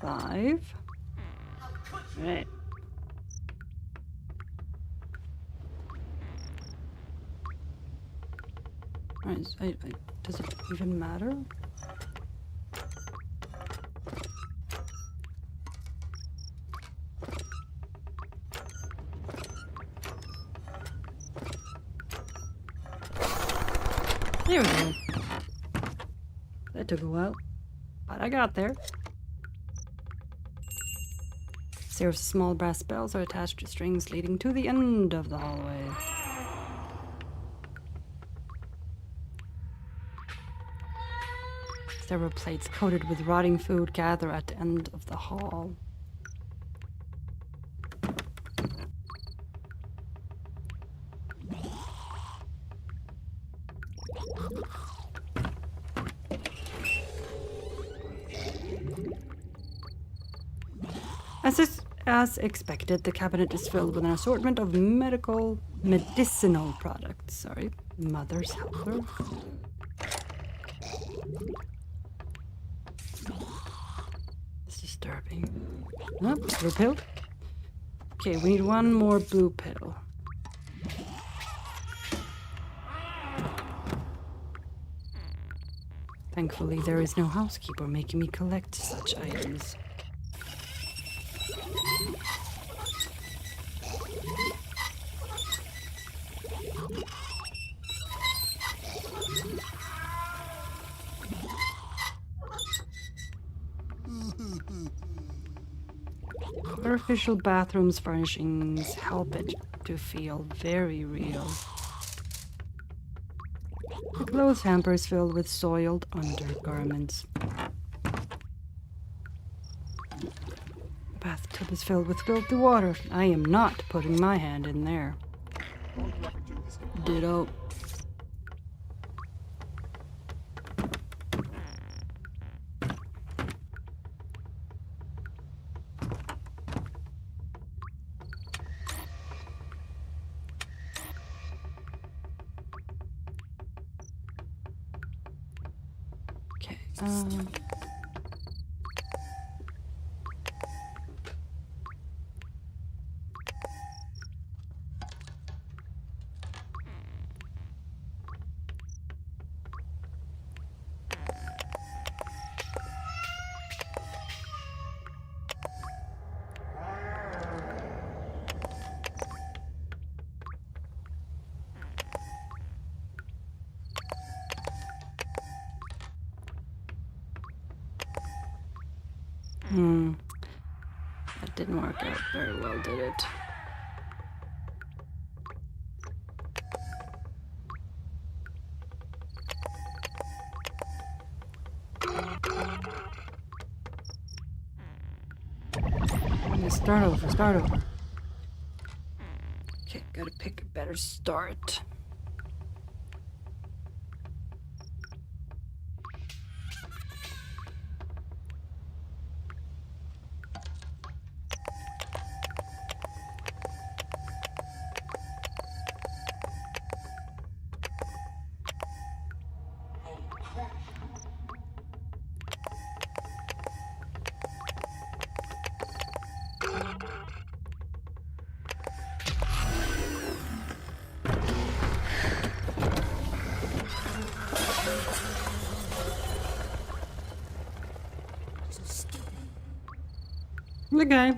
Speaker 2: 5. Right. Alright, does it even matter? There we go. That took a while, but I got there. Series of small brass bells are attached to strings leading to the end of the hallway. Several plates coated with rotting food gather at the end of the hall. As expected, the cabinet is filled with an assortment of medicinal products. Sorry, mother's helper. It's disturbing. Oh, blue pill. Okay, we need 1 more blue pill. Thankfully, there is no housekeeper making me collect such items. Artificial bathrooms furnishings help it to feel very real. The clothes hamper is filled with soiled undergarments. The bathtub is filled with filthy water. I am not putting my hand in there. Ditto. Okay. That didn't work out very well, did it? Start over. Okay, gotta pick a better start. Okay.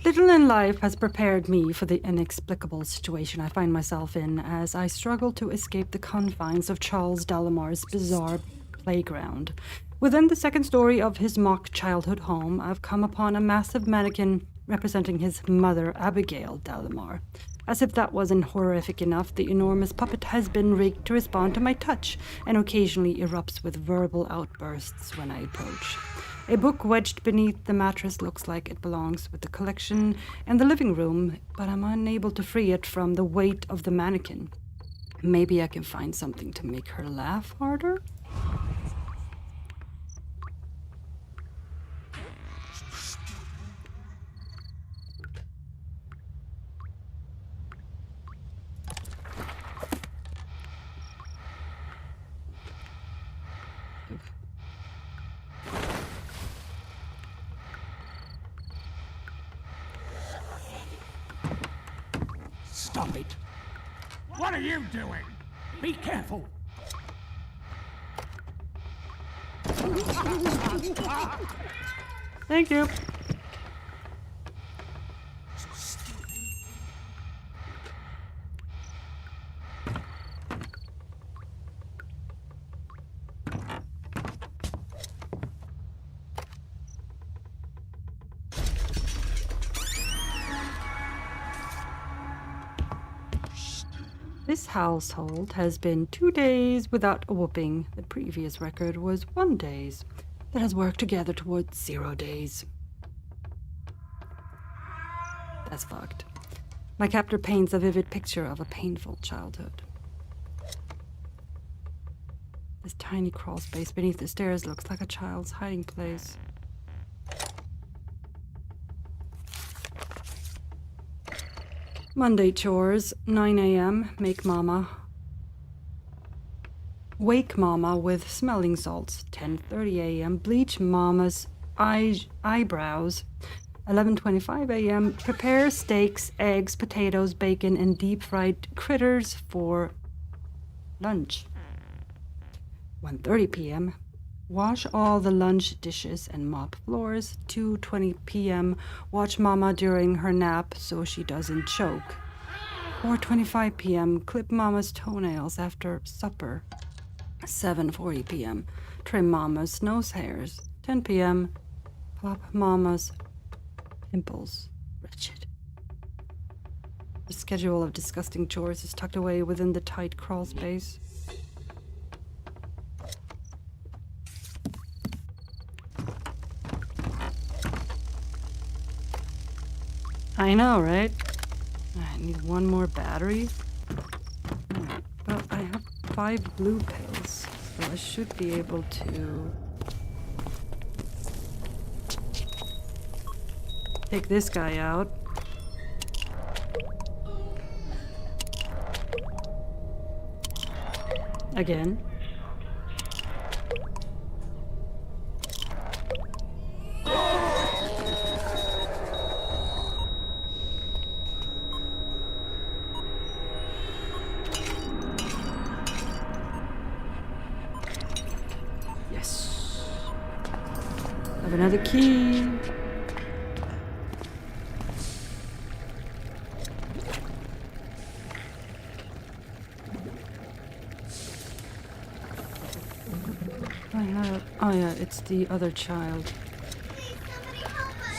Speaker 2: Little in life has prepared me for the inexplicable situation I find myself in as I struggle to escape the confines of Charles Delamar's bizarre playground. Within the second story of his mock childhood home, I've come upon a massive mannequin representing his mother, Abigail Delamar. As if that wasn't horrific enough, the enormous puppet has been rigged to respond to my touch and occasionally erupts with verbal outbursts when I approach. A book wedged beneath the mattress looks like it belongs with the collection in the living room, but I'm unable to free it from the weight of the mannequin. Maybe I can find something to make her laugh harder?
Speaker 10: Stop it! What are you doing? Be careful!
Speaker 2: Thank you. This household has been 2 days without a whooping. The previous record was 1 day. That has worked together towards 0 days. That's fucked. My captor paints a vivid picture of a painful childhood. This tiny crawl space beneath the stairs looks like a child's hiding place. Monday chores, 9 a.m., make mama. Wake mama with smelling salts, 10:30 a.m., bleach mama's eyebrows. 11:25 a.m., prepare steaks, eggs, potatoes, bacon, and deep-fried critters for lunch. 1:30 p.m., wash all the lunch dishes and mop floors. 2:20 p.m., watch mama during her nap so she doesn't choke. 4:25 p.m., clip mama's toenails after supper. 7:40 p.m., trim mama's nose hairs. 10 p.m., pop mama's pimples. Wretched. The schedule of disgusting chores is tucked away within the tight crawl space. I know, right? I need one more battery. Well, I have 5 blue pills, so I should be able to Take this guy out. Again. Yes. Have another key. Oh yeah, it's the other child.
Speaker 6: Please, somebody help us!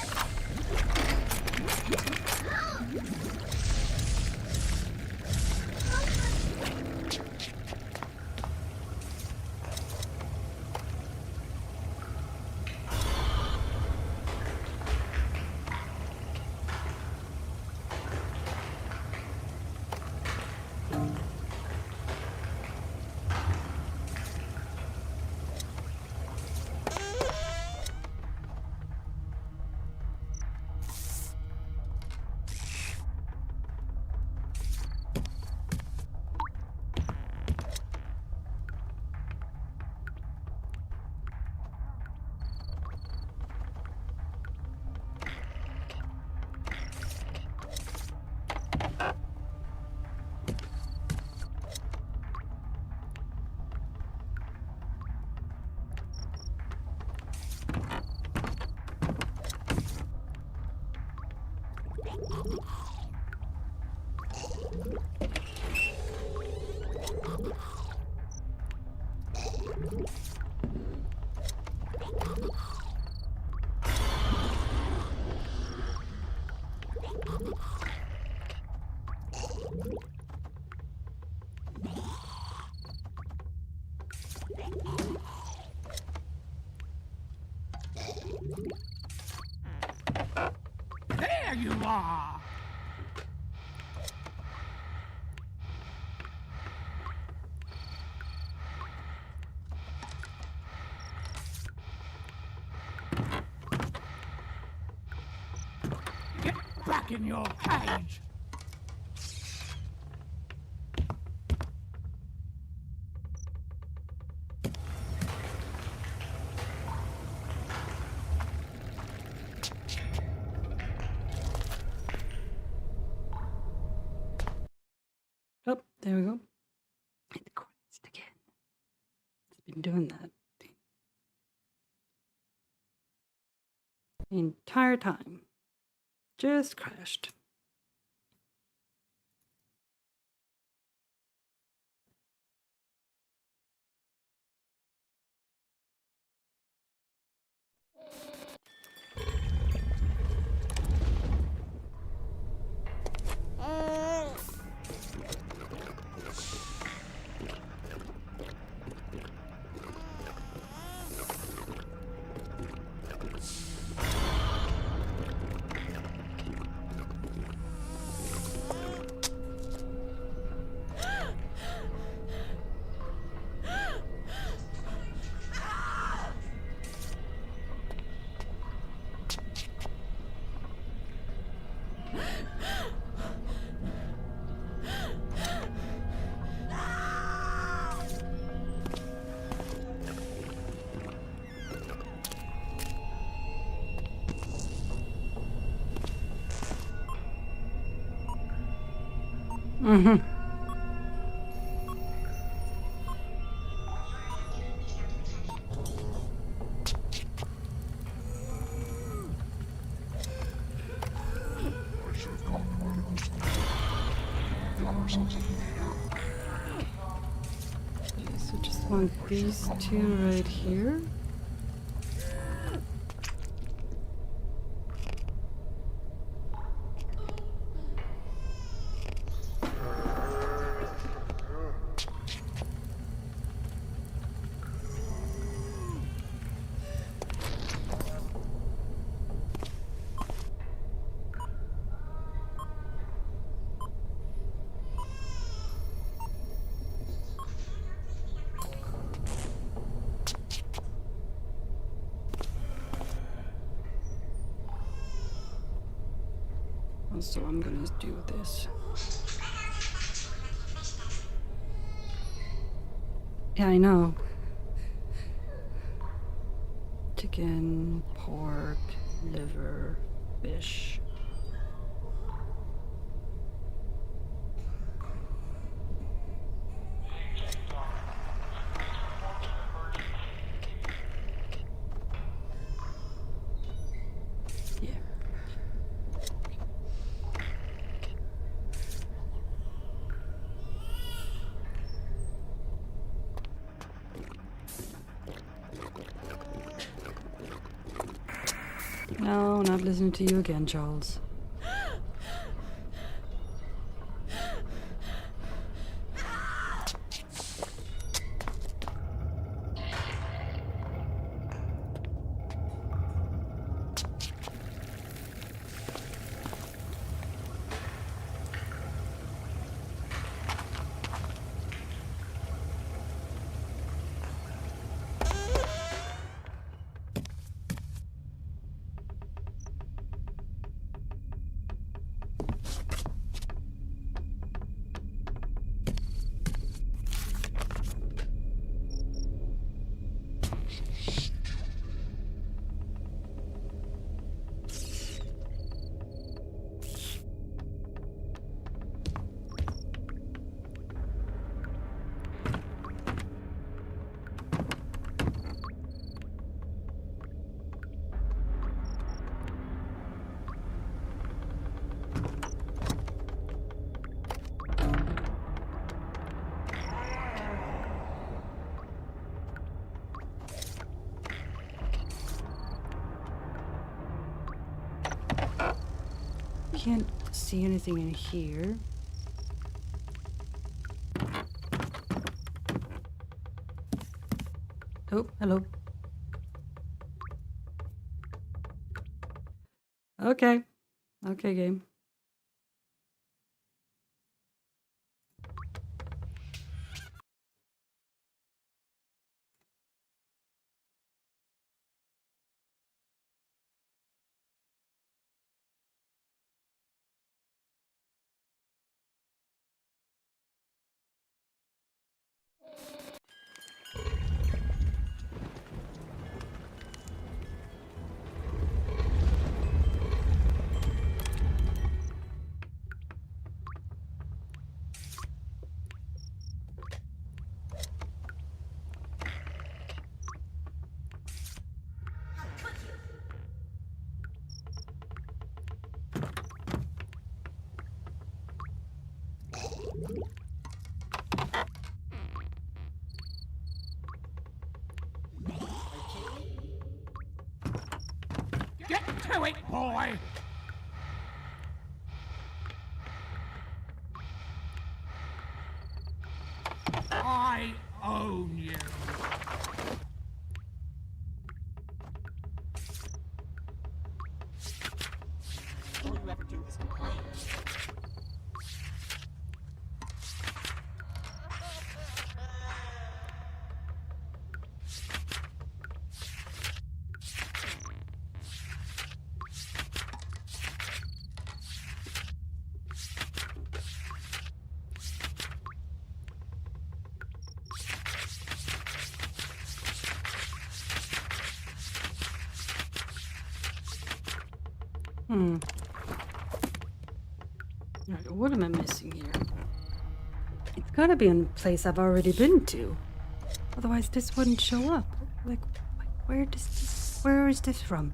Speaker 10: There you are! Get back in your cage!
Speaker 2: Oh, there we go. Hit the crest again. It's been doing that the entire time. Just crashed. Mm-hmm.
Speaker 9: I should have gotten rid of this thing. Got ourselves a new
Speaker 2: Okay, so just want these two right here. so I'm gonna do this. Yeah, I know. Chicken, pork, liver, fish. Yeah. No, not listening to you again, Charles. Can't see anything in here. Oh, hello. Okay. Okay, game.
Speaker 10: Get to it, boy! I own you. All you ever do is complain.
Speaker 2: Alright, what am I missing here? It's gotta be in a place I've already been to. Otherwise this wouldn't show up. Like, where is this from?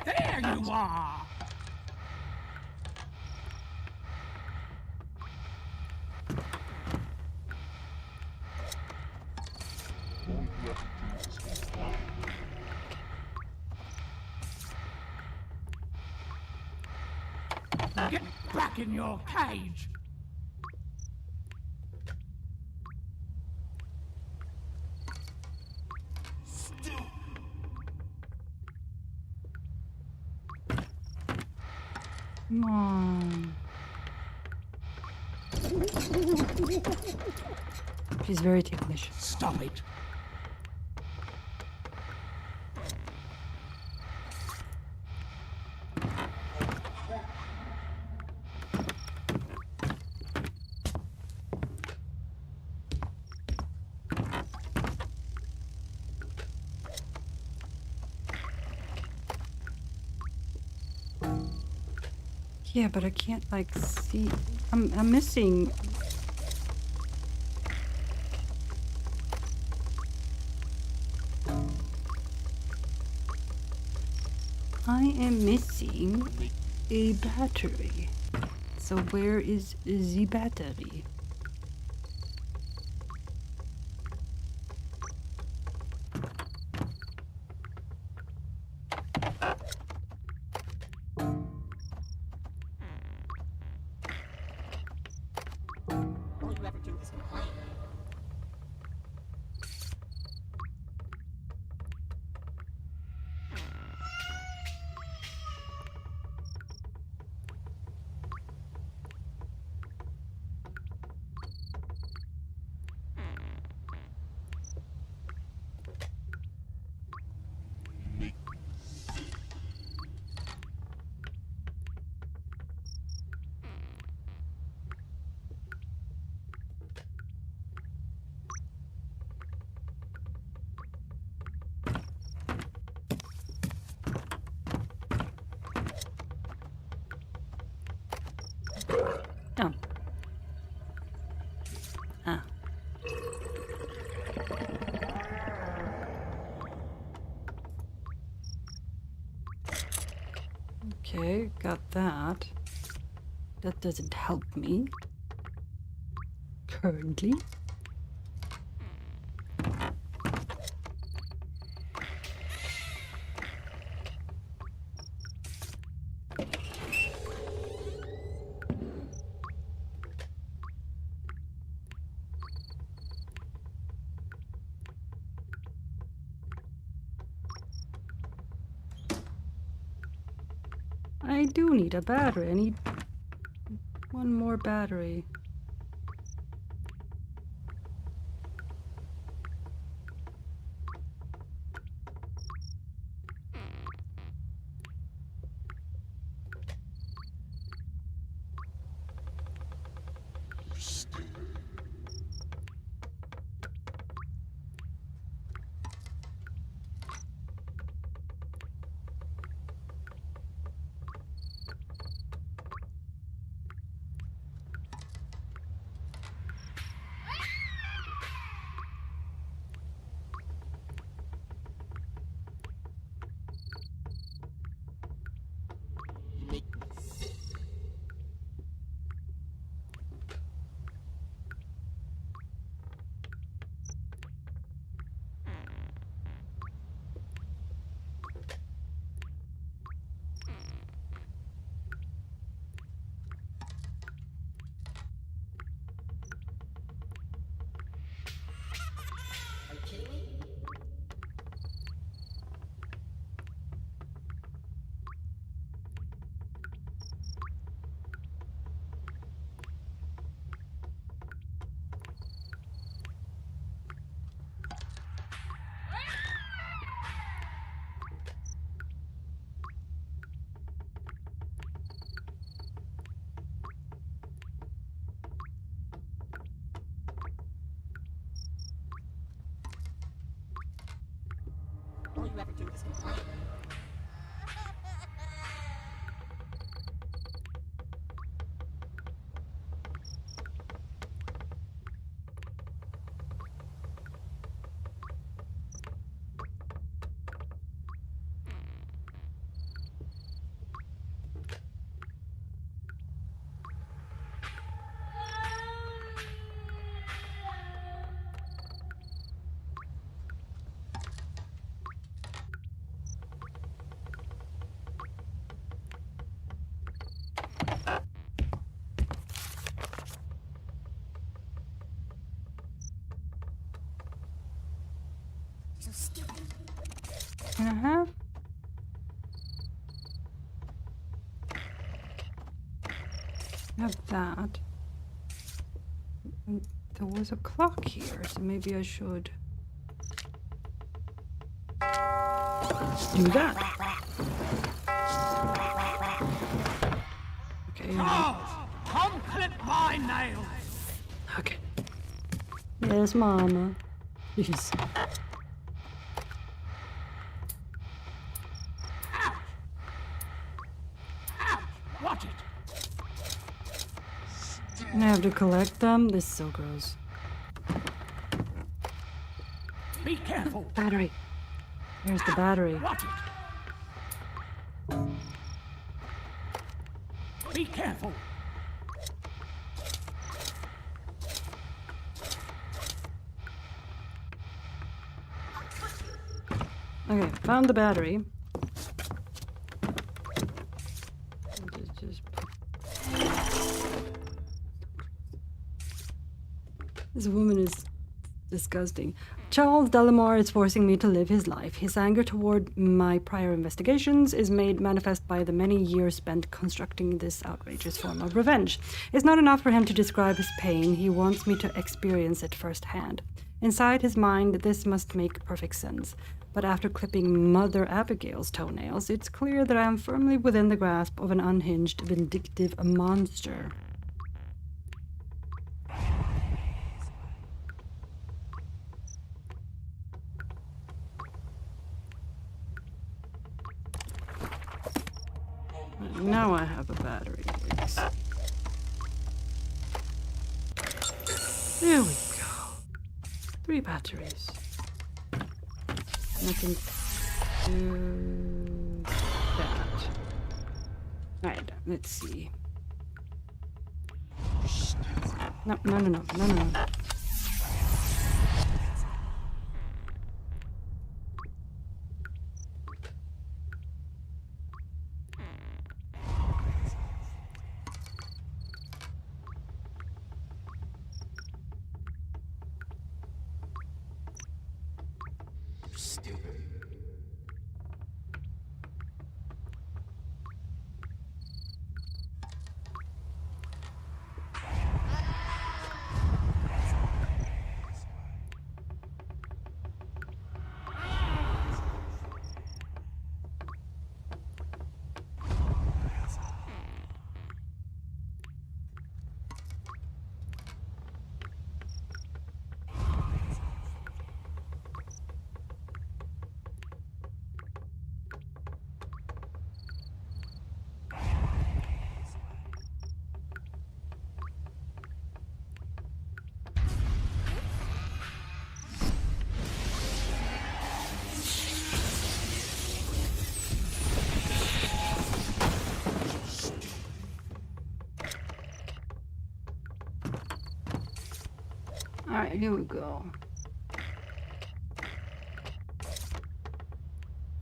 Speaker 10: There you are! Get back in your cage!
Speaker 2: Come on. She's very ticklish.
Speaker 10: Stop it!
Speaker 2: Yeah, but I can't like see. I'm missing. I am missing a battery. So where is the battery? Oh. Ah. Okay, got that. That doesn't help me. Currently. I do need a battery. I need one more battery. Can I have? Have that. And there was a clock here, so maybe I should do that. Okay.
Speaker 10: Charles, come clip my nails.
Speaker 2: Okay. Yes, Mama. Please.
Speaker 10: Watch it.
Speaker 2: I have to collect them. This is so gross.
Speaker 10: Be careful.
Speaker 2: Battery. Here's the battery.
Speaker 10: Watch it. Be careful.
Speaker 2: Okay, found the battery. This woman is disgusting. Charles Delamore is forcing me to live his life. His anger toward my prior investigations is made manifest by the many years spent constructing this outrageous form of revenge. It's not enough for him to describe his pain. He wants me to experience it firsthand. Inside his mind, this must make perfect sense. But after clipping Mother Abigail's toenails, it's clear that I am firmly within the grasp of an unhinged, vindictive monster. Now I have a battery. There we go. 3 batteries. And I can do that. Alright, let's see. No. Alright, here we go.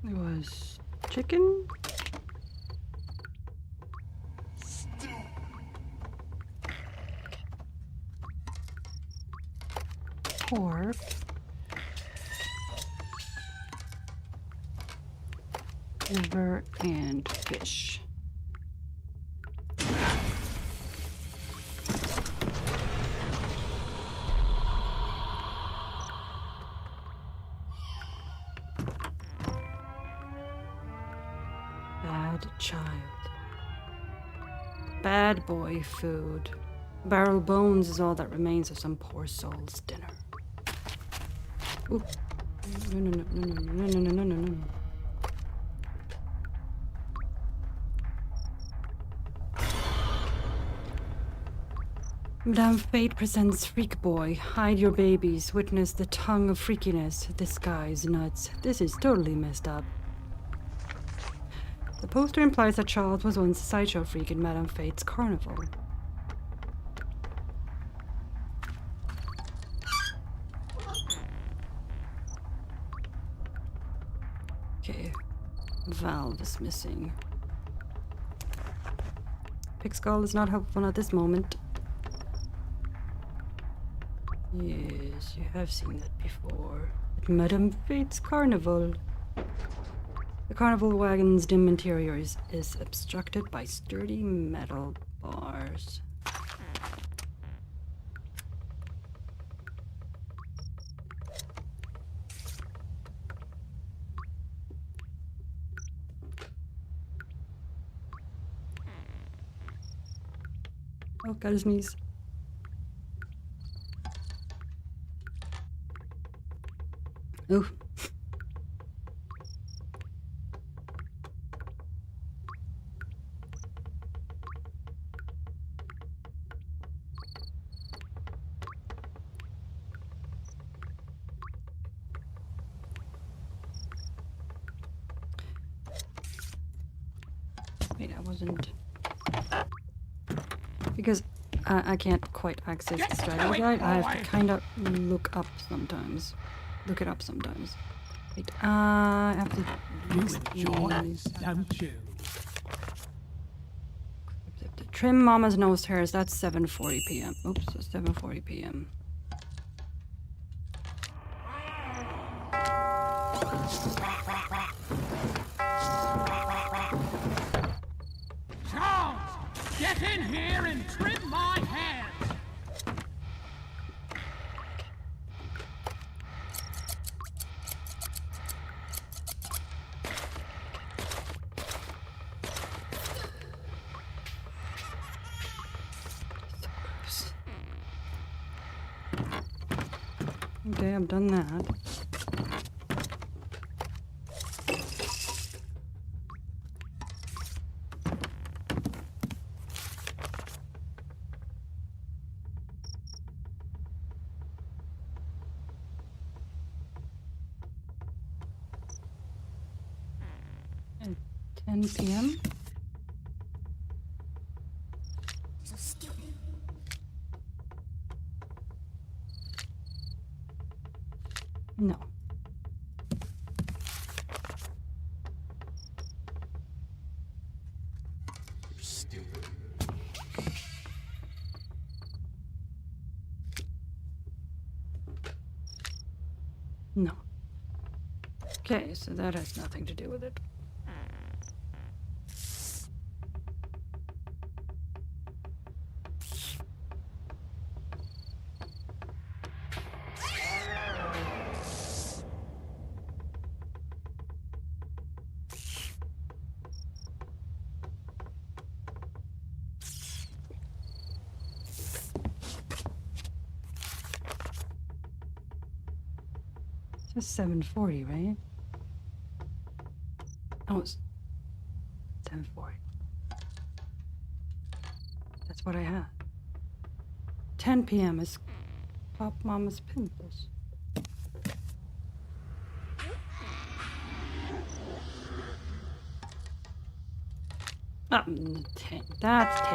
Speaker 2: It was chicken. Pork. Liver and fish. Bad child. Bad boy food. Barrel bones is all that remains of some poor soul's dinner. Ooh. No. Madame Fate presents Freak Boy. Hide your babies. Witness the tongue of freakiness. This guy's nuts. This is totally messed up. The poster implies that Charles was once a sideshow freak in Madame Fate's carnival. Okay. Valve is missing. Pig skull is not helpful at this moment. Yes, you have seen that before. At Madame Fate's carnival. The carnival wagon's dim interior is obstructed by sturdy metal bars. Oh, got his knees. Ooh. Wait, I wasn't... Because I can't quite access the strategy guide. I have to kind of look it up sometimes. Wait, I have to...
Speaker 10: You enjoy this, don't you?
Speaker 2: Trim Mama's nose hairs, that's 7:40 p.m. Oops, so 7:40 p.m.
Speaker 10: Charles, get in here and trim my hair.
Speaker 2: Okay, I've done that. And 10 p.m.
Speaker 6: So stupid.
Speaker 2: No.
Speaker 9: You're stupid.
Speaker 2: No. Okay, so that has nothing to do with it. Just 7:40, right? Oh, it's 7:40. That's what I had. 10 p.m. is Pop Mama's pimples. Ah, 10. That's 10.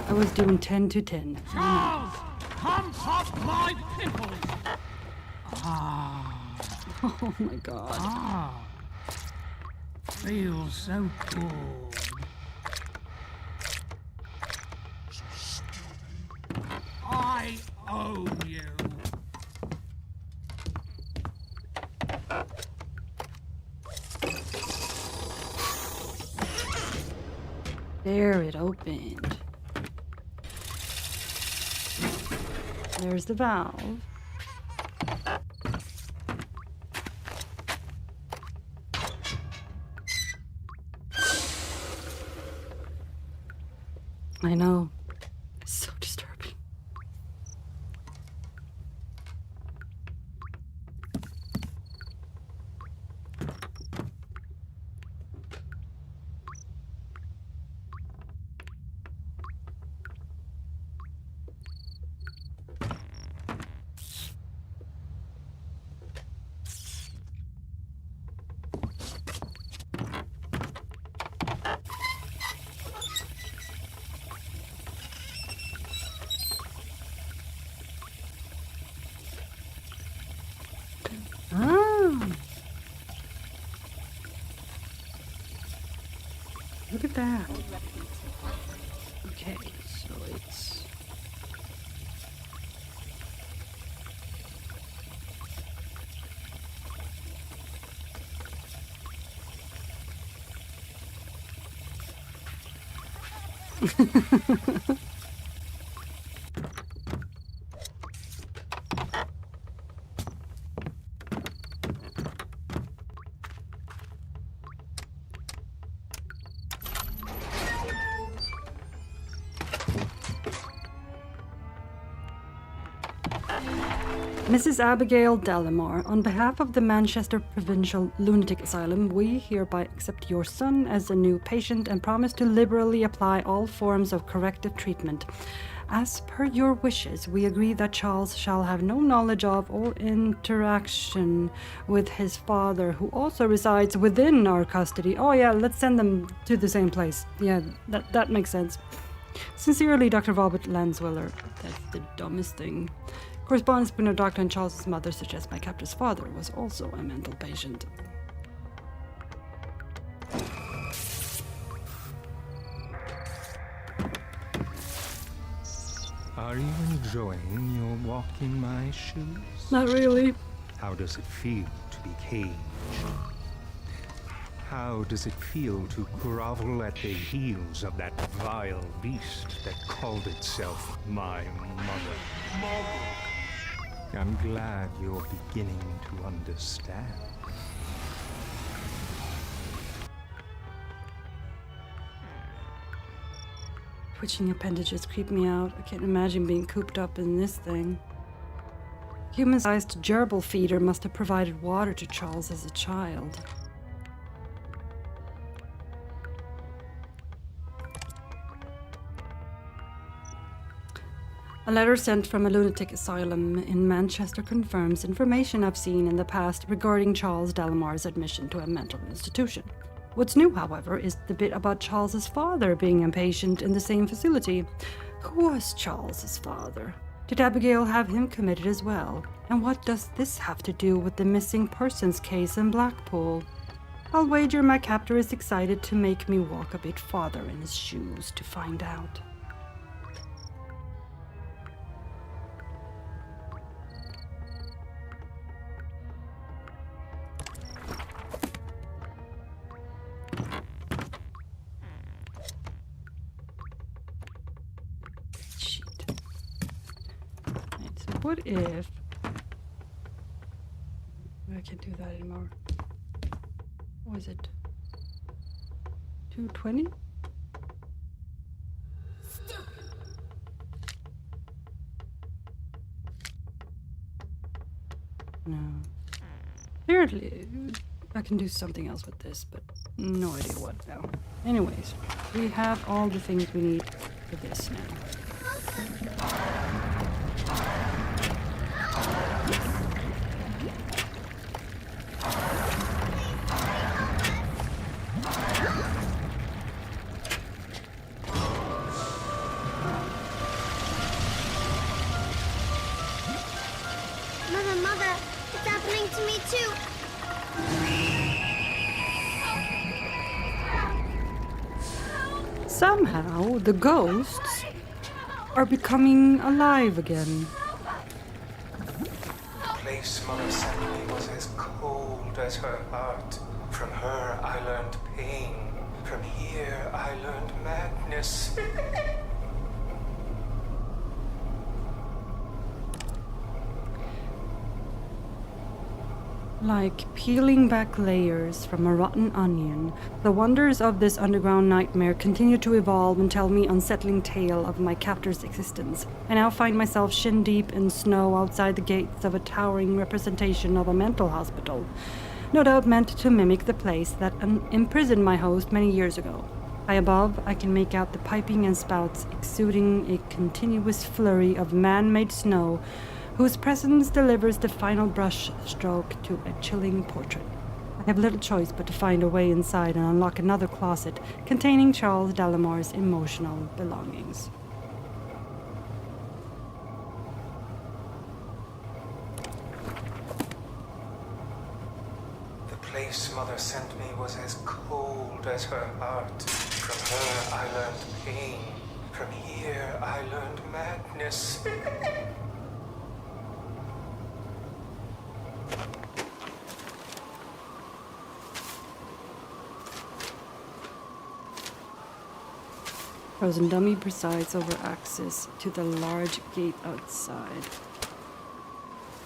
Speaker 2: I was doing 10 to 10.
Speaker 10: Charles, come pop my pimples.
Speaker 2: Oh my god.
Speaker 10: Feels so good. I own you.
Speaker 2: There it opened. There's the valve. I know. It's so disturbing. Ah. Look at that. Okay, so it's... Mrs. Abigail Dallimore, on behalf of the Manchester Provincial Lunatic Asylum, we hereby accept your son as a new patient and promise to liberally apply all forms of corrective treatment. As per your wishes, we agree that Charles shall have no knowledge of or interaction with his father, who also resides within our custody. Oh yeah, let's send them to the same place. Yeah, that makes sense. Sincerely, Dr. Robert Lansweller. That's the dumbest thing. Correspondence between a doctor and Charles's mother suggests my captor's father was also a mental patient.
Speaker 4: Are you enjoying your walk in my shoes?
Speaker 2: Not really.
Speaker 4: How does it feel to be caged? How does it feel to grovel at the heels of that vile beast that called itself my mother? I'm glad you're beginning to understand.
Speaker 2: Twitching appendages creep me out. I can't imagine being cooped up in this thing. Human-sized gerbil feeder must have provided water to Charles as a child. A letter sent from a lunatic asylum in Manchester confirms information I've seen in the past regarding Charles Dallimore's admission to a mental institution. What's new, however, is the bit about Charles's father being a patient in the same facility. Who was Charles's father? Did Abigail have him committed as well? And what does this have to do with the missing persons case in Blackpool? I'll wager my captor is excited to make me walk a bit farther in his shoes to find out. What if... I can't do that anymore. What was it? 220? No. Apparently, I can do something else with this, but no idea what now. Anyways, we have all the things we need for this now.
Speaker 6: Mother, it's happening to me too.
Speaker 2: Somehow, the ghosts are becoming alive again.
Speaker 4: The place Mother sent me was as cold as her heart. From her I learned pain. From here I learned madness.
Speaker 2: Like peeling back layers from a rotten onion, the wonders of this underground nightmare continue to evolve and tell me unsettling tale of my captor's existence. I now find myself shin-deep in snow outside the gates of a towering representation of a mental hospital, no doubt meant to mimic the place that imprisoned my host many years ago. High above, I can make out the piping and spouts exuding a continuous flurry of man-made snow whose presence delivers the final brush stroke to a chilling portrait. I have little choice but to find a way inside and unlock another closet containing Charles Dallimore's emotional belongings.
Speaker 4: The place Mother sent me was as cold as her heart. From her I learned pain. From here I learned madness.
Speaker 2: Frozen dummy presides over access to the large gate outside.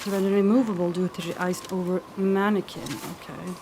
Speaker 2: Rendered immovable due to the iced over mannequin. Okay.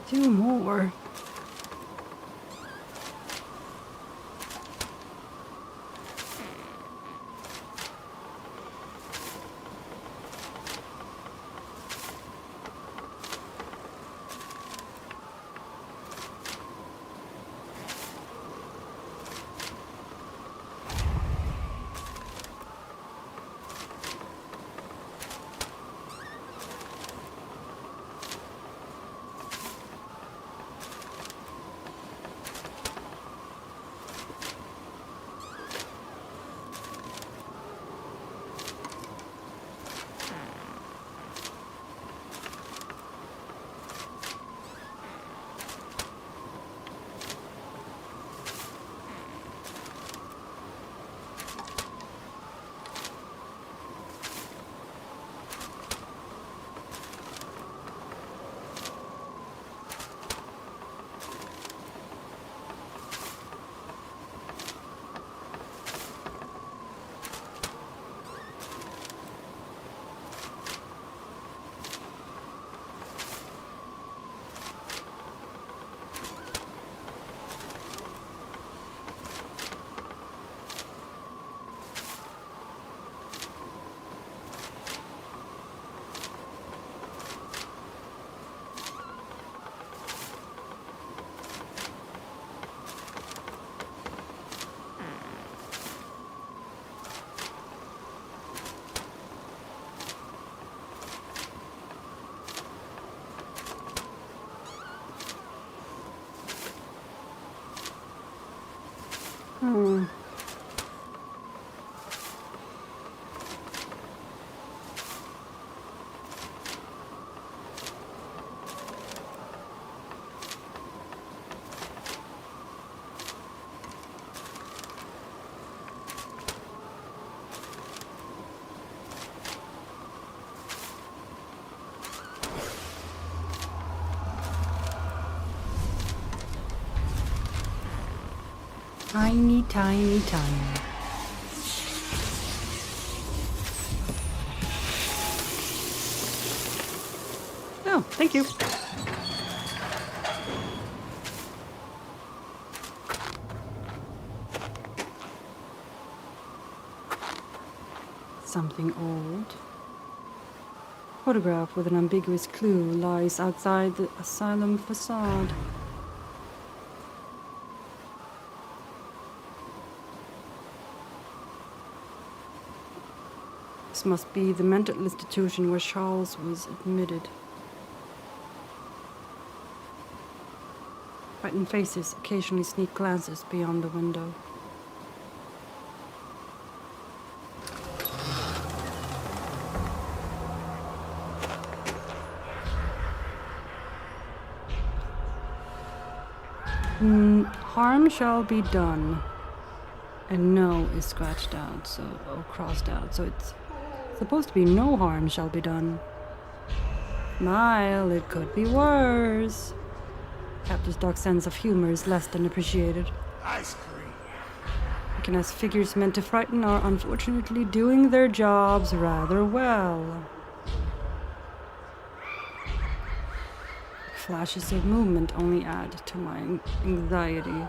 Speaker 2: Two more. Tiny, tiny, tiny. Oh, thank you. Something old. Photograph with an ambiguous clue lies outside the asylum facade. This must be the mental institution where Charles was admitted. Frightened faces occasionally sneak glances beyond the window. Harm shall be done. And no is scratched out, or crossed out, so it's supposed to be no harm shall be done. Smile, it could be worse. Captain Stock's sense of humor is less than appreciated.
Speaker 10: Ice cream.
Speaker 2: Mechanized figures meant to frighten are unfortunately doing their jobs rather well. Flashes of movement only add to my anxiety.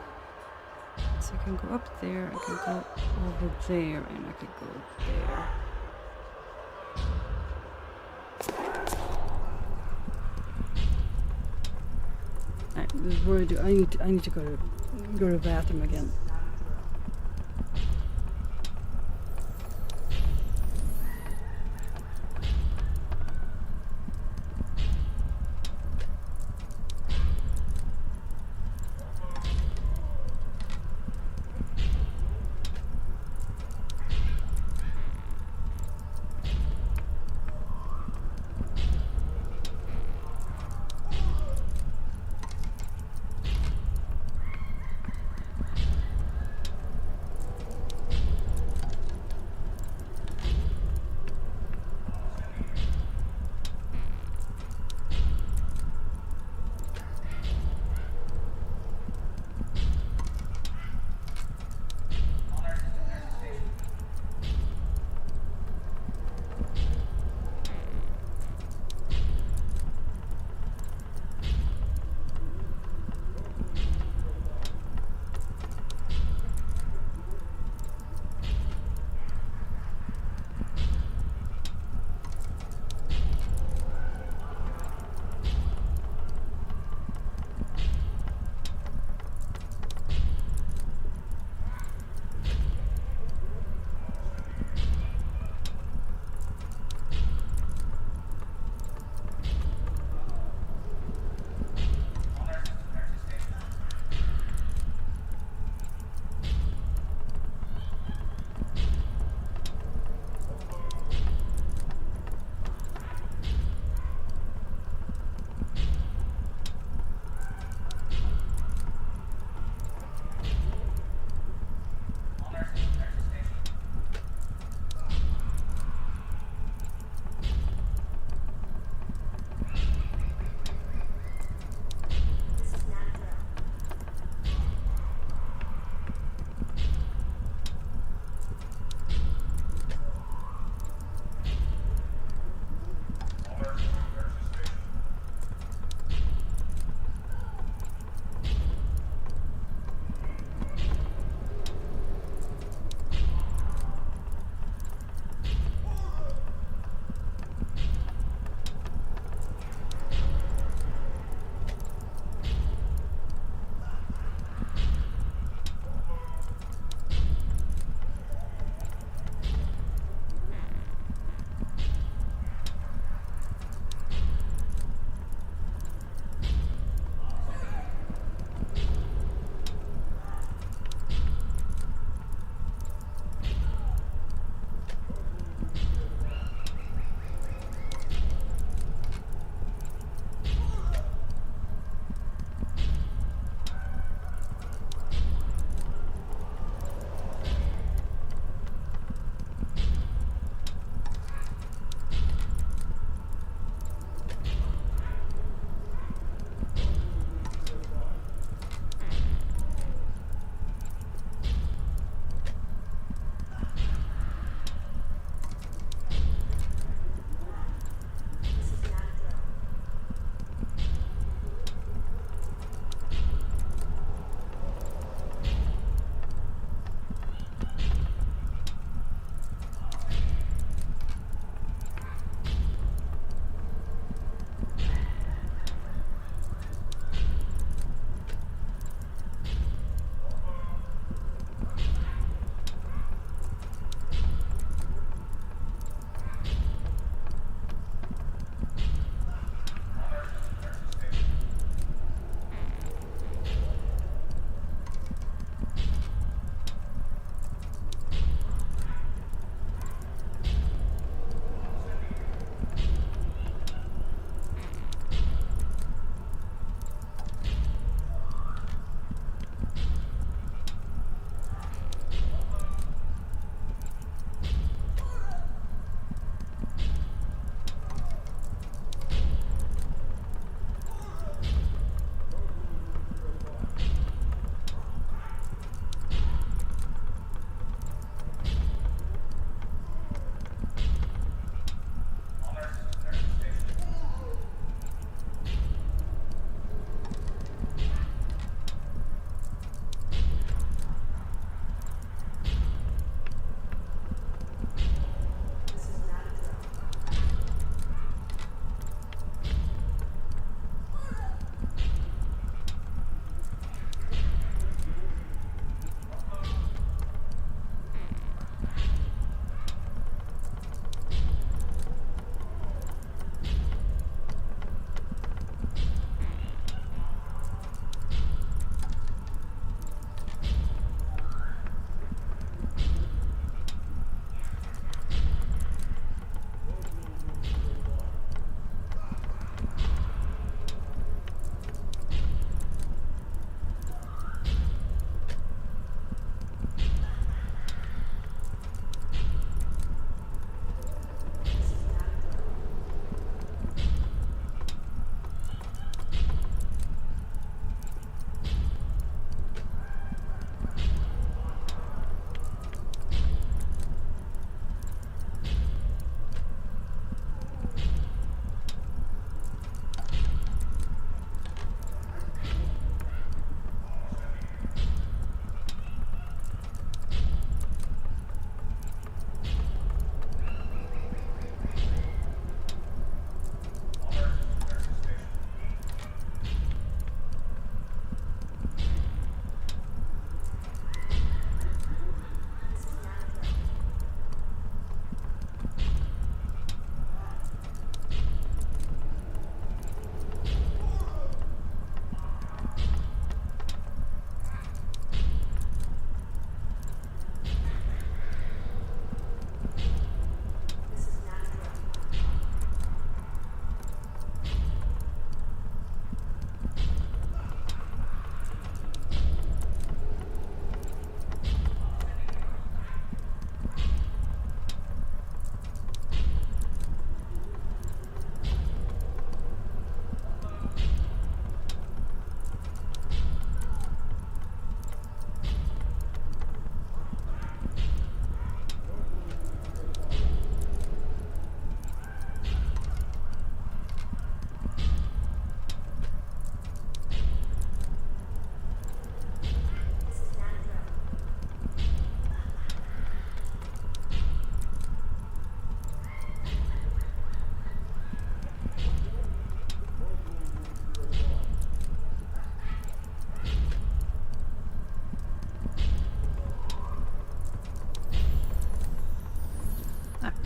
Speaker 2: So I can go up there, I can go over there, and I could go there. Where do I need to go to the bathroom again.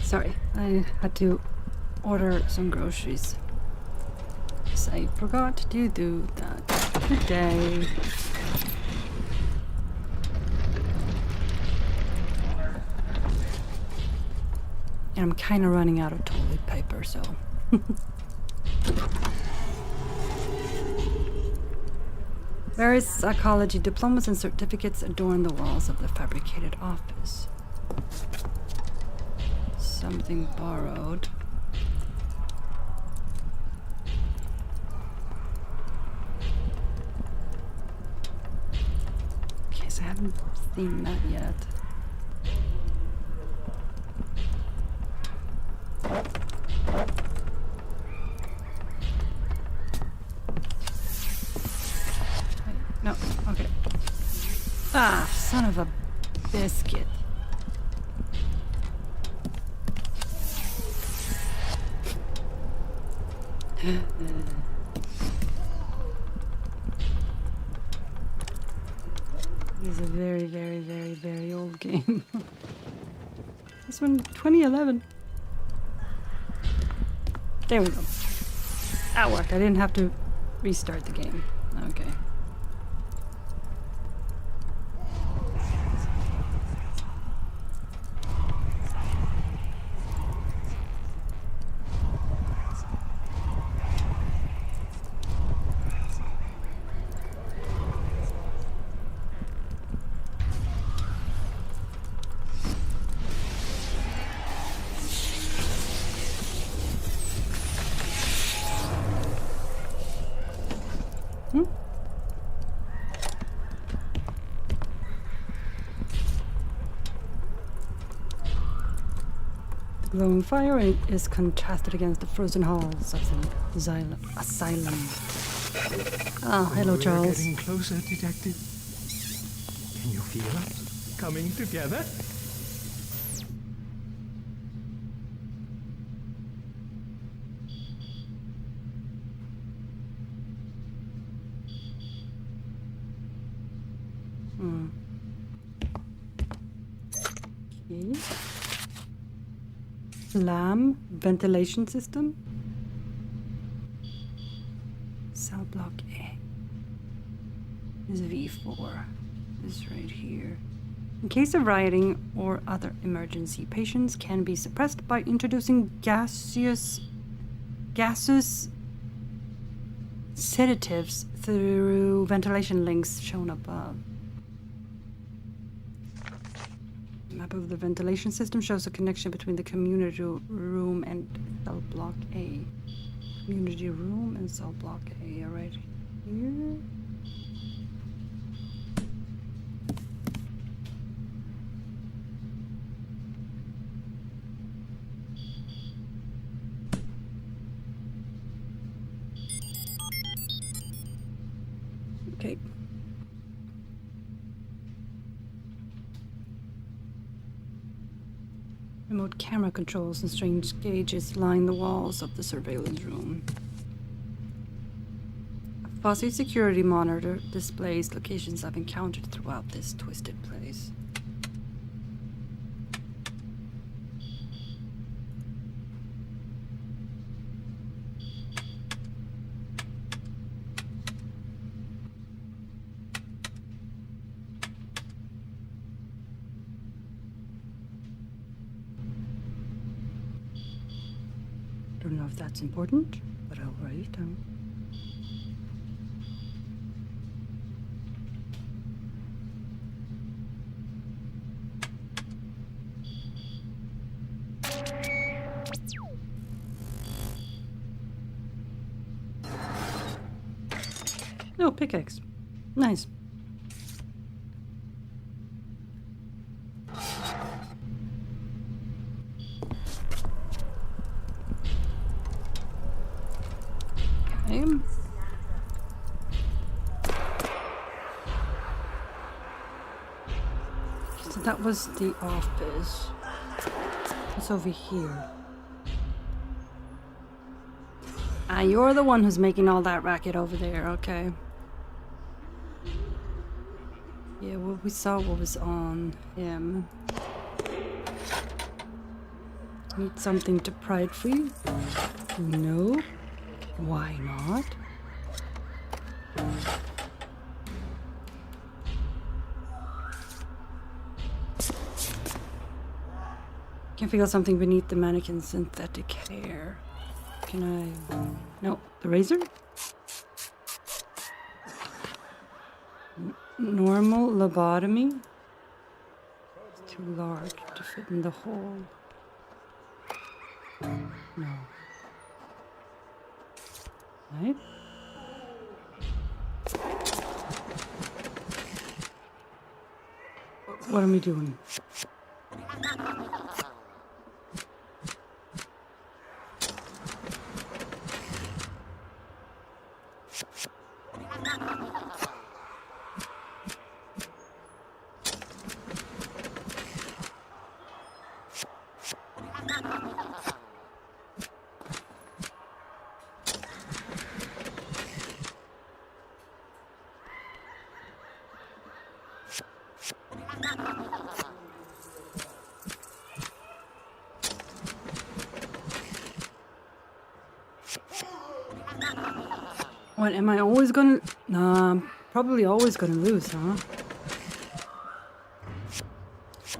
Speaker 2: Sorry, I had to order some groceries. Yes, I forgot to do that today. And I'm kind of running out of toilet paper, so. Various psychology diplomas and certificates adorn the walls of the fabricated office. Something borrowed. Okay, so I haven't seen that yet. No, okay. Ah, son of a biscuit. This is a very, very, very, very old game. This one, 2011. There we go. That worked. I didn't have to restart the game. Okay. The glowing fire is contrasted against the frozen halls of the asylum. Ah, hello,
Speaker 4: We're
Speaker 2: Charles.
Speaker 4: getting closer, Detective. Can you feel us coming together?
Speaker 2: Okay. Lamb ventilation system. Cell block A. This is V4. This right here. In case of rioting or other emergency, patients can be suppressed by introducing gaseous sedatives through ventilation links shown above. Map of the ventilation system shows a connection between the community room and cell block A. Community room and cell block A are right here. Okay. Remote camera controls and strange gauges line the walls of the surveillance room. A fuzzy security monitor displays locations I've encountered throughout this twisted place. Don't know if that's important, but I'll write it down. Oh, pickaxe. Nice. Okay. So that was the office. What's over here? Ah, you're the one who's making all that racket over there, okay. Yeah, what we saw what was on him. Need something to pry it free? No. Why not? Can feel something beneath the mannequin's synthetic hair. Can I... No. The razor? Normal lobotomy? It's too large to fit in the hole. No. Right? What am I doing? What, am I always gonna... Nah, I'm probably always gonna lose, huh?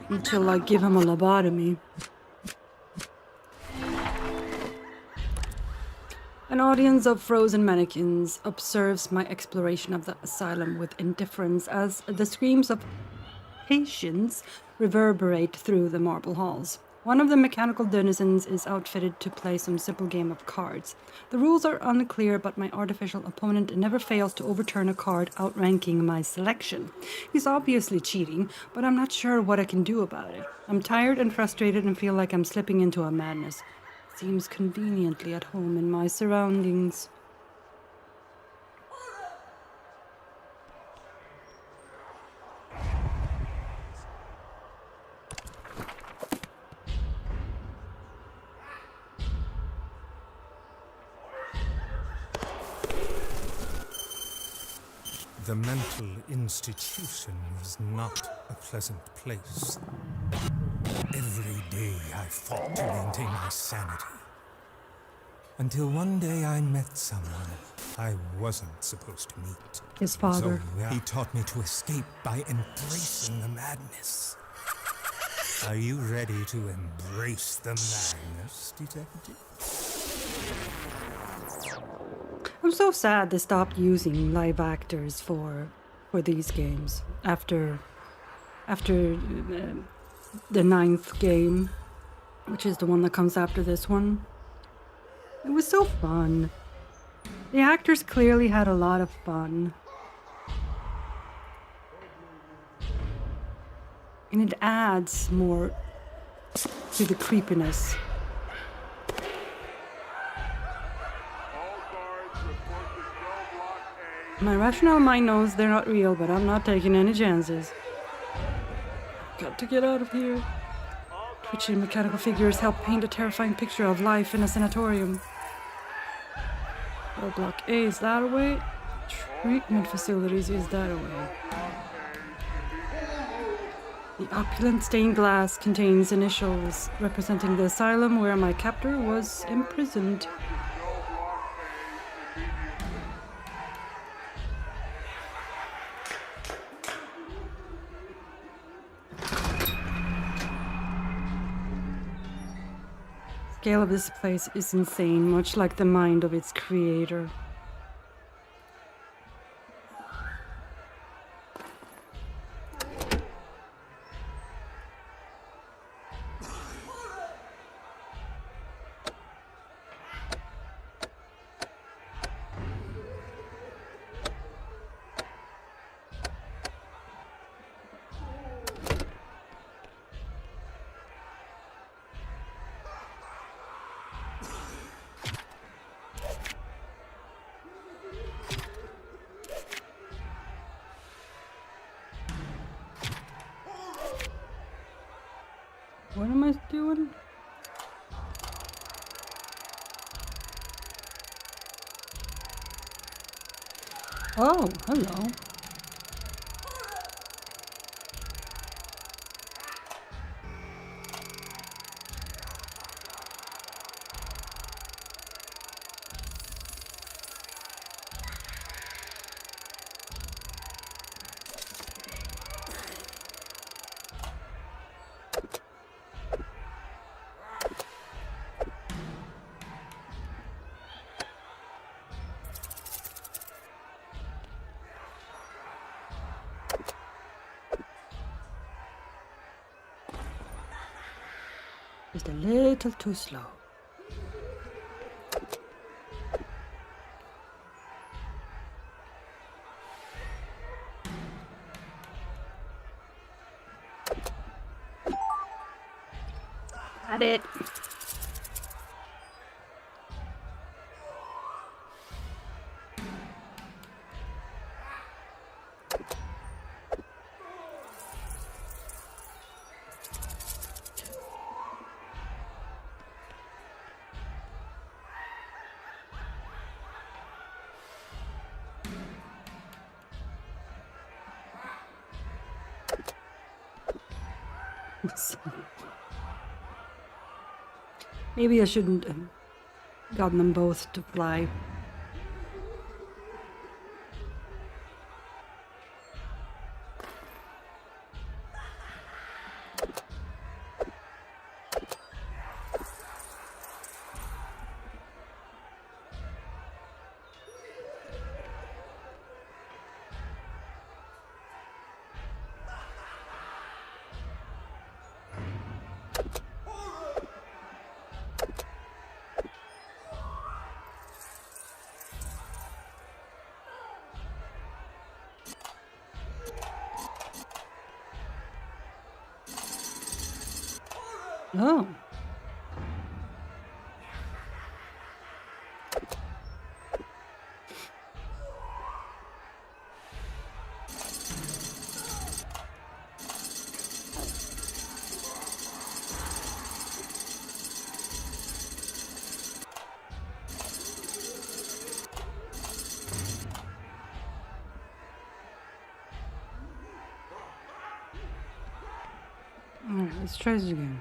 Speaker 2: Until I give him a lobotomy. An audience of frozen mannequins observes my exploration of the asylum with indifference as the screams of patients reverberate through the marble halls. One of the mechanical denizens is outfitted to play some simple game of cards. The rules are unclear, but my artificial opponent never fails to overturn a card, outranking my selection. He's obviously cheating, but I'm not sure what I can do about it. I'm tired and frustrated and feel like I'm slipping into a madness. Seems conveniently at home in my surroundings.
Speaker 4: The mental institution was not a pleasant place. Every day I fought to maintain my sanity. Until one day I met someone I wasn't supposed to meet.
Speaker 2: His father.
Speaker 4: So he taught me to escape by embracing the madness. Are you ready to embrace the madness, detective?
Speaker 2: I'm so sad they stopped using live actors for these games after the 9th game, which is the one that comes after this one. It was so fun. The actors clearly had a lot of fun. And it adds more to the creepiness. My rational mind knows they're not real, but I'm not taking any chances. Got to get out of here. Twitching mechanical figures help paint a terrifying picture of life in a sanatorium. Oh, block A, is that away? Treatment facilities, is that away? The opulent stained glass contains initials representing the asylum where my captor was imprisoned. The scale of this place is insane, much like the mind of its creator. What am I doing? Oh, hello. Just a little too slow. Got it. Maybe I shouldn't have gotten them both to fly. Oh. Alright, let's try this again.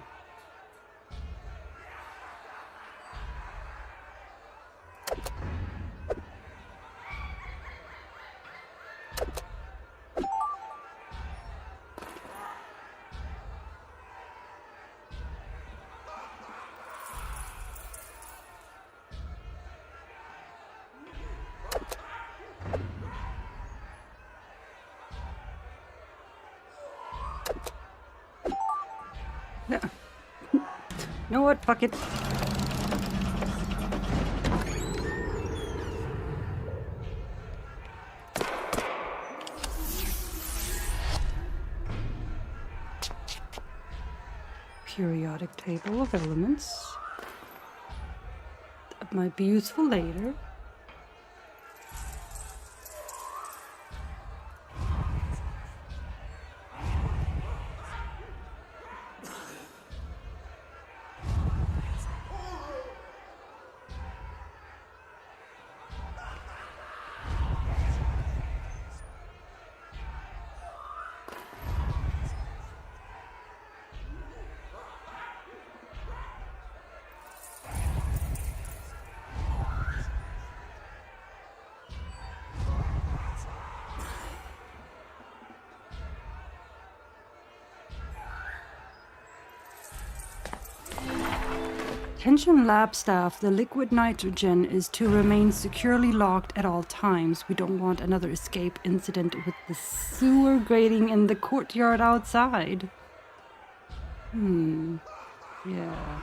Speaker 2: Yeah. You know what? Fuck it. Periodic table of elements. That might be useful later. Attention lab staff, the liquid nitrogen is to remain securely locked at all times. We don't want another escape incident with the sewer grating in the courtyard outside. Yeah.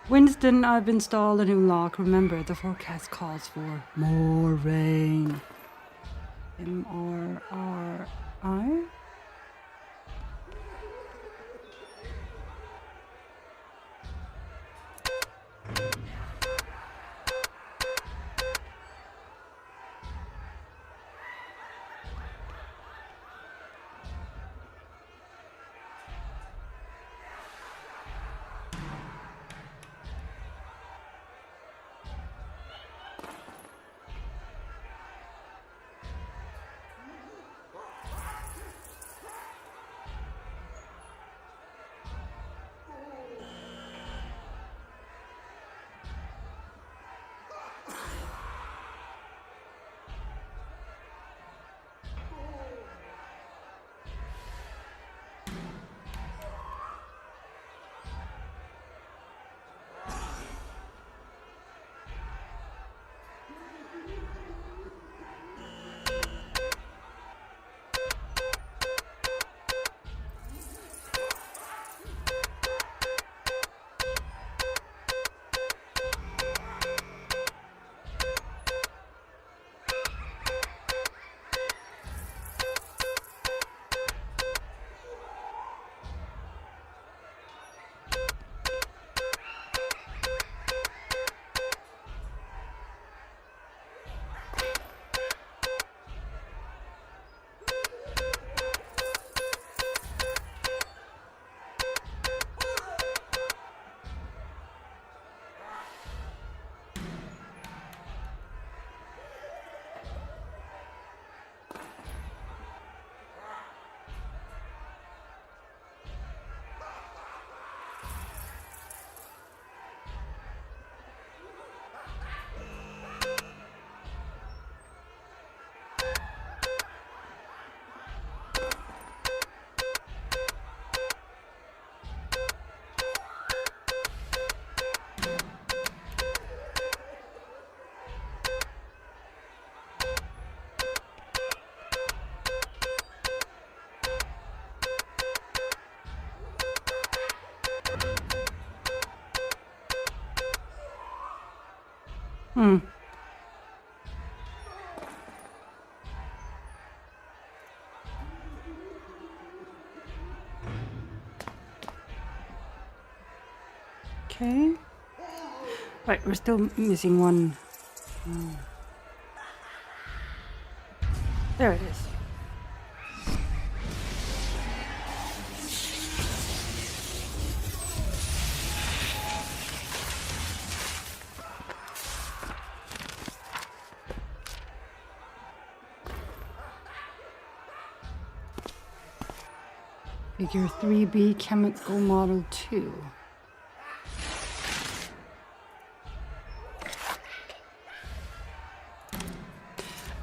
Speaker 2: Winston, I've installed a new lock. Remember, the forecast calls for more rain. M-R-R-I? Okay. Right, we're still missing one. There it is. Figure 3B chemical model 2.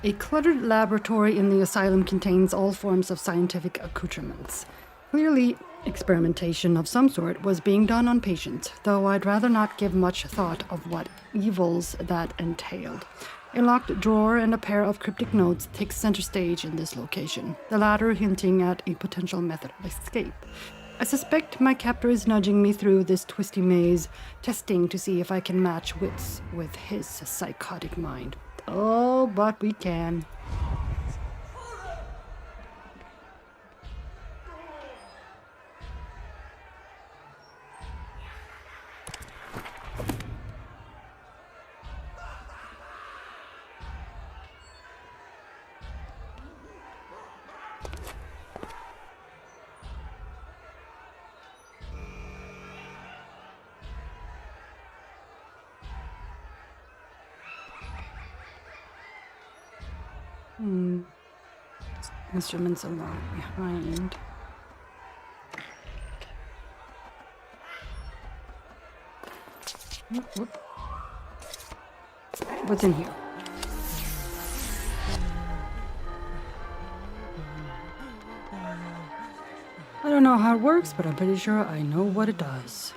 Speaker 2: A cluttered laboratory in the asylum contains all forms of scientific accoutrements. Clearly, experimentation of some sort was being done on patients, though I'd rather not give much thought of what evils that entailed. A locked drawer and a pair of cryptic notes take center stage in this location, the latter hinting at a potential method of escape. I suspect my captor is nudging me through this twisty maze, testing to see if I can match wits with his psychotic mind. Oh, but we can. Instruments a lot behind. Whoop. What's in here? I don't know how it works, but I'm pretty sure I know what it does.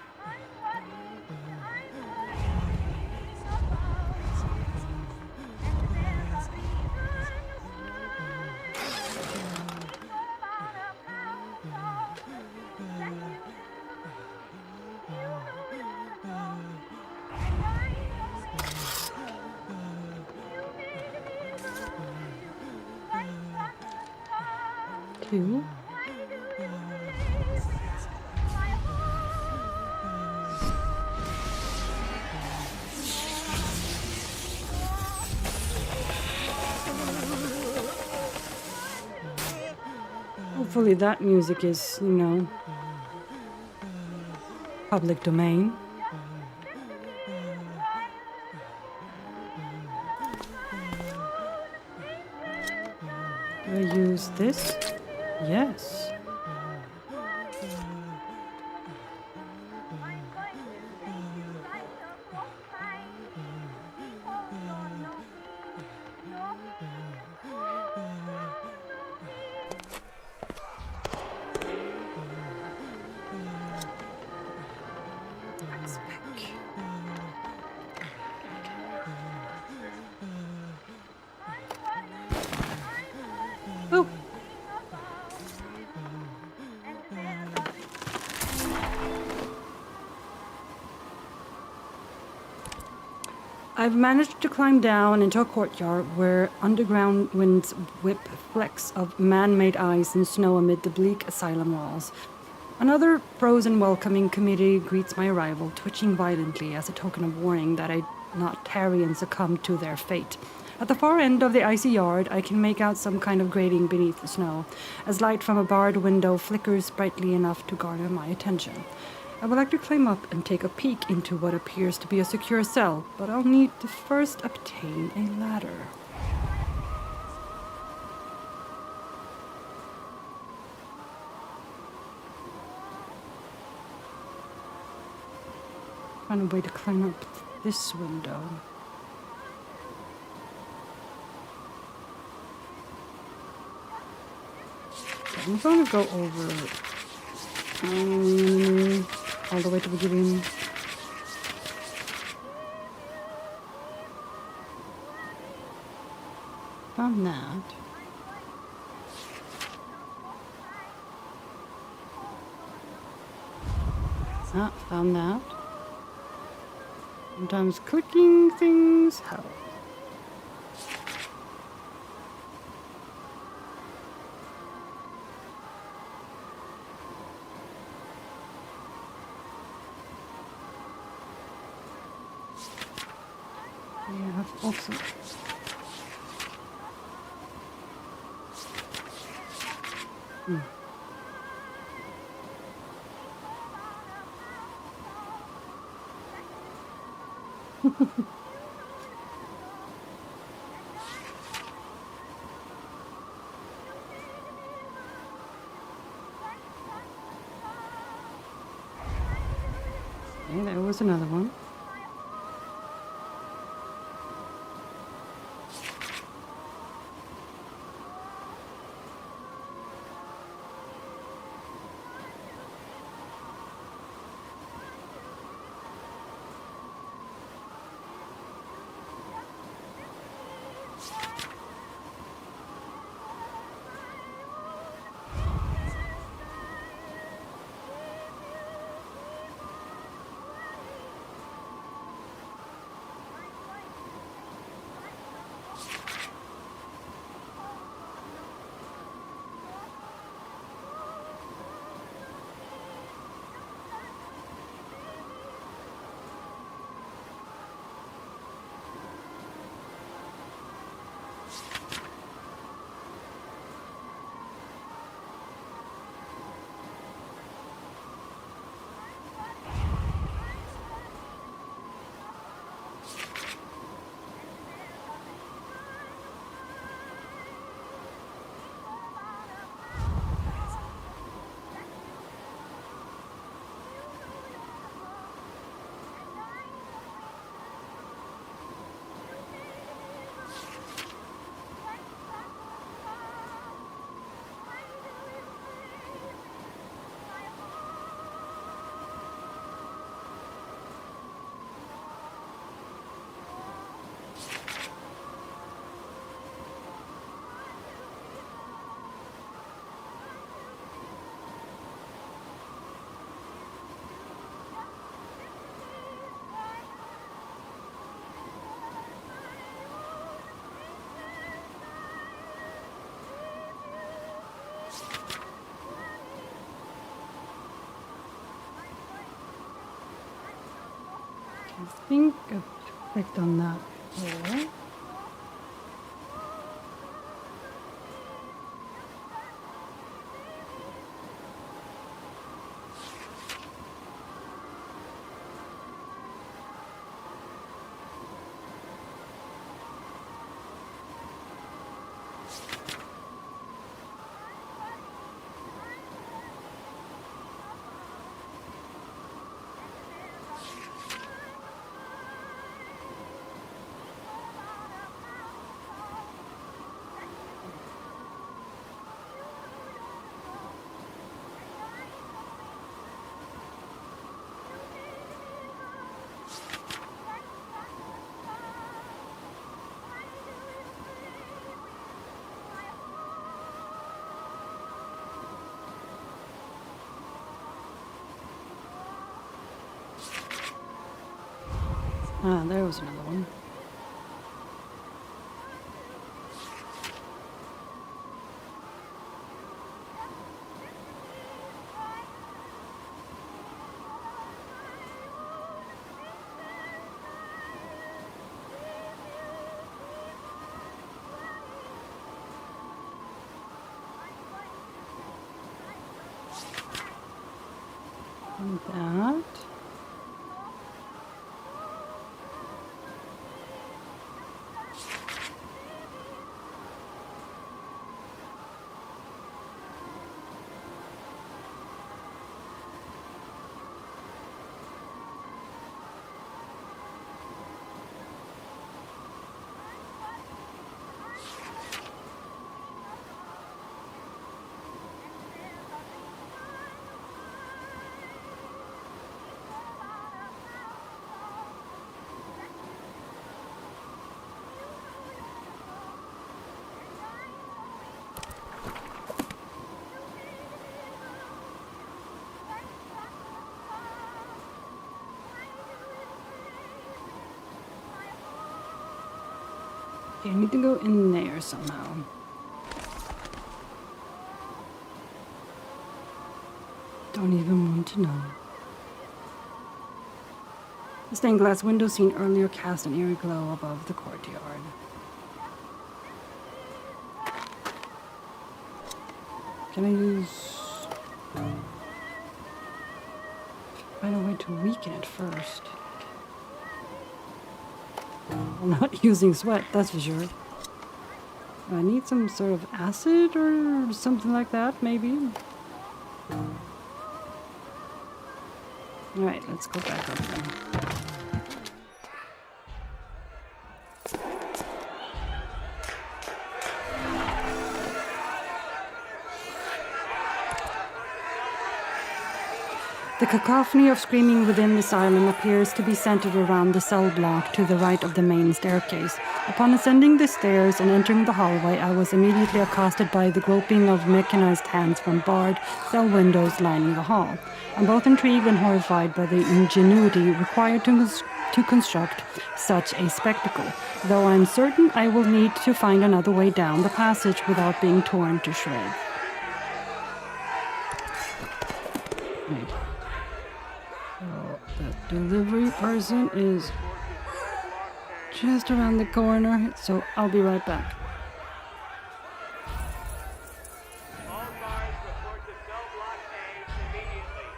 Speaker 2: Two. Hopefully that music is, public domain. Do I use this? Yes. Oh. I've managed to climb down into a courtyard where underground winds whip flecks of man-made ice and snow amid the bleak asylum walls. Another frozen welcoming committee greets my arrival, twitching violently as a token of warning that I not tarry and succumb to their fate. At the far end of the icy yard, I can make out some kind of grating beneath the snow, as light from a barred window flickers brightly enough to garner my attention. I would like to climb up and take a peek into what appears to be a secure cell, but I'll need to first obtain a ladder. Find a way to climb up this window. I'm going to go over all the way to the beginning. Found that. Found that. Sometimes clicking things help. Yeah, awesome. Okay, there was another one. I think I've clicked on that before. Ah, there was another one. And that. Okay, I need to go in there somehow. Don't even want to know. The stained glass window seen earlier cast an eerie glow above the courtyard. Can I use... find a way to weaken it first. I'm not using sweat, that's for sure. I need some sort of acid or something like that, maybe. Alright, let's go back up then. The cacophony of screaming within the asylum appears to be centered around the cell block to the right of the main staircase. Upon ascending the stairs and entering the hallway, I was immediately accosted by the groping of mechanized hands from barred cell windows lining the hall. I'm both intrigued and horrified by the ingenuity required to construct such a spectacle, though I'm certain I will need to find another way down the passage without being torn to shreds. Right. So that delivery person is just around the corner, so I'll be right back.
Speaker 11: All guards report to cell block A immediately.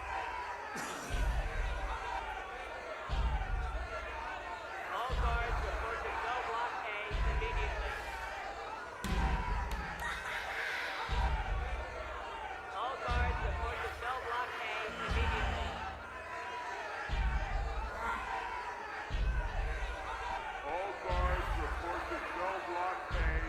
Speaker 11: All guards report to cell block A immediately. All guards report to cell block A immediately.
Speaker 9: All guards report to cell block A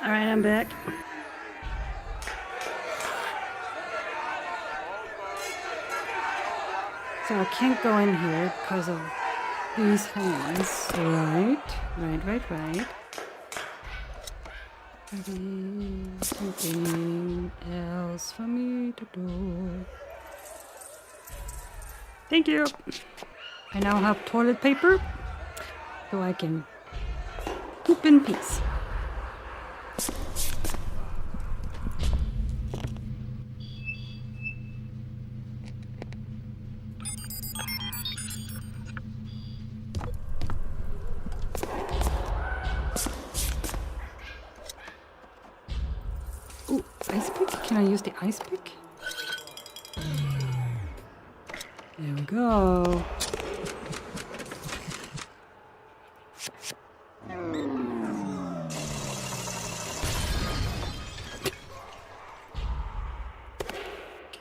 Speaker 2: Alright, I'm back. So I can't go in here because of these hands. Right. Something else for me to do. Thank you. I now have toilet paper, so I can poop in peace. Ooh, ice pick? Can I use the ice pick? There we go.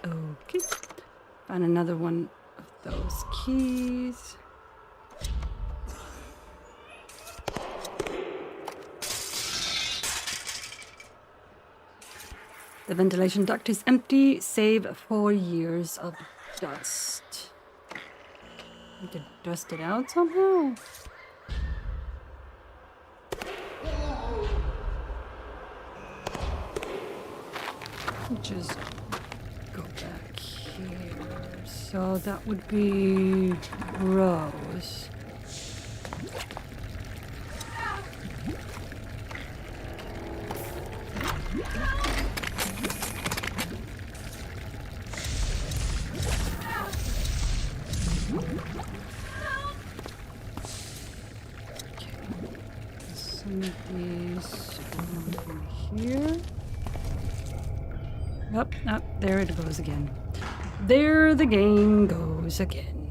Speaker 2: Okay. Found another one of those keys. The ventilation duct is empty, save 4 years of dust. Need to dust it out somehow. Just go back here. So that would be Rose. Some of these over here. Up, there it goes again. There the game goes again.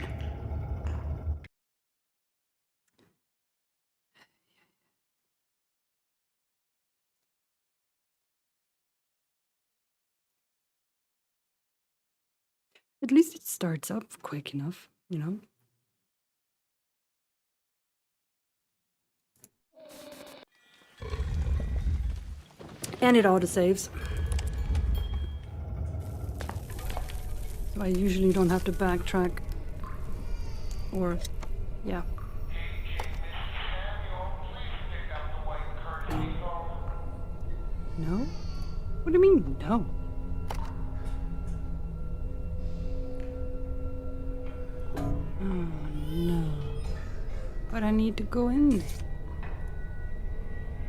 Speaker 2: At least it starts up quick enough, you know? And it autosaves. So I usually don't have to backtrack. Or, yeah. No? What do you mean, no? Oh, no. But I need to go in.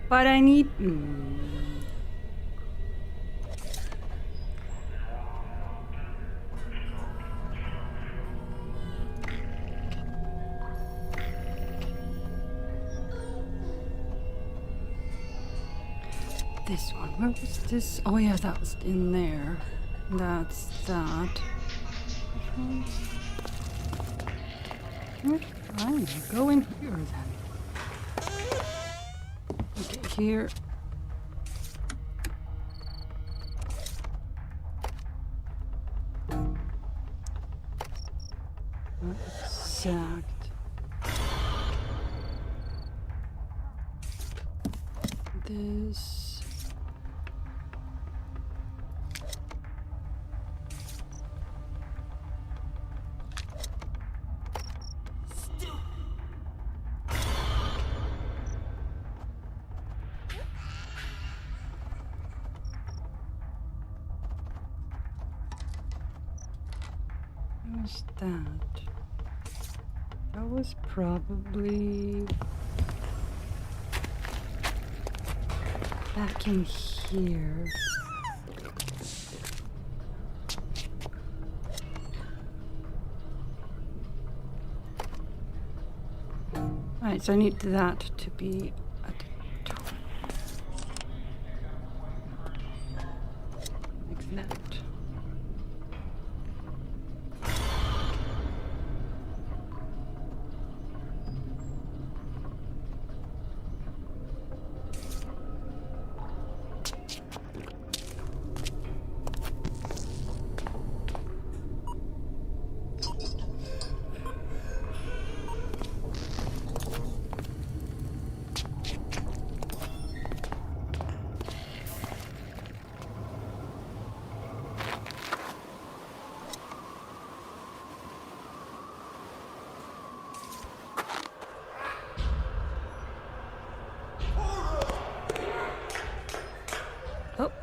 Speaker 2: But I need... This one, where was this? Oh yeah, that was in there. That's that. Fine, go in here then. Okay, here. Not exact. This. What's that? That was probably back in here. Alright, so I need that to be at the top. Like that.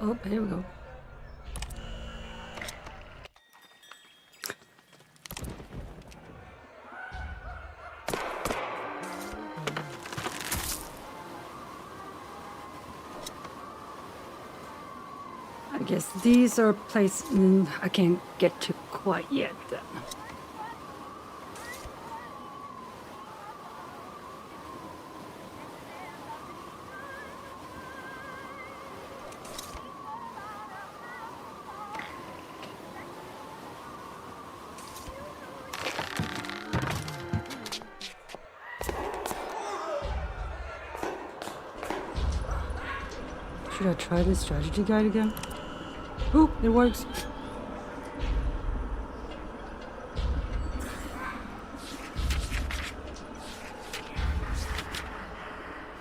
Speaker 2: Oh, here we go. I guess these are places I can't get to quite yet then. Should I try this strategy guide again? Ooh, it works.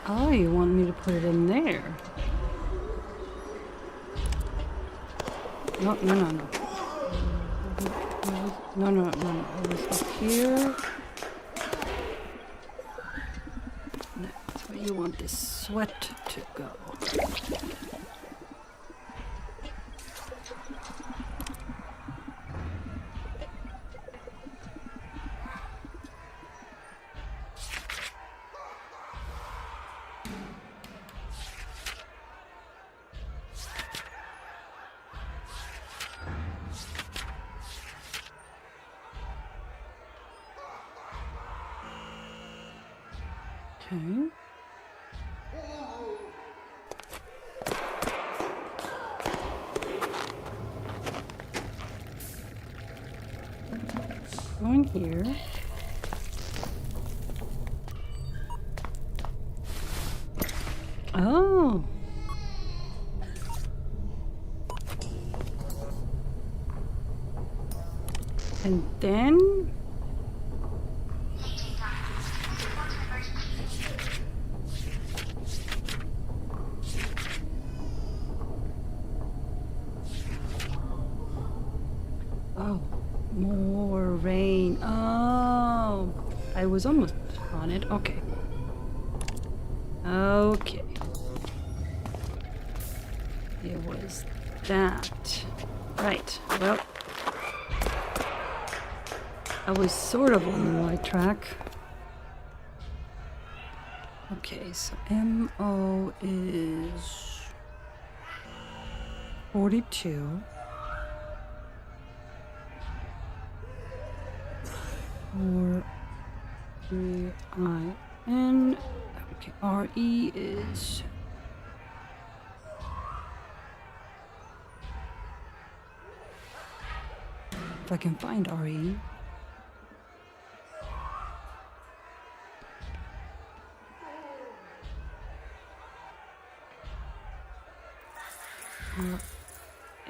Speaker 2: Oh, you want me to put it in there? No. No. It was up here. That's where you want this sweat to go. Okay. Going here. Oh. And then oh, more rain. Oh, I was almost on it. Okay. Okay. It was that. Right. Well, I was sort of on the right track. Okay, so MO is 42. Or REIN. Okay, RE is if I can find RE.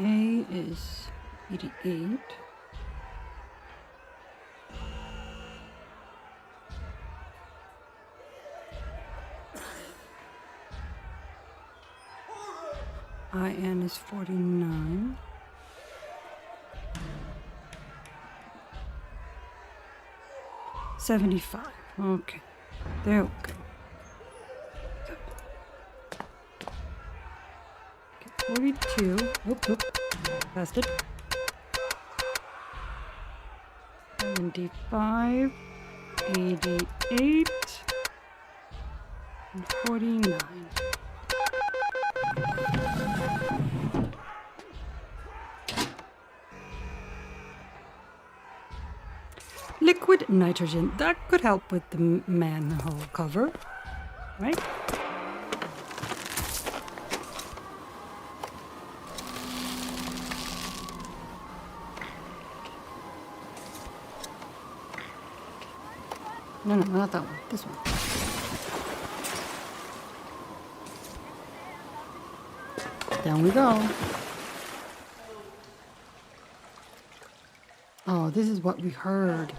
Speaker 2: A is 88. IN is 49. $75. Okay. There we go. Okay, 42. Oop. Passed it. 75. 88. And 49. Liquid nitrogen. That could help with the manhole cover, right? No, not that one. This one. Down we go. Oh, this is what we heard.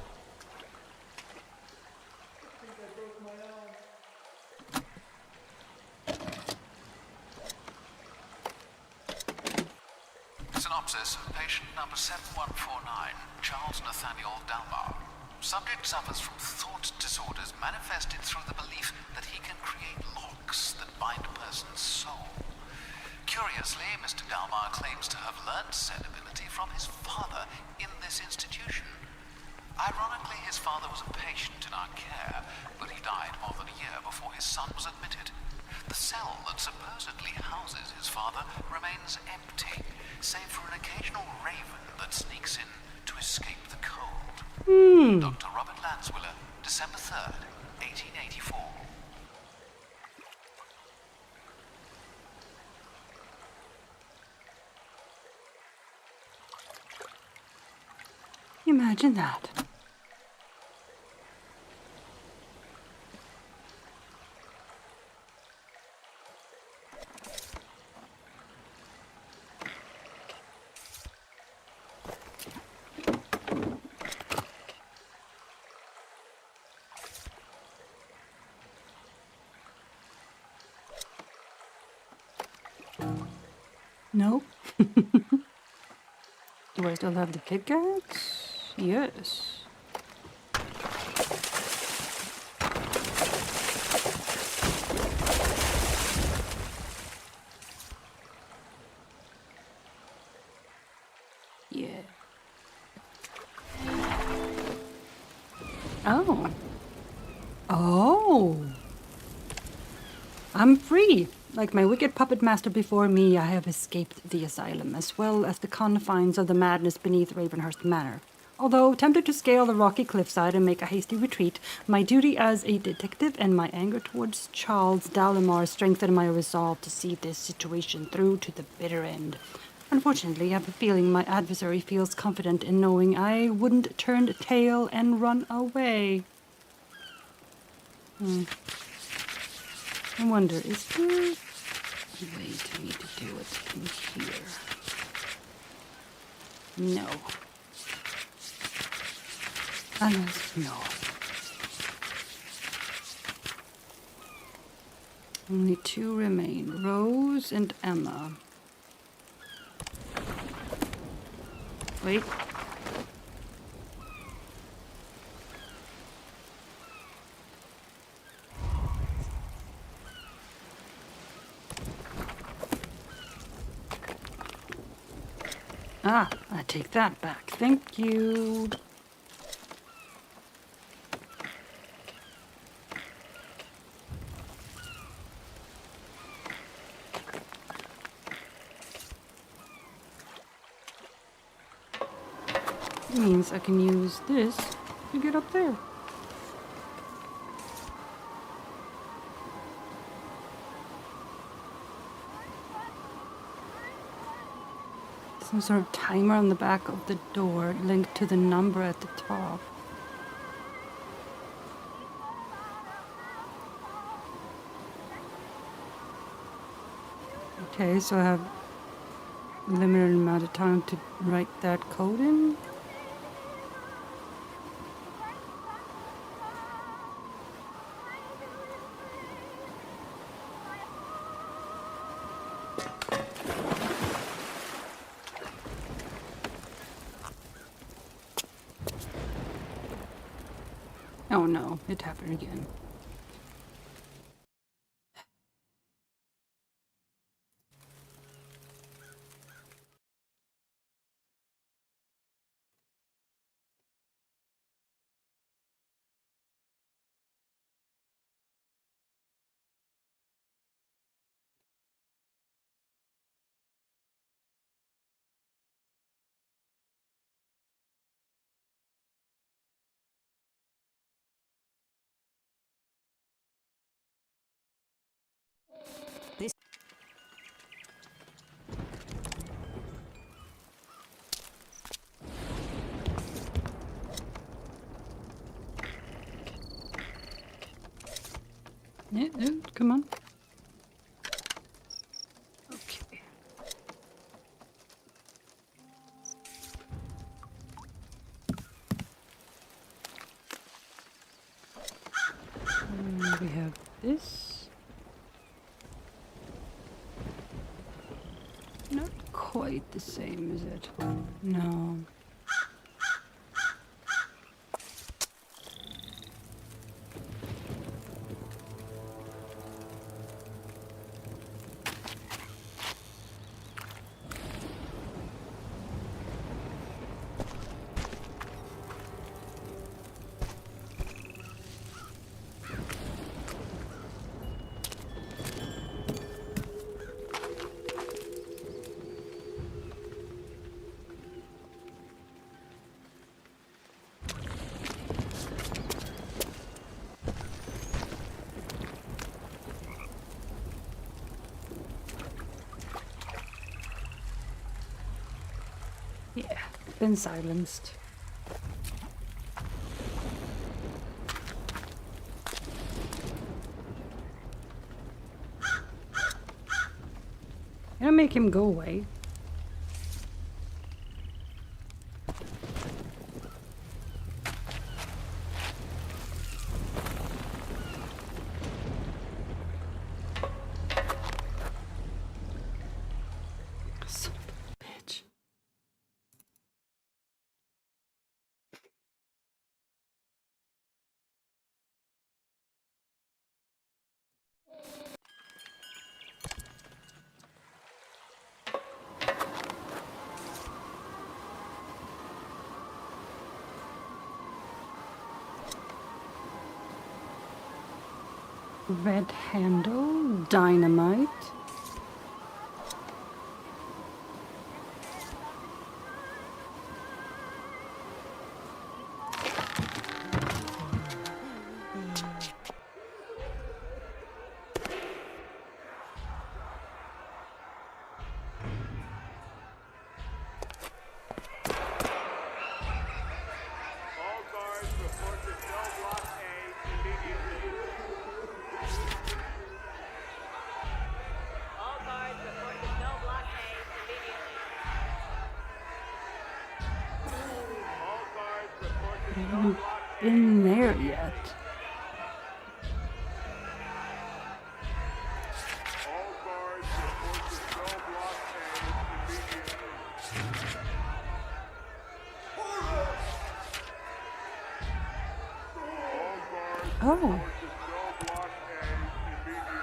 Speaker 12: Synopsis of patient number 7149, Charles Nathaniel Dalbar. Subject suffers from thought disorders manifested through the belief that he can create locks that bind a person's soul. Curiously, Mr. Galmar claims to have learnt said ability from his father in this institution. Ironically, his father was a patient in our care, but he died more than a year before his son was admitted. The cell that supposedly houses his father remains empty, save for an occasional raven that sneaks in to escape the cold. Dr. Robert Lanswiller, December 3rd, 1884.
Speaker 2: Imagine that. No. Do I still have the pickaxe? Yes. Yeah. Oh. Oh. I'm free. Like my wicked puppet master before me, I have escaped the asylum, as well as the confines of the madness beneath Ravenhearst Manor. Although tempted to scale the rocky cliffside and make a hasty retreat, my duty as a detective and my anger towards Charles Dalimar strengthened my resolve to see this situation through to the bitter end. Unfortunately, I have a feeling my adversary feels confident in knowing I wouldn't turn tail and run away. I wonder, is there a way to me to do it in here? No. Unless, no. Only two remain, Rose and Emma. Wait. Ah, I take that back. Thank you. It means I can use this to get up there. Some sort of timer on the back of the door linked to the number at the top. Okay, so I have a limited amount of time to write that code in. Oh no, it happened again.
Speaker 1: This
Speaker 2: Yeah, come on. Okay. And we have this. Not quite the same, is it? No. been silenced. Gonna make him go away. Son of a bitch. Red handle, dynamite.
Speaker 11: All guards report to cell block A immediately. All guards report to cell block A immediately. All guards report to cell block A.
Speaker 2: Been there yet.
Speaker 11: All guards report to cell block A immediately. All guards
Speaker 2: Oh.
Speaker 11: report to cell block A immediately.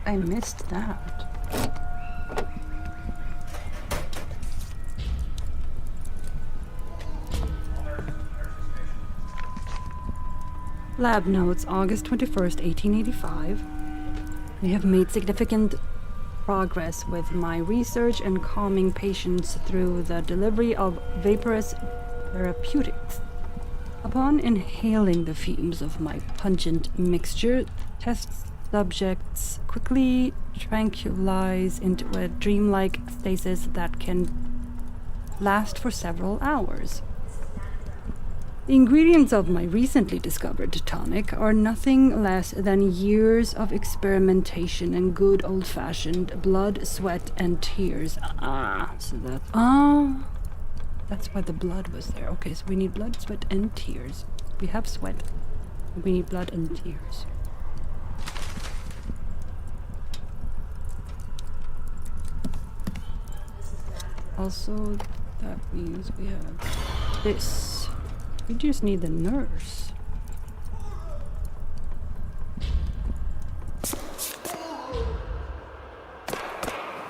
Speaker 2: I missed that. Lab notes, August 21st, 1885. I have made significant progress with my research and calming patients through the delivery of vaporous therapeutics. Upon inhaling the fumes of my pungent mixture, test subjects quickly tranquilize into a dreamlike stasis that can last for several hours. The ingredients of my recently discovered tonic are nothing less than years of experimentation and good old-fashioned blood, sweat, and tears. That's why the blood was there. Okay, so we need blood, sweat, and tears. We have sweat. We need blood and tears. Also, that means we have this. We just need the nurse.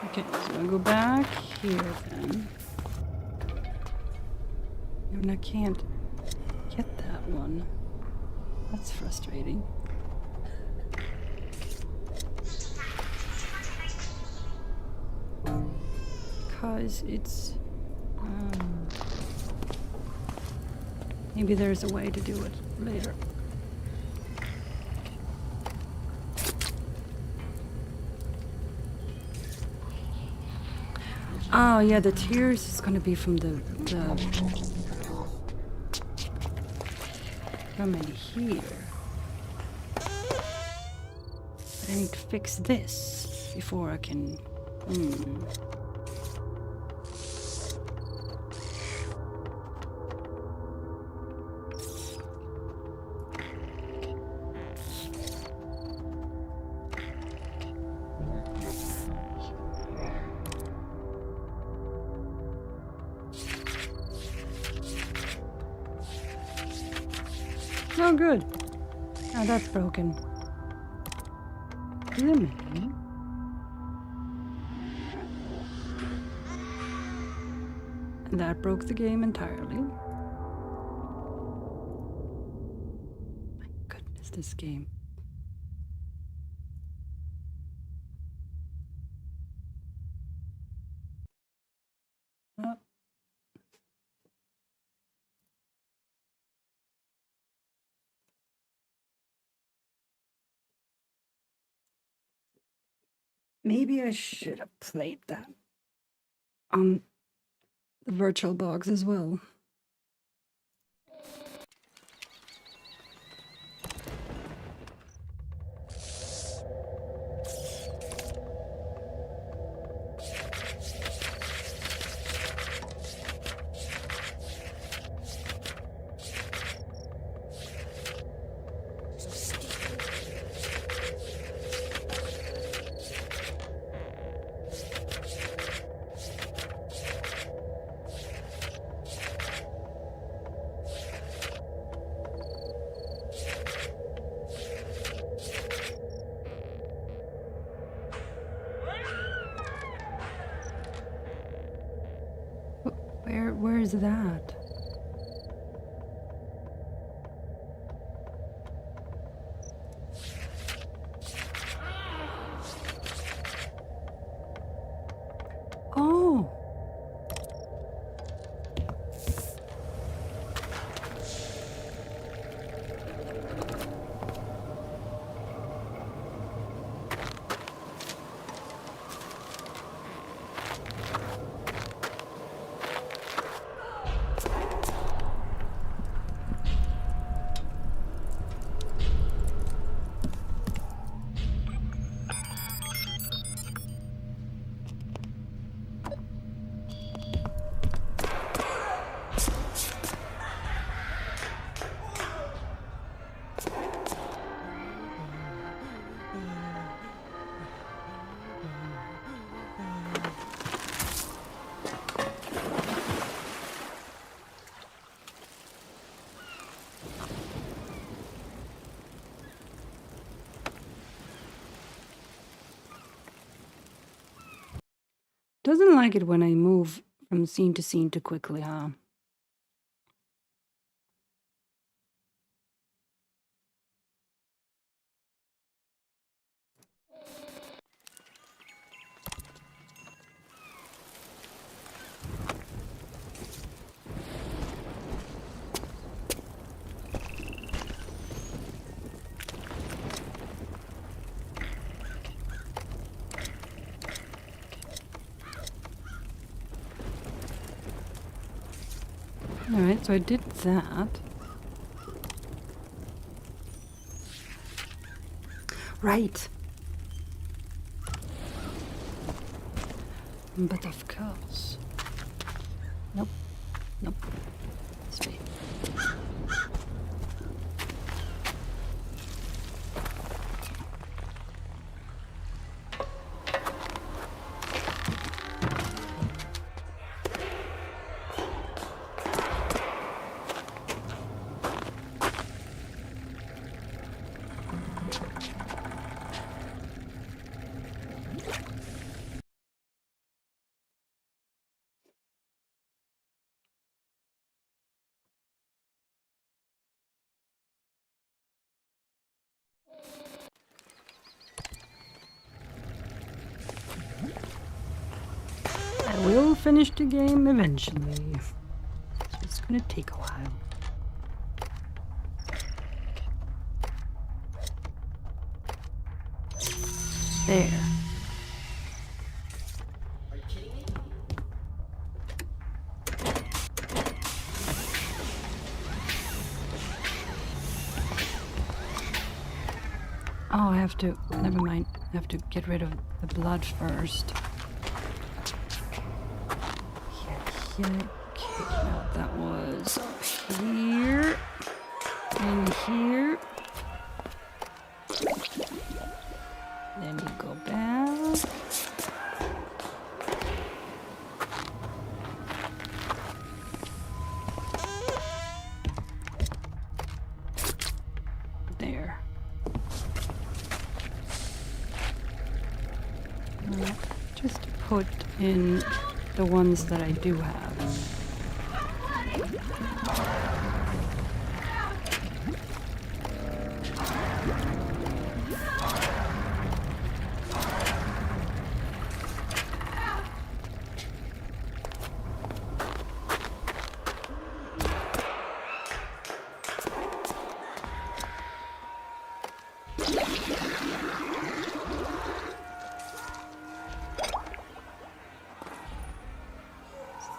Speaker 2: Okay, so I'll go back here then. And I can't get that one. That's frustrating. Because it's... maybe there's a way to do it later. Oh yeah, the tears is gonna be from the from in here. But I need to fix this before I can. Oh, good. Oh, that's broken. Lemon. And that broke the game entirely. My goodness, this game. Oh. Maybe I should have played that on the virtual box as well. Where is that? Oh. Doesn't like it when I move from scene to scene too quickly, huh? Alright, so I did that. Right. But of course. Nope. Nope. This way. I will finish the game eventually. So it's gonna take a while. There. Oh, I have to, never mind. I have to get rid of the blood first. Yeah, okay, now that was up here, and here. Then you go back. There. Just put in the ones that I do have.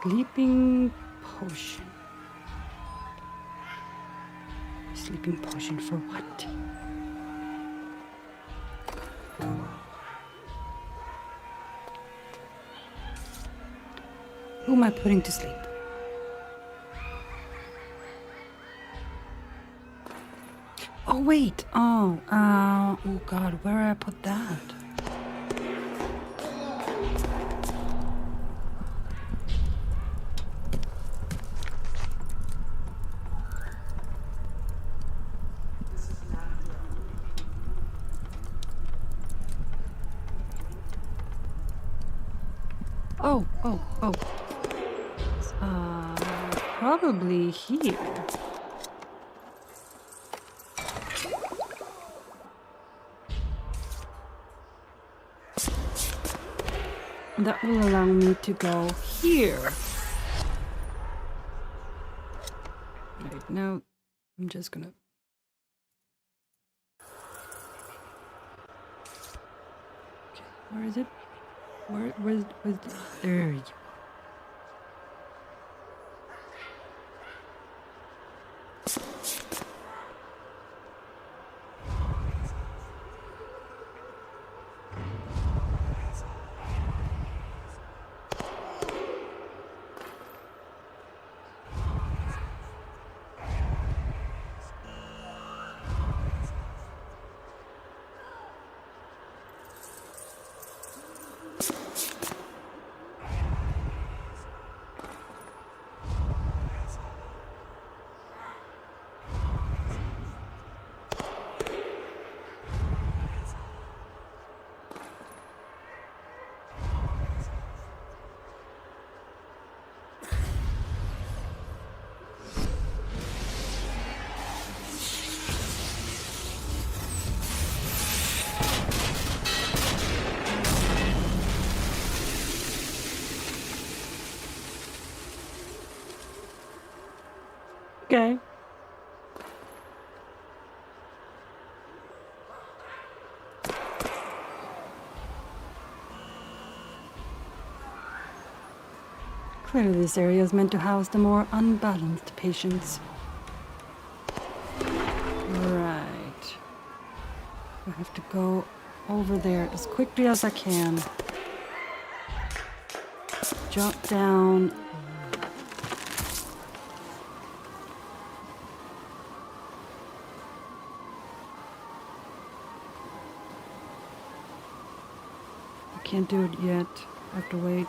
Speaker 2: Sleeping potion. Sleeping potion for what? Who am I putting to sleep? Oh wait! Oh God, where did I put that? Oh. Probably here. That will allow me to go here. Right, now I'm just gonna... Okay, where is it? Where's there you go. Okay. Clearly this area is meant to house the more unbalanced patients. Right. I have to go over there as quickly as I can. Jump down. I can't do it yet. I have to wait.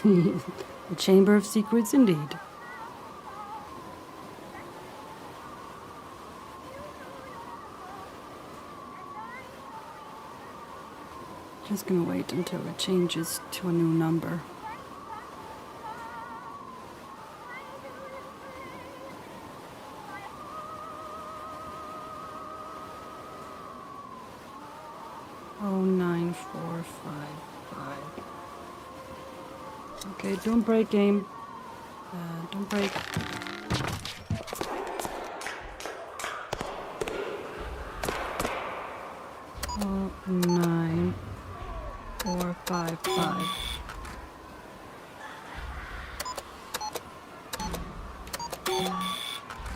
Speaker 2: The Chamber of Secrets, indeed. Just gonna wait until it changes to a new number. Oh, 9455. Okay, don't break, game. Don't break. Oh, 9455.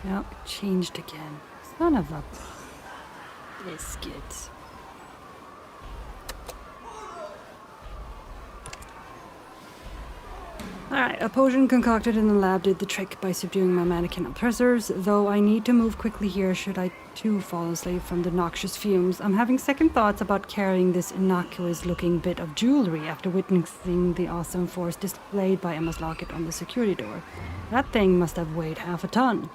Speaker 2: Nope, it changed again. Son of a biscuit. Alright, a potion concocted in the lab did the trick by subduing my mannequin oppressors, though I need to move quickly here should I too fall asleep from the noxious fumes. I'm having second thoughts about carrying this innocuous-looking bit of jewelry after witnessing the awesome force displayed by Emma's locket on the security door. That thing must have weighed half a ton.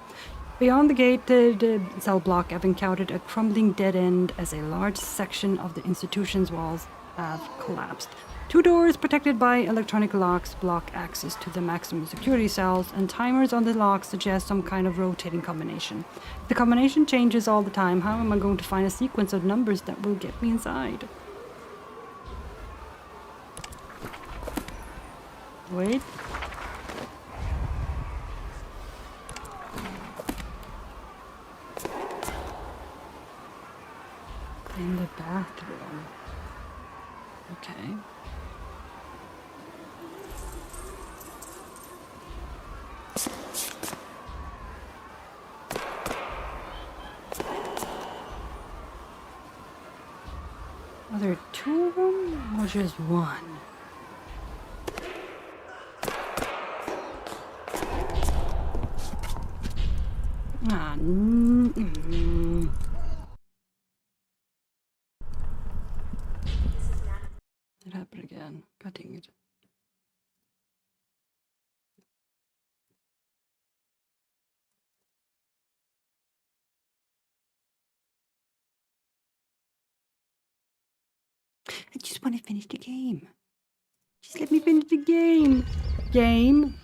Speaker 2: Beyond the gated cell block, I've encountered a crumbling dead end as a large section of the institution's walls have collapsed. 2 doors protected by electronic locks block access to the maximum security cells, and timers on the locks suggest some kind of rotating combination. If the combination changes all the time, how am I going to find a sequence of numbers that will get me inside? Wait. In the bathroom. Okay. Are there two of them or just one? Ah, It happened again. God dang it. I just want to finish the game. Just let me finish the game. Game.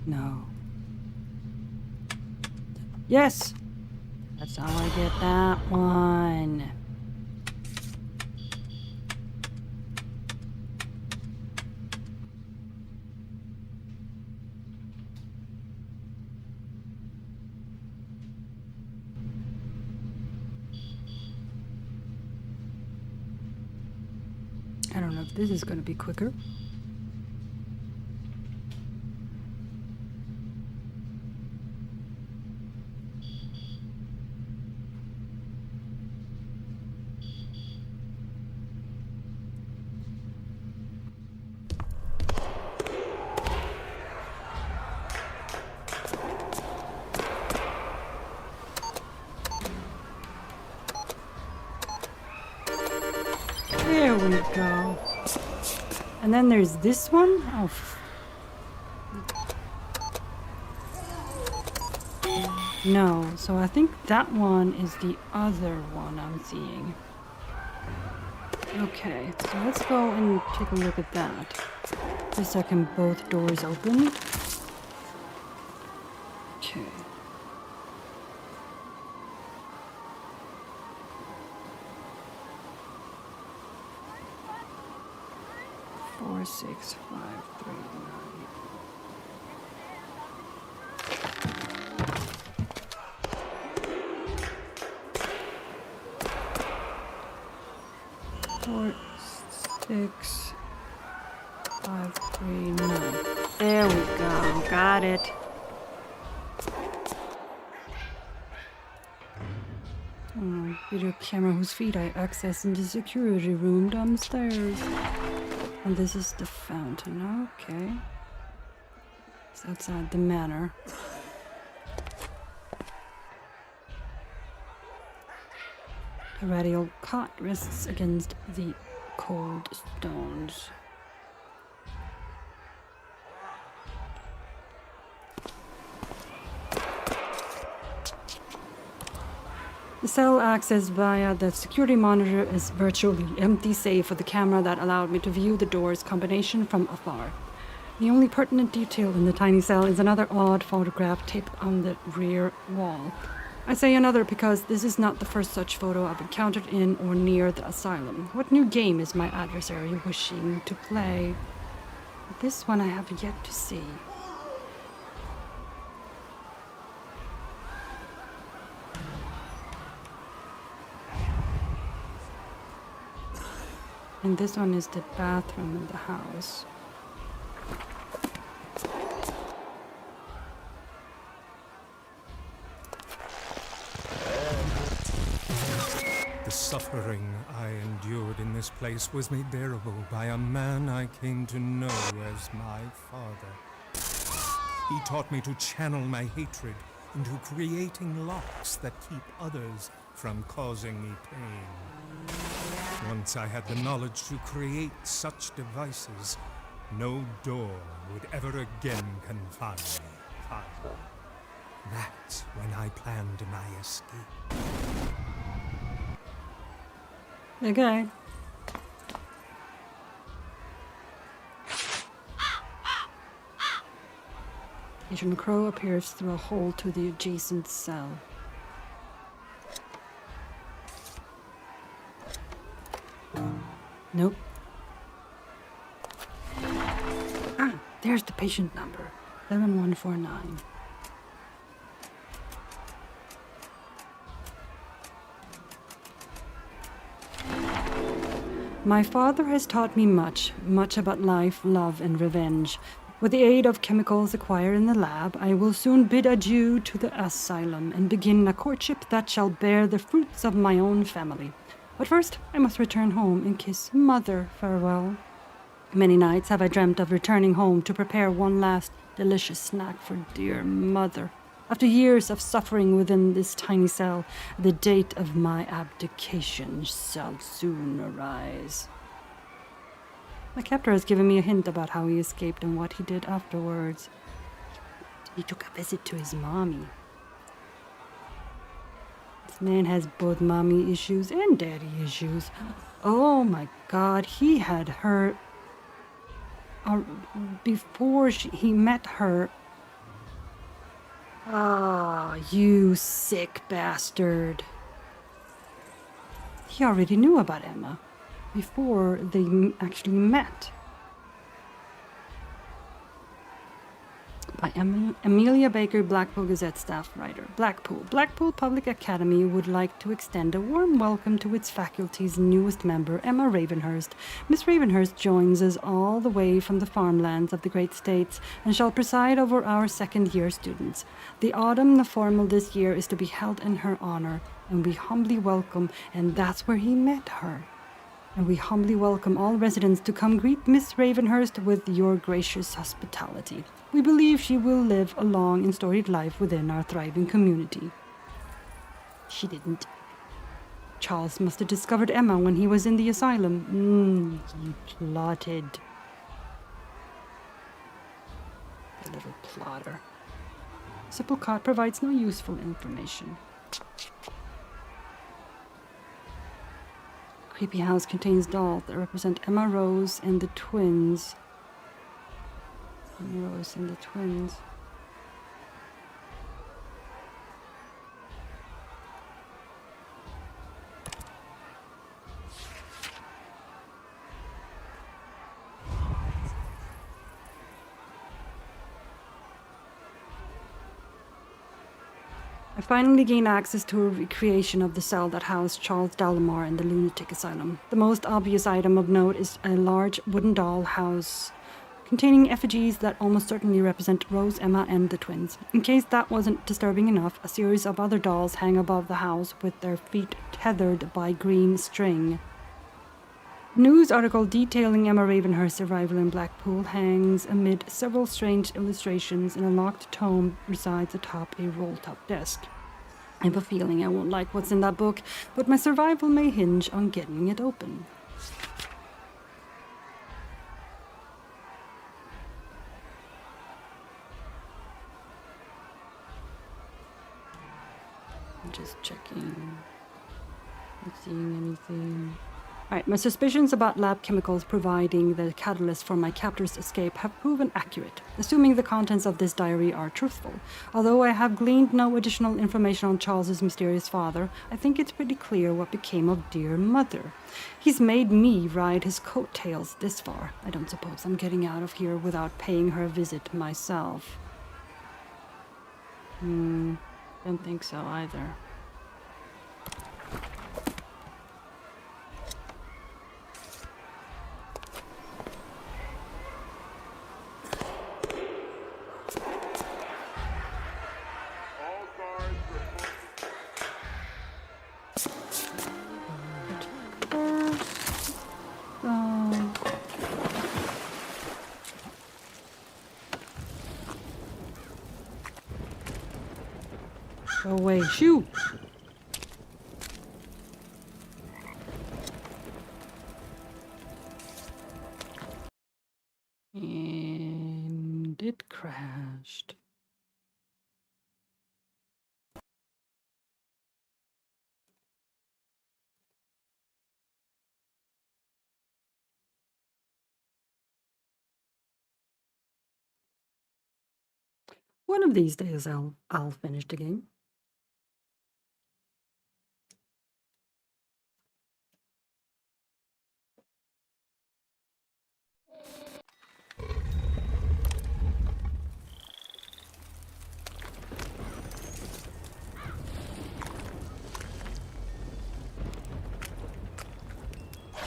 Speaker 2: No. Yes! That's how I get that one. I don't know if this is going to be quicker. There we go. And then there's this one. Oh. No, so I think that one is the other one I'm seeing. Okay, so let's go and take a look at that. For a second, both doors open. Okay. Four, 6, 5, 3, 9. 4, 6, 5, 3, 9. There we go. Got it. Video camera whose feed I access in the security room downstairs. And this is the fountain. Okay. It's outside the manor. A radial cot rests against the cold stones. The cell accessed via the security monitor is virtually empty, save for the camera that allowed me to view the door's combination from afar. The only pertinent detail in the tiny cell is another odd photograph taped on the rear wall. I say another because this is not the first such photo I've encountered in or near the asylum. What new game is my adversary wishing to play? This one I have yet to see. And this one is the bathroom in the house.
Speaker 4: The suffering I endured in this place was made bearable by a man I came to know as my father. He taught me to channel my hatred into creating locks that keep others from causing me pain. Once I had the knowledge to create such devices, no door would ever again confine me. That's when I planned my escape.
Speaker 2: Okay. Asian Crow appears through a hole to the adjacent cell. Nope. There's the patient number, 7149. My father has taught me much about life, love, and revenge. With the aid of chemicals acquired in the lab, I will soon bid adieu to the asylum and begin a courtship that shall bear the fruits of my own family. But first, I must return home and kiss Mother farewell. Many nights have I dreamt of returning home to prepare one last delicious snack for dear Mother. After years of suffering within this tiny cell, the date of my abdication shall soon arise. My captor has given me a hint about how he escaped and what he did afterwards. He took a visit to his mommy. This man has both mommy issues and daddy issues. Oh my God, he had her... before he met her... Ah, you sick bastard. He already knew about Emma before they actually met. By Amelia Baker, Blackpool Gazette staff writer. Blackpool Public Academy would like to extend a warm welcome to its faculty's newest member, Emma Ravenhearst. Miss Ravenhearst joins us all the way from the farmlands of the great states and shall preside over our second-year students. The autumn formal this year is to be held in her honor, and we humbly welcome, and that's where he met her. And we humbly welcome all residents to come greet Miss Ravenhearst with your gracious hospitality. We believe she will live a long and storied life within our thriving community. She didn't. Charles must have discovered Emma when he was in the asylum. He plotted. The little plotter. Simplecott provides no useful information. Creepy house contains dolls that represent Emma Rose and the twins. Emma Rose and the twins. I finally gained access to a recreation of the cell that housed Charles Dallimore in the lunatic asylum. The most obvious item of note is a large wooden doll house containing effigies that almost certainly represent Rose, Emma, and the twins. In case that wasn't disturbing enough, a series of other dolls hang above the house with their feet tethered by green string. News article detailing Emma Ravenhearst's arrival in Blackpool hangs amid several strange illustrations. In a locked tome resides atop a roll-top desk. I have a feeling I won't like what's in that book, but my survival may hinge on getting it open. I'm just checking. Not seeing anything. Alright, my suspicions about lab chemicals providing the catalyst for my captor's escape have proven accurate, assuming the contents of this diary are truthful. Although I have gleaned no additional information on Charles's mysterious father, I think it's pretty clear what became of dear Mother. He's made me ride his coattails this far. I don't suppose I'm getting out of here without paying her a visit myself. Don't think so either. Go away. Shoot! And it crashed. One of these days I'll finish the game.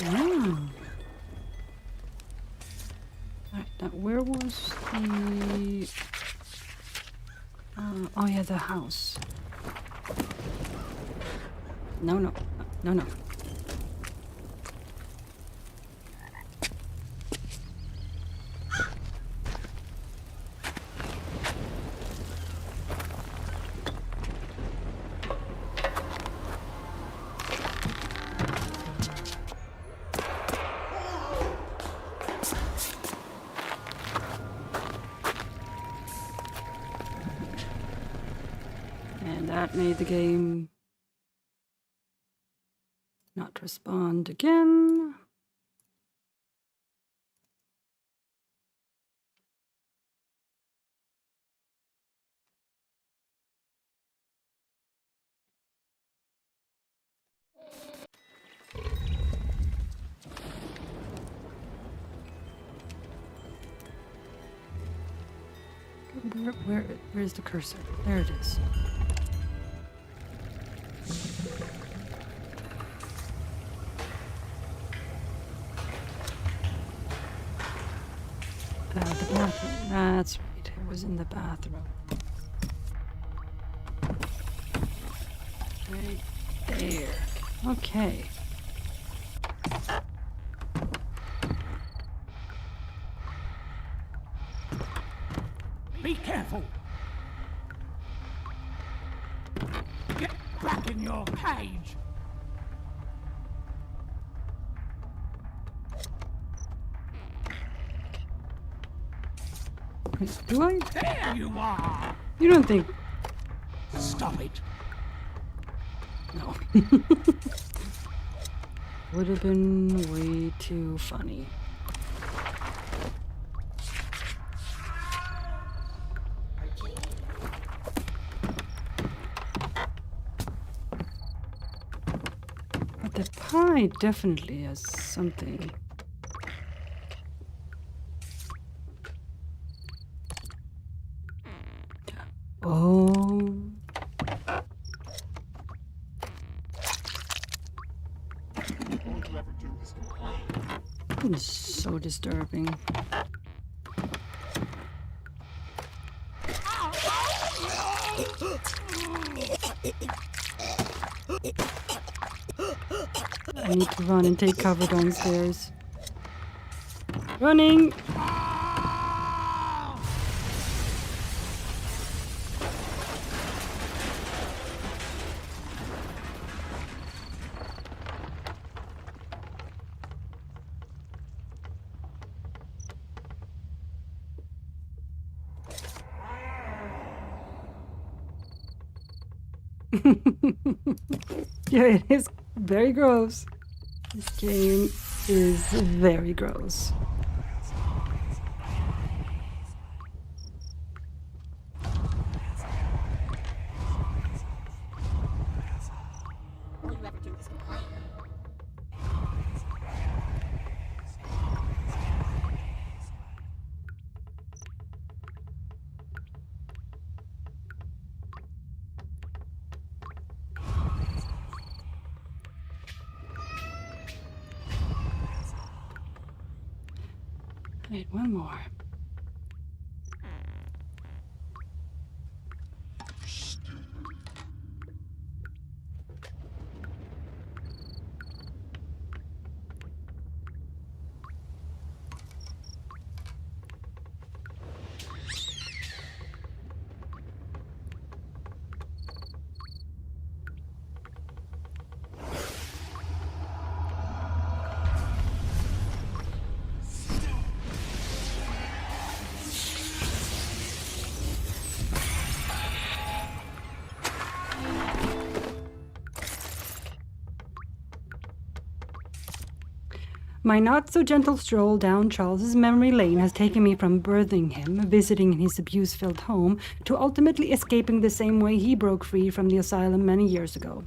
Speaker 2: Oh. Alright, now where was the... oh yeah, the house. No. And that made the game not respond again. Where's the cursor? There it is. The bathroom. That's right. It was in the bathroom. Right there. Okay.
Speaker 10: Be careful. Get back in your cage.
Speaker 2: Do I?
Speaker 10: There you are.
Speaker 2: You don't think...
Speaker 10: Stop it.
Speaker 2: No. Would have been way too funny. But the pie definitely has something. Oh. It's so disturbing. I need to run and take cover downstairs. Running! Yeah, it is very gross. This game is very gross. Wait, one more. My not-so-gentle stroll down Charles's memory lane has taken me from birthing him, visiting in his abuse-filled home, to ultimately escaping the same way he broke free from the asylum many years ago.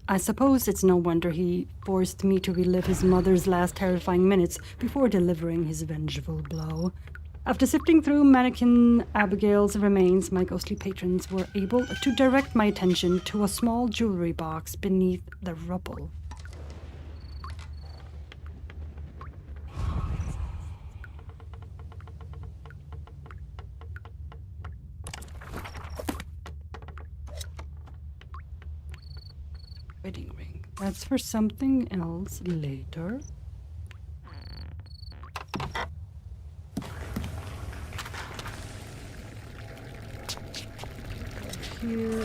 Speaker 2: I suppose it's no wonder he forced me to relive his mother's last terrifying minutes before delivering his vengeful blow. After sifting through mannequin Abigail's remains, my ghostly patrons were able to direct my attention to a small jewelry box beneath the rubble. That's for something else later. Here.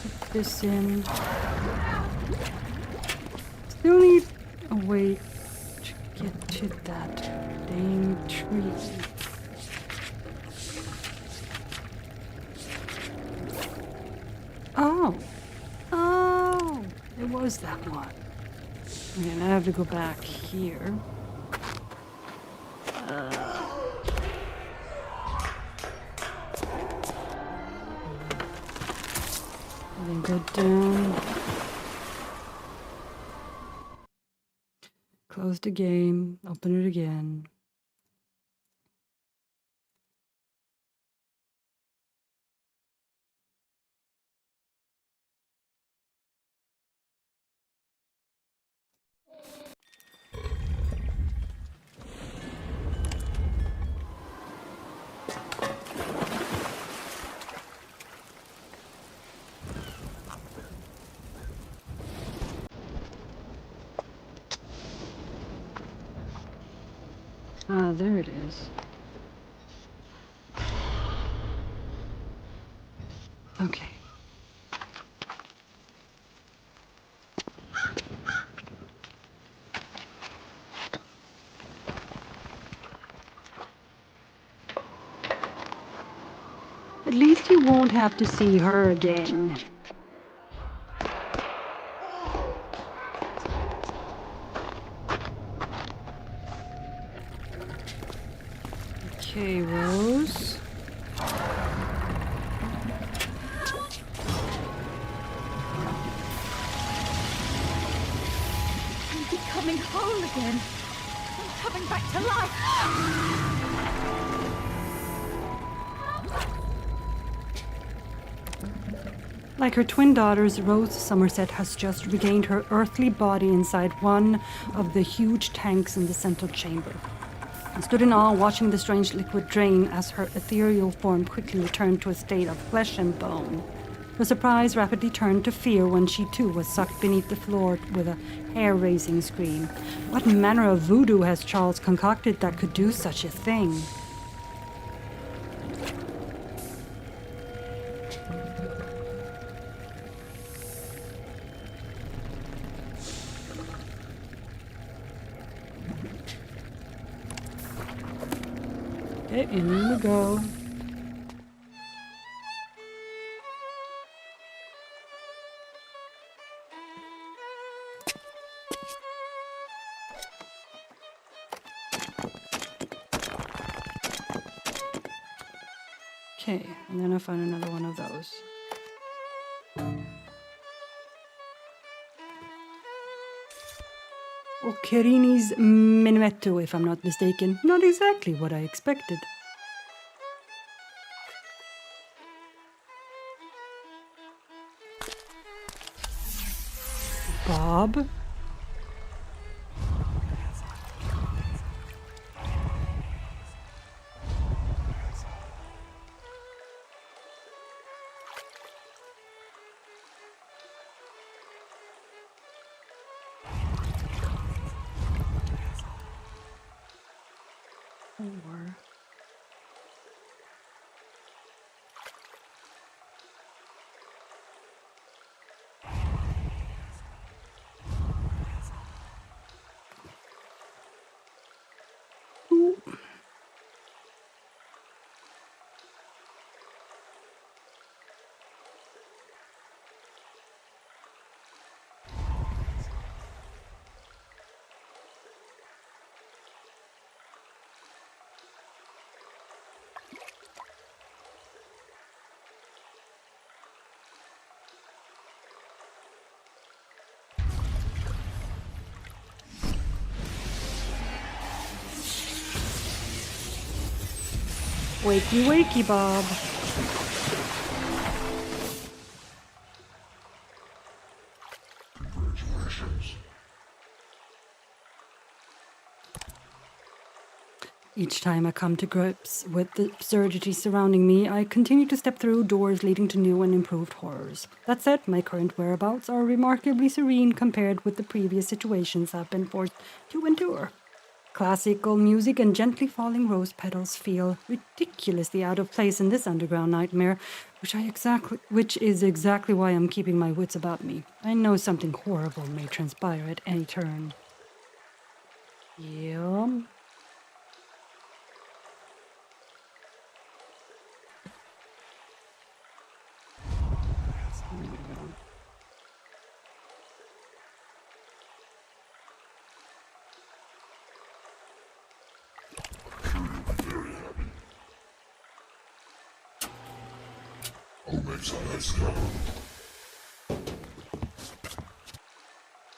Speaker 2: Put this in. Still need a way to get to that dang tree. Oh. Oh. It was that one. Okay, now I have to go back here. And then go down. Close the game. Open it again. Ah, there it is. Okay. At least you won't have to see her again. Okay, Rose.
Speaker 5: I'm coming home again. I'm coming back to life.
Speaker 2: Like her twin daughters, Rose Somerset has just regained her earthly body inside one of the huge tanks in the central chamber. I stood in awe watching the strange liquid drain as her ethereal form quickly returned to a state of flesh and bone. Her surprise rapidly turned to fear when she too was sucked beneath the floor with a hair-raising scream. What manner of voodoo has Charles concocted that could do such a thing? Okay, in we go. Okay, and then I found another one of those. Occherini's Menuetto, if I'm not mistaken. Not exactly what I expected. Bob? Or... Ooh. Wakey, wakey, Bob. Each time I come to grips with the absurdity surrounding me, I continue to step through doors leading to new and improved horrors. That said, my current whereabouts are remarkably serene compared with the previous situations I've been forced to endure. Classical music and gently falling rose petals feel ridiculously out of place in this underground nightmare, which is exactly why I'm keeping my wits about me. I know something horrible may transpire at any turn. Yeah.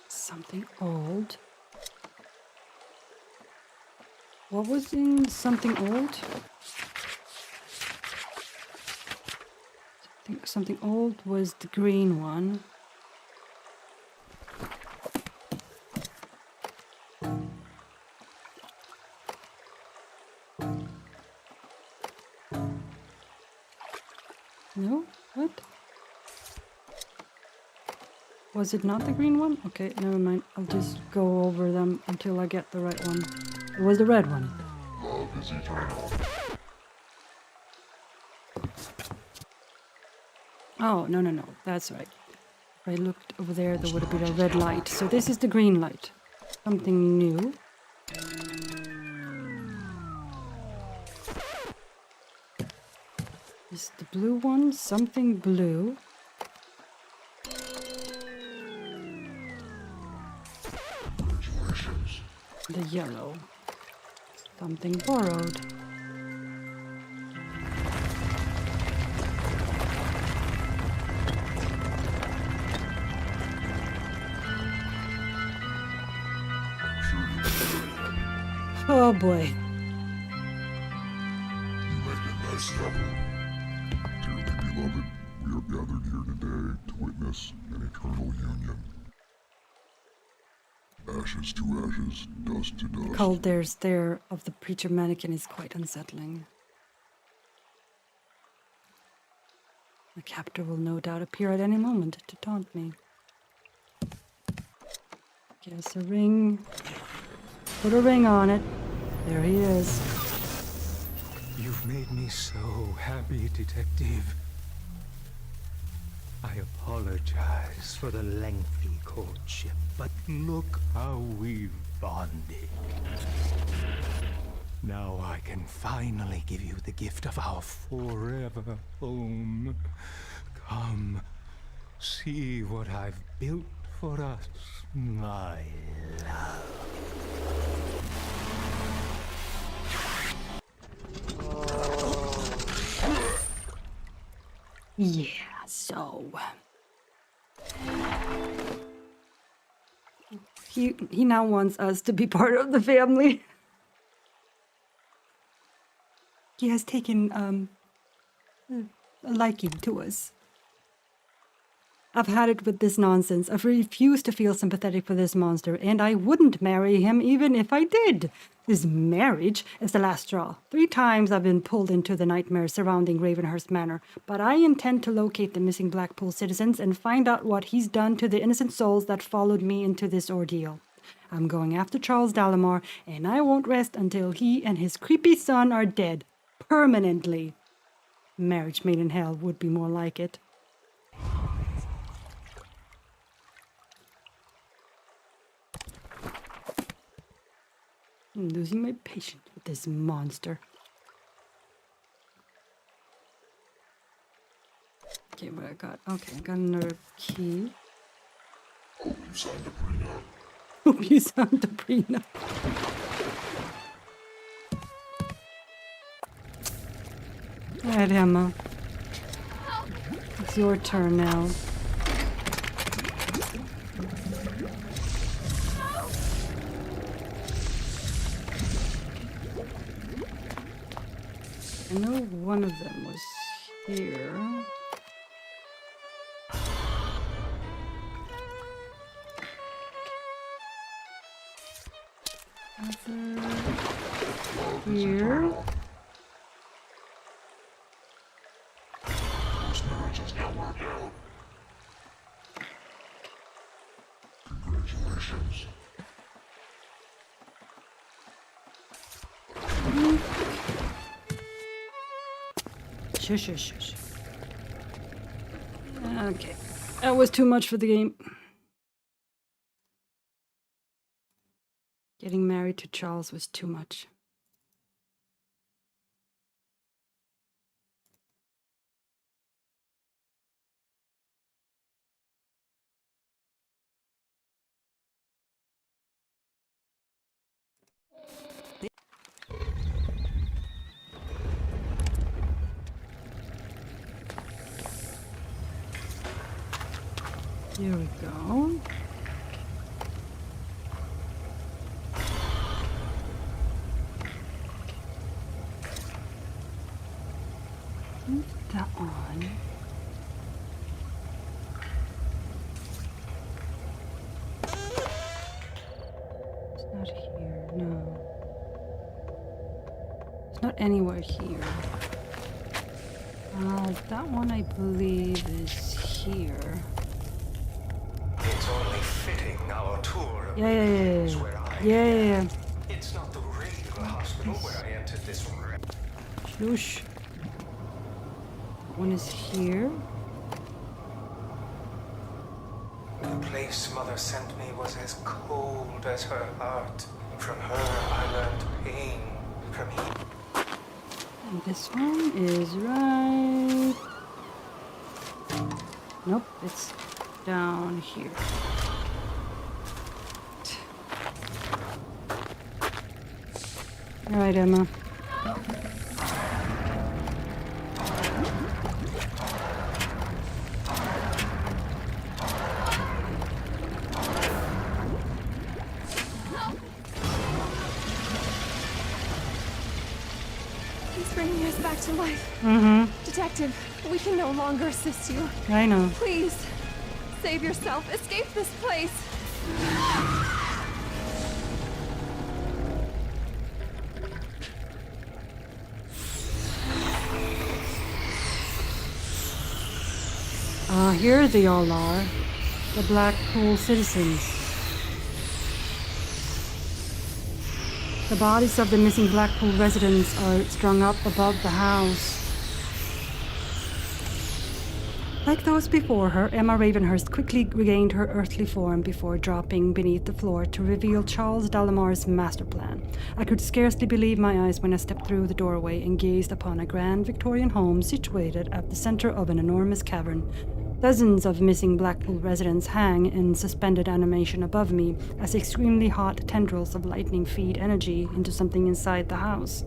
Speaker 2: Something old. What was in something old? Something old was the green one. No? What? Was it not the green one? Okay, never mind. I'll just go over them until I get the right one. It was the red one.
Speaker 9: Love is eternal.
Speaker 2: Oh, no. That's right. If I looked over there, there would have been a red light. So this is the green light. Something new. This is the blue one. Something blue. The yellow. Something borrowed. Oh boy.
Speaker 9: You make a nice couple. Dearly beloved, we are gathered here today to witness an eternal union. Ashes to ashes, dust to dust.
Speaker 2: The cold stare of the preacher mannequin is quite unsettling. The captor will no doubt appear at any moment to taunt me. Guess a ring. Put a ring on it. There he is.
Speaker 4: You've made me so happy, Detective. I apologize for the lengthy courtship, but look how we've bonded. Now I can finally give you the gift of our forever home. Come, see what I've built for us, my love.
Speaker 2: Yeah, so he now wants us to be part of the family. He has taken a liking to us. I've had it with this nonsense. I've refused to feel sympathetic for this monster, and I wouldn't marry him even if I did. This marriage is the last straw. 3 times I've been pulled into the nightmare surrounding Ravenhearst Manor, but I intend to locate the missing Blackpool citizens and find out what he's done to the innocent souls that followed me into this ordeal. I'm going after Charles Dalimar, and I won't rest until he and his creepy son are dead. Permanently. Marriage made in hell would be more like it. I'm losing my patience with this monster. Okay, what I got? Okay, I got another key.
Speaker 9: Hope you signed a prenup.
Speaker 2: Hope you signed a prenup. Alright, Emma. It's your turn now. I know one of them was here. Other... Here.
Speaker 9: This marriage has not worked out. Congratulations.
Speaker 2: Shush, shush, shush. Okay. That was too much for the game. Getting married to Charles was too much. Here we go. Put that on. It's not here, no. It's not anywhere here. That one I believe is here.
Speaker 4: It's only fitting our tour of
Speaker 2: Yeah.
Speaker 4: It's not the regular hospital where I entered this room.
Speaker 2: Shush. One is here.
Speaker 4: The place Mother sent me was as cold as her heart. From her I learned pain. From him.
Speaker 2: And this one is right. Nope, it's down here. All right, Emma.
Speaker 3: He's bringing us back to life. Detective, we can no longer assist you.
Speaker 2: I know.
Speaker 3: Please, save yourself. Escape this place.
Speaker 2: Here they all are. The Blackpool citizens. The bodies of the missing Blackpool residents are strung up above the house. Like those before her, Emma Ravenhearst quickly regained her earthly form before dropping beneath the floor to reveal Charles Dalamar's master plan. I could scarcely believe my eyes when I stepped through the doorway and gazed upon a grand Victorian home situated at the center of an enormous cavern. Dozens of missing Blackpool residents hang in suspended animation above me as extremely hot tendrils of lightning feed energy into something inside the house.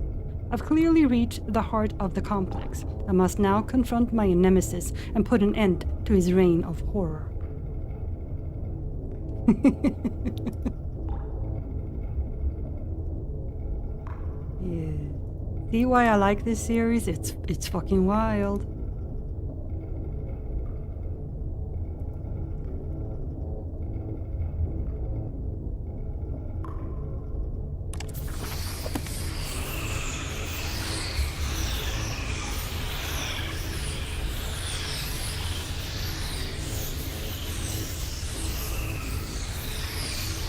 Speaker 2: I've clearly reached the heart of the complex. I must now confront my nemesis and put an end to his reign of horror. Yeah. See why I like this series? It's fucking wild.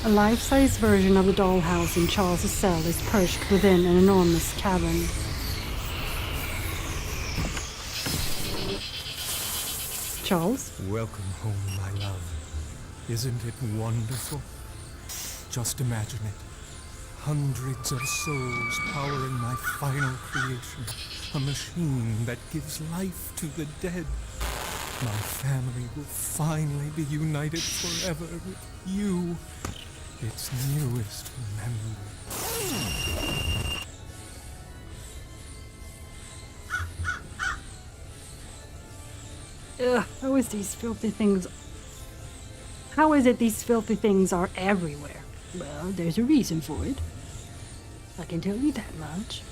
Speaker 2: A life-size version of the dollhouse in Charles's cell is perched within an enormous cavern. Charles?
Speaker 4: Welcome home, my love. Isn't it wonderful? Just imagine it. Hundreds of souls powering my final creation. A machine that gives life to the dead. My family will finally be united forever with you. Its newest member.
Speaker 2: Ugh, how is these filthy things... How is it these filthy things are everywhere? Well, there's a reason for it. I can tell you that much.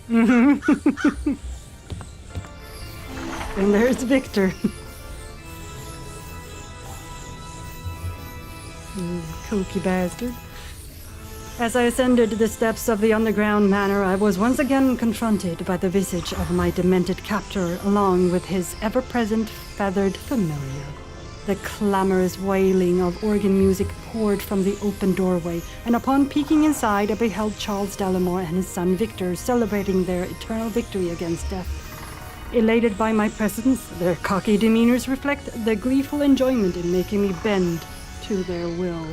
Speaker 2: And there's Victor. Kooky bastard. As I ascended the steps of the underground manor, I was once again confronted by the visage of my demented captor, along with his ever-present feathered familiar. The clamorous wailing of organ music poured from the open doorway, and upon peeking inside, I beheld Charles Delamore and his son Victor celebrating their eternal victory against death. Elated by my presence, their cocky demeanors reflect the gleeful enjoyment in making me bend to their will.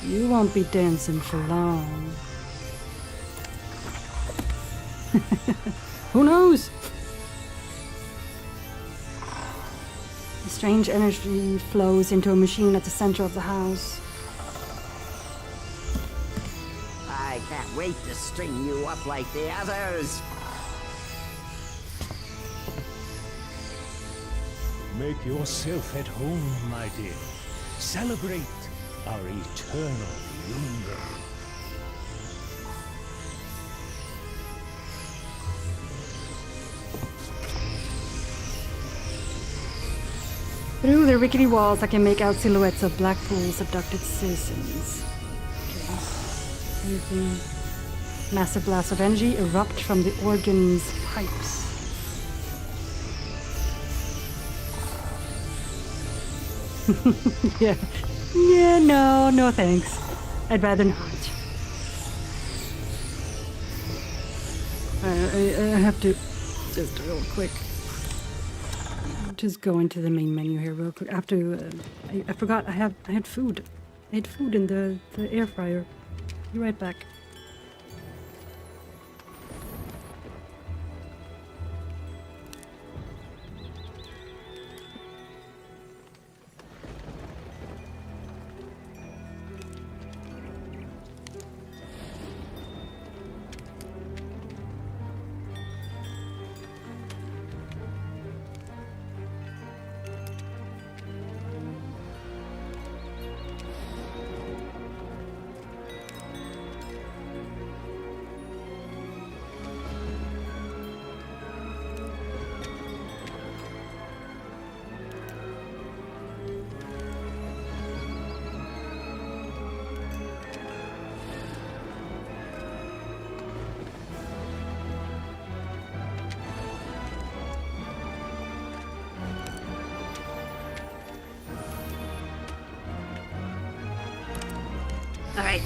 Speaker 2: You won't be dancing for long. Who knows? A strange energy flows into a machine at the center of the house.
Speaker 7: I can't wait to string you up like the others.
Speaker 4: Make yourself at home, my dear. Celebrate our eternal union.
Speaker 2: Through the rickety walls, I can make out silhouettes of Blackpool's abducted citizens. Okay. Anything? Massive blasts of energy erupt from the organ's pipes. Yeah, no thanks. I'd rather not. I have to just real quick. Just go into the main menu here real quick. I have to. I forgot. I had food. I had food in the air fryer. Be right back. All right.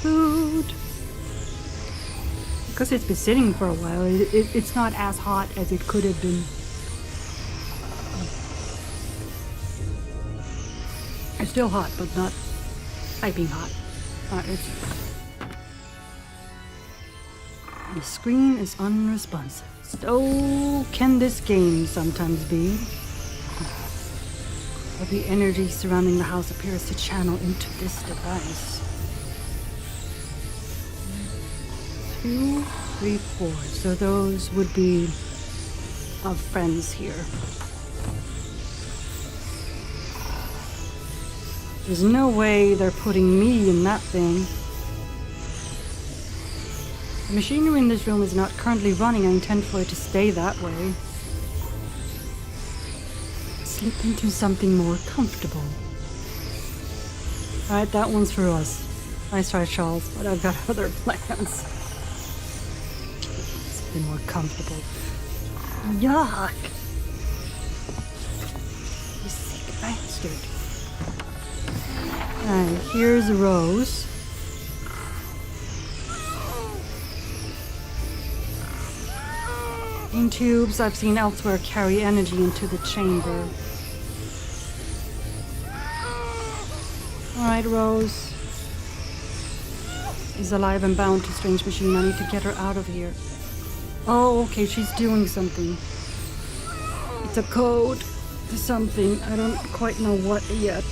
Speaker 2: Food. Because it's been sitting for a while, it's not as hot as it could have been. It's still hot, but not piping hot. The screen is unresponsive. So can this game sometimes be. But the energy surrounding the house appears to channel into this device. 2, 3, 4. So those would be of friends here. There's no way they're putting me in that thing. The machinery in this room is not currently running. I intend for it to stay that way. Slip into something more comfortable. Alright, that one's for us. Nice try, Charles, but I've got other plans. Something more comfortable. Yuck! You sick bastard. Alright, here's Rose. In tubes I've seen elsewhere carry energy into the chamber. Alright, Rose is alive and bound to strange machine. I need to get her out of here. Oh, okay, she's doing something. It's a code to something. I don't quite know what yet.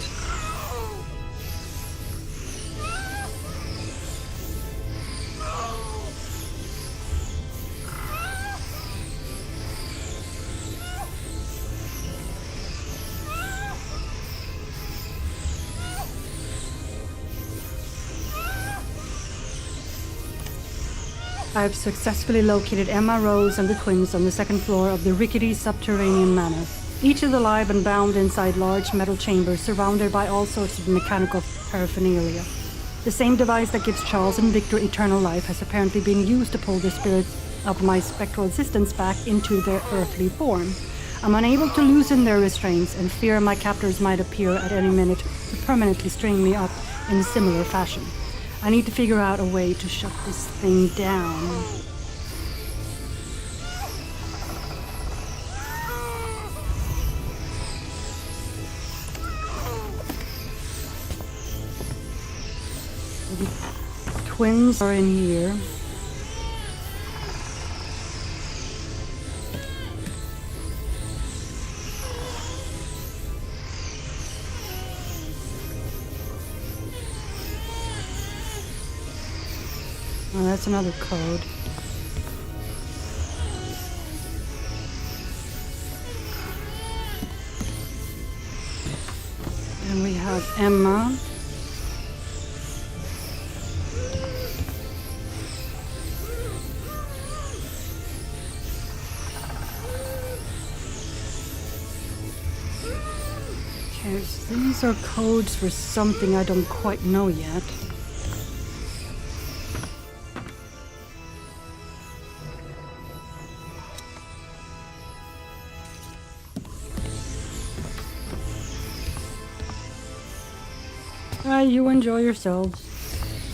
Speaker 13: I've successfully located Emma, Rose, and the twins on the second floor of the rickety subterranean manor. Each is alive and bound inside large metal chambers surrounded by all sorts of mechanical paraphernalia. The same device that gives Charles and Victor eternal life has apparently been used to pull the spirits of my spectral assistants back into their earthly form. I'm unable to loosen their restraints and fear my captors might appear at any minute to permanently string me up in similar fashion. I need to figure out a way to shut this thing down. The twins are in here. Oh, that's another code. And we have Emma. Okay, so these are codes for something I don't quite know yet. You enjoy yourselves.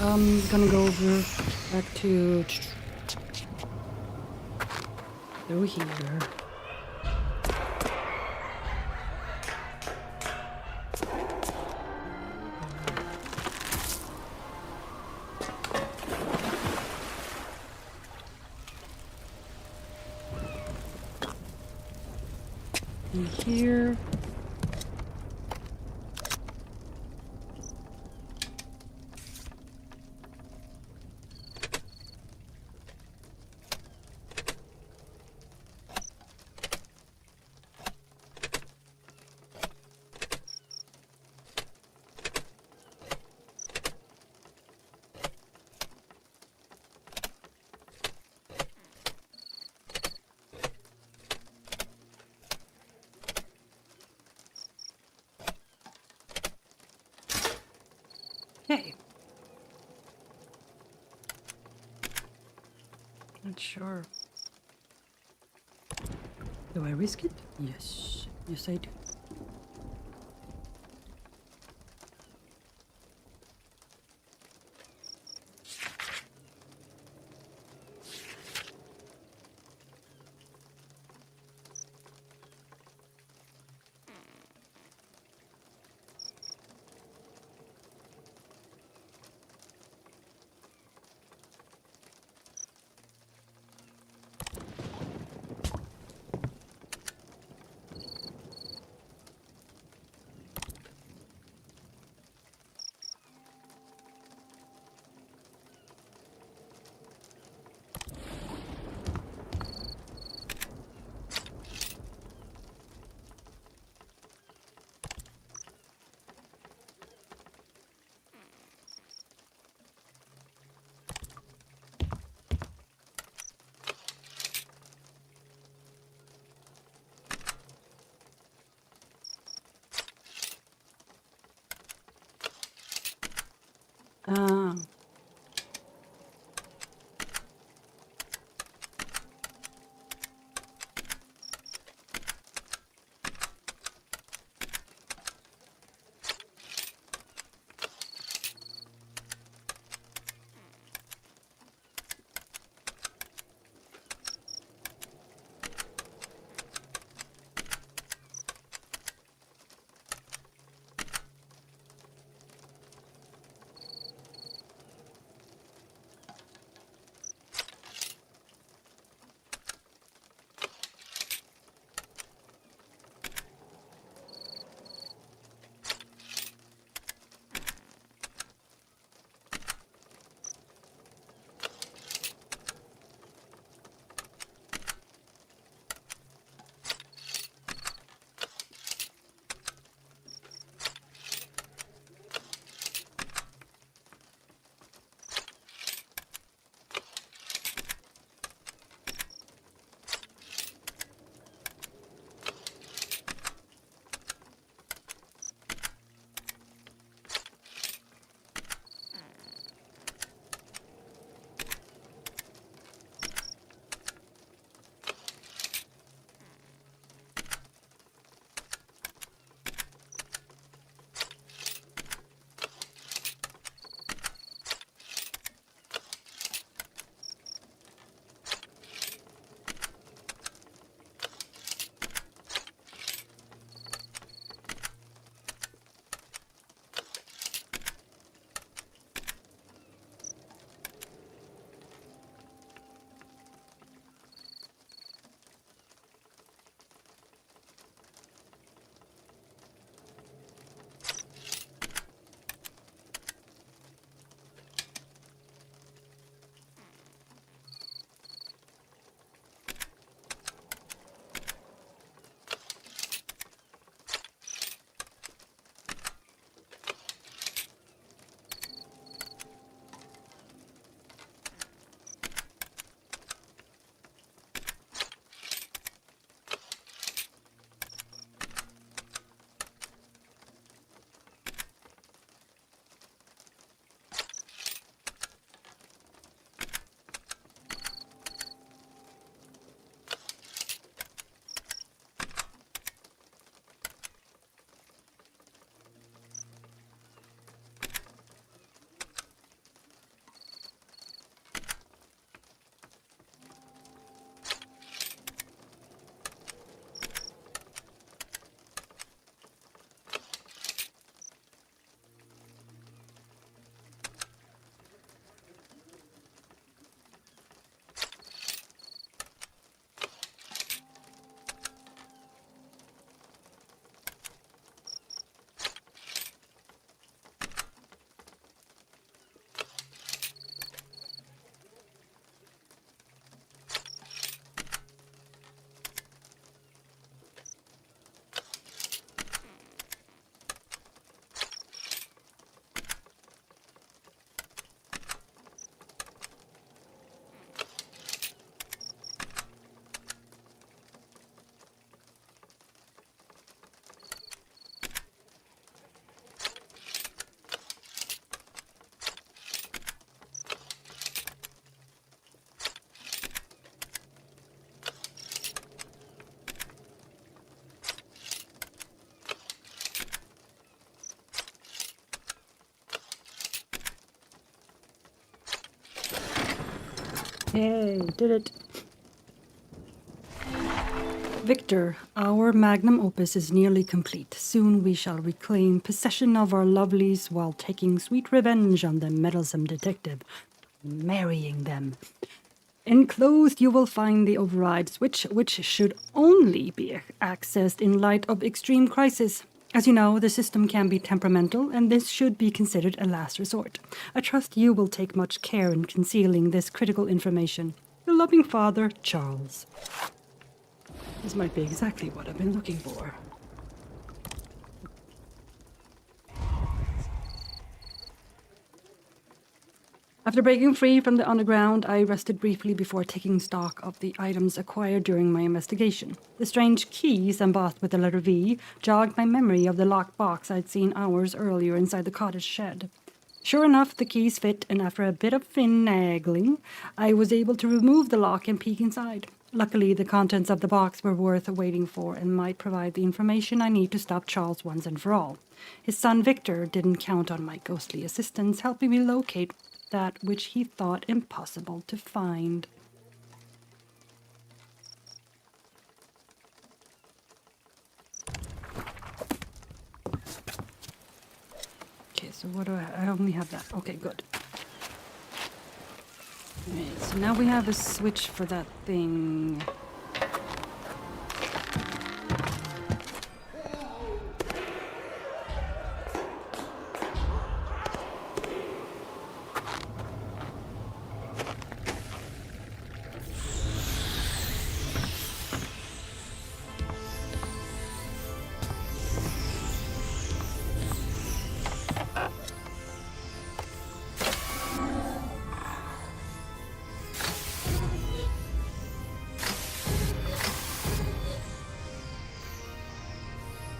Speaker 13: I'm gonna go over back to through here. And here. Okay. Not sure. Do I risk it? Yes. Yes, I do. Ah. Yay, did it. Victor, our magnum opus is nearly complete. Soon we shall reclaim possession of our lovelies while taking sweet revenge on the meddlesome detective, marrying them. Enclosed you will find the override switch, which should only be accessed in light of extreme crisis. As you know, the system can be temperamental, and this should be considered a last resort. I trust you will take much care in concealing this critical information. Your loving father, Charles. This might be exactly what I've been looking for. After breaking free from the underground, I rested briefly before taking stock of the items acquired during my investigation. The strange keys embossed with the letter V jogged my memory of the locked box I'd seen hours earlier inside the cottage shed. Sure enough, the keys fit, and after a bit of finagling, I was able to remove the lock and peek inside. Luckily, the contents of the box were worth waiting for and might provide the information I need to stop Charles once and for all. His son Victor didn't count on my ghostly assistance helping me locate that which he thought impossible to find. Okay, so what do I only have that. Okay, good. Alright, so now we have a switch for that thing.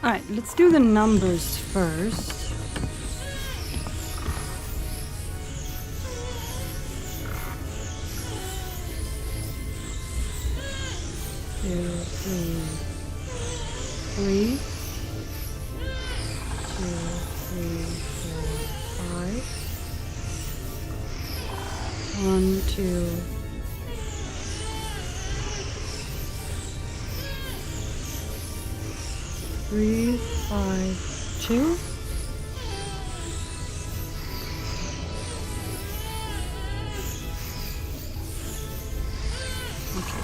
Speaker 13: Alright, let's do the numbers first. Two, three, 2, 3, 4, 5. 1, 2. 3, 5, 2. Okay.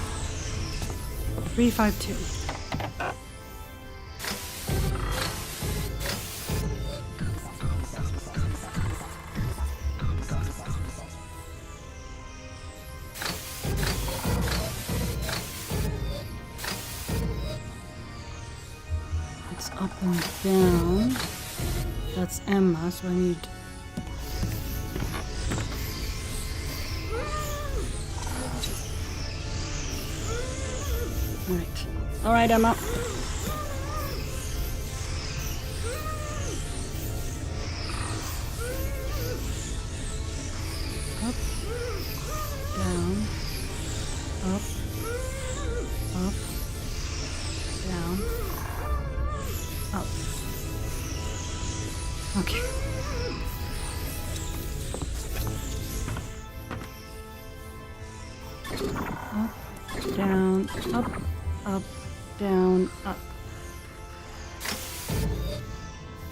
Speaker 13: 3, 5, 2. Up and down. That's Emma, so I need... Alright. Alright, Emma. Up. Down. Up. Up. Down. Up. Okay. Up, down, up, up, down, up.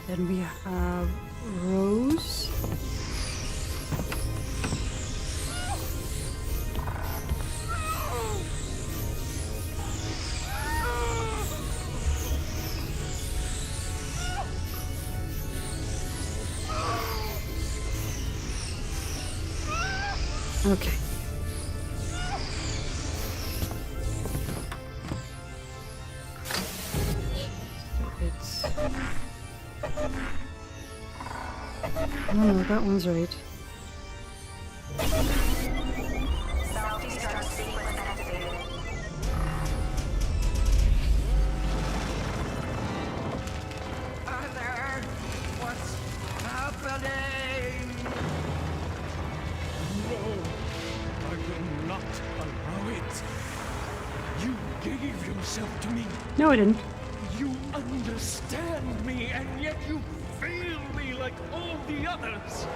Speaker 13: Then we have Rose. Okay. It's... No, that one's right.
Speaker 8: Self-destruct sequence activated.
Speaker 10: Mother, what's happening? No, I will not allow it. You gave yourself to me.
Speaker 13: No, I didn't.
Speaker 10: You understand me, and yet you fail me like all the others.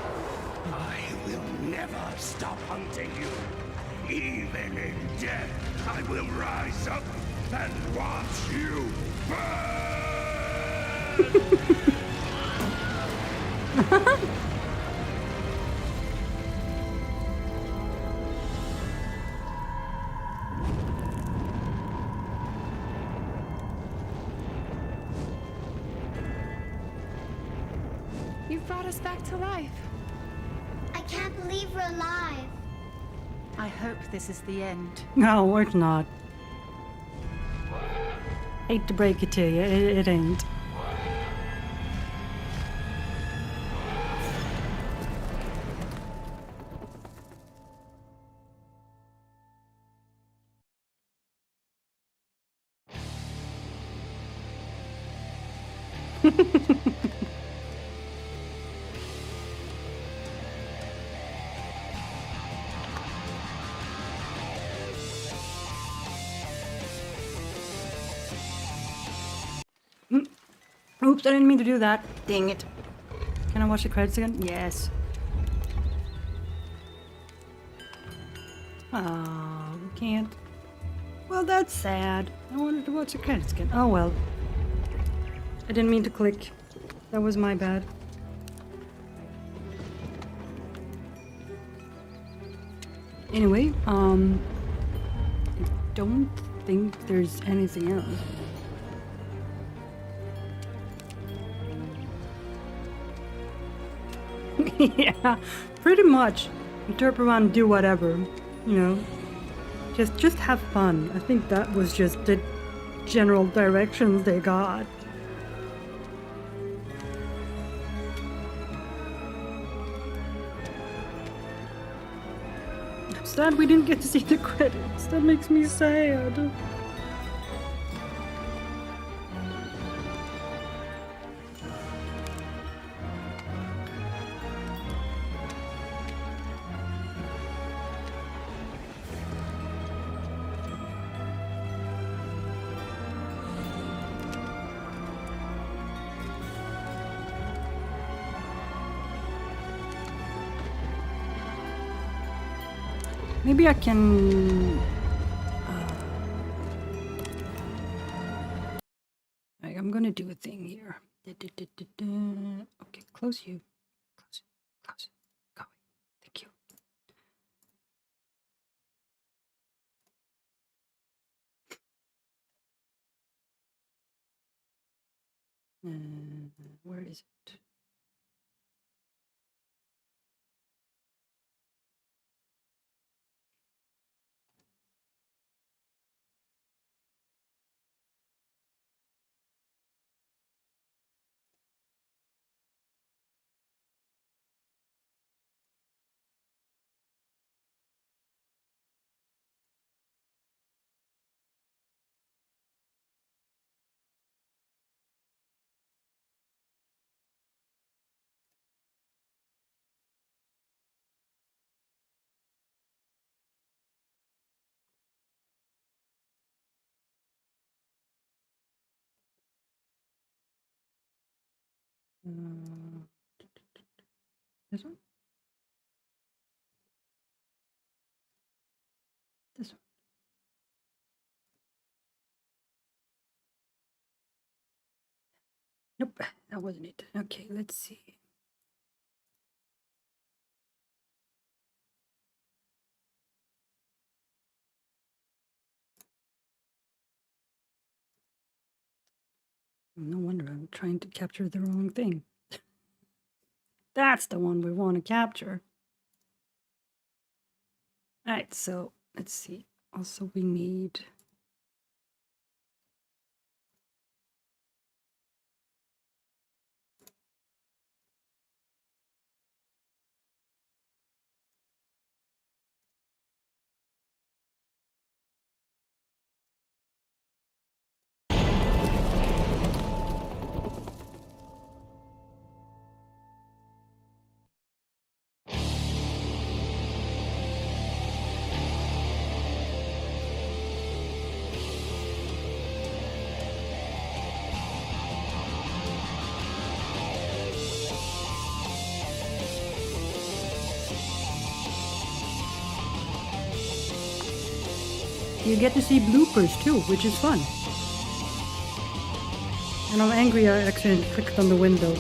Speaker 10: I will never stop hunting you. Even in death, I will rise up and watch you burn!
Speaker 3: You've brought us back to life.
Speaker 6: I can't believe we're alive.
Speaker 5: I hope this is the end.
Speaker 13: No, it's not. Hate to break it to you, it ain't. Oops, I didn't mean to do that. Dang it. Can I watch the credits again? Yes. Oh, we can't. Well, that's sad. I wanted to watch the credits again. Oh well. I didn't mean to click. That was my bad. Anyway, I don't think there's anything else. Yeah, pretty much. Interpret around, do whatever, you know. Just have fun. I think that was just the general directions they got. I'm sad we didn't get to see the credits. That makes me sad. Maybe I can... Right, I'm gonna do a thing here. Okay, close you. Close. Close. Go away. Thank you. Where is it? This one? This one. Nope, that wasn't it. Okay, let's see. No wonder I'm trying to capture the wrong thing. That's the one we want to capture. Alright, so let's see. Also, we need... You get to see bloopers too, which is fun. And I'm angry I accidentally clicked on the window.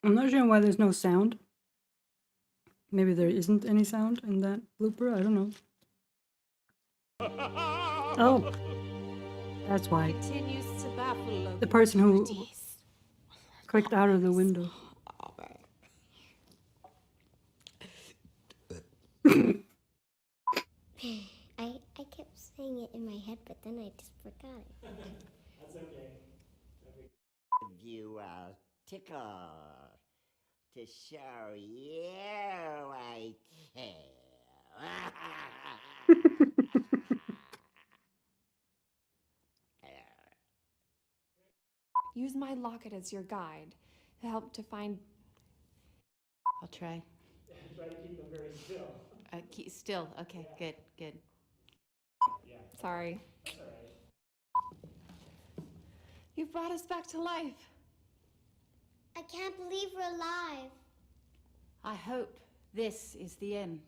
Speaker 13: I'm not sure why there's no sound. Maybe there isn't any sound in that blooper, I don't know. Oh, that's why.
Speaker 5: Continues to baffle
Speaker 13: The person who clicked out of the window.
Speaker 6: I kept saying it in my head, but then I just forgot it.
Speaker 14: That's okay.
Speaker 7: Give you a tickle to show you I care.
Speaker 3: Use my locket as your guide to help to find.
Speaker 5: I'll try.
Speaker 14: Try to keep them very still.
Speaker 5: Keep still. Okay, good, good.
Speaker 14: Yeah.
Speaker 3: Sorry.
Speaker 14: That's all right.
Speaker 3: You've brought us back to life.
Speaker 6: I can't believe we're alive.
Speaker 5: I hope this is the end.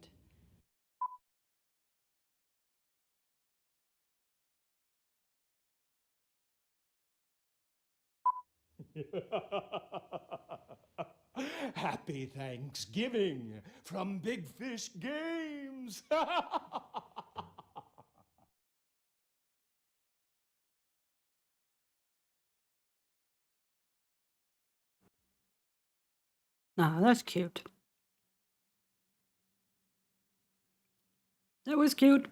Speaker 10: Happy Thanksgiving from Big Fish Games.
Speaker 13: Ah, that's cute. That was cute.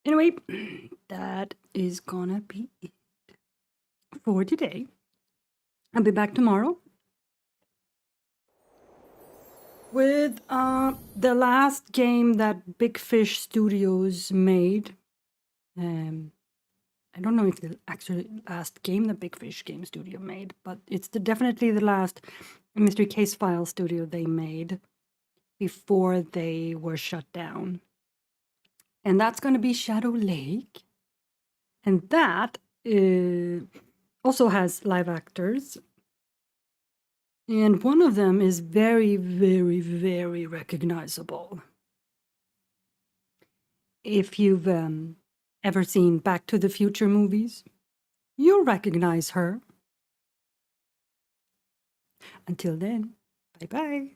Speaker 13: Anyway, that is gonna be it for today. I'll be back tomorrow with the last game that Big Fish Studios made. I don't know if the actually last game the Big Fish Game Studio made, but it's definitely the last Mystery Case File studio they made before they were shut down. And that's going to be Shadow Lake. And that also has live actors. And one of them is very, very, very recognizable. If you've ever seen Back to the Future movies, you'll recognize her. Until then, bye-bye.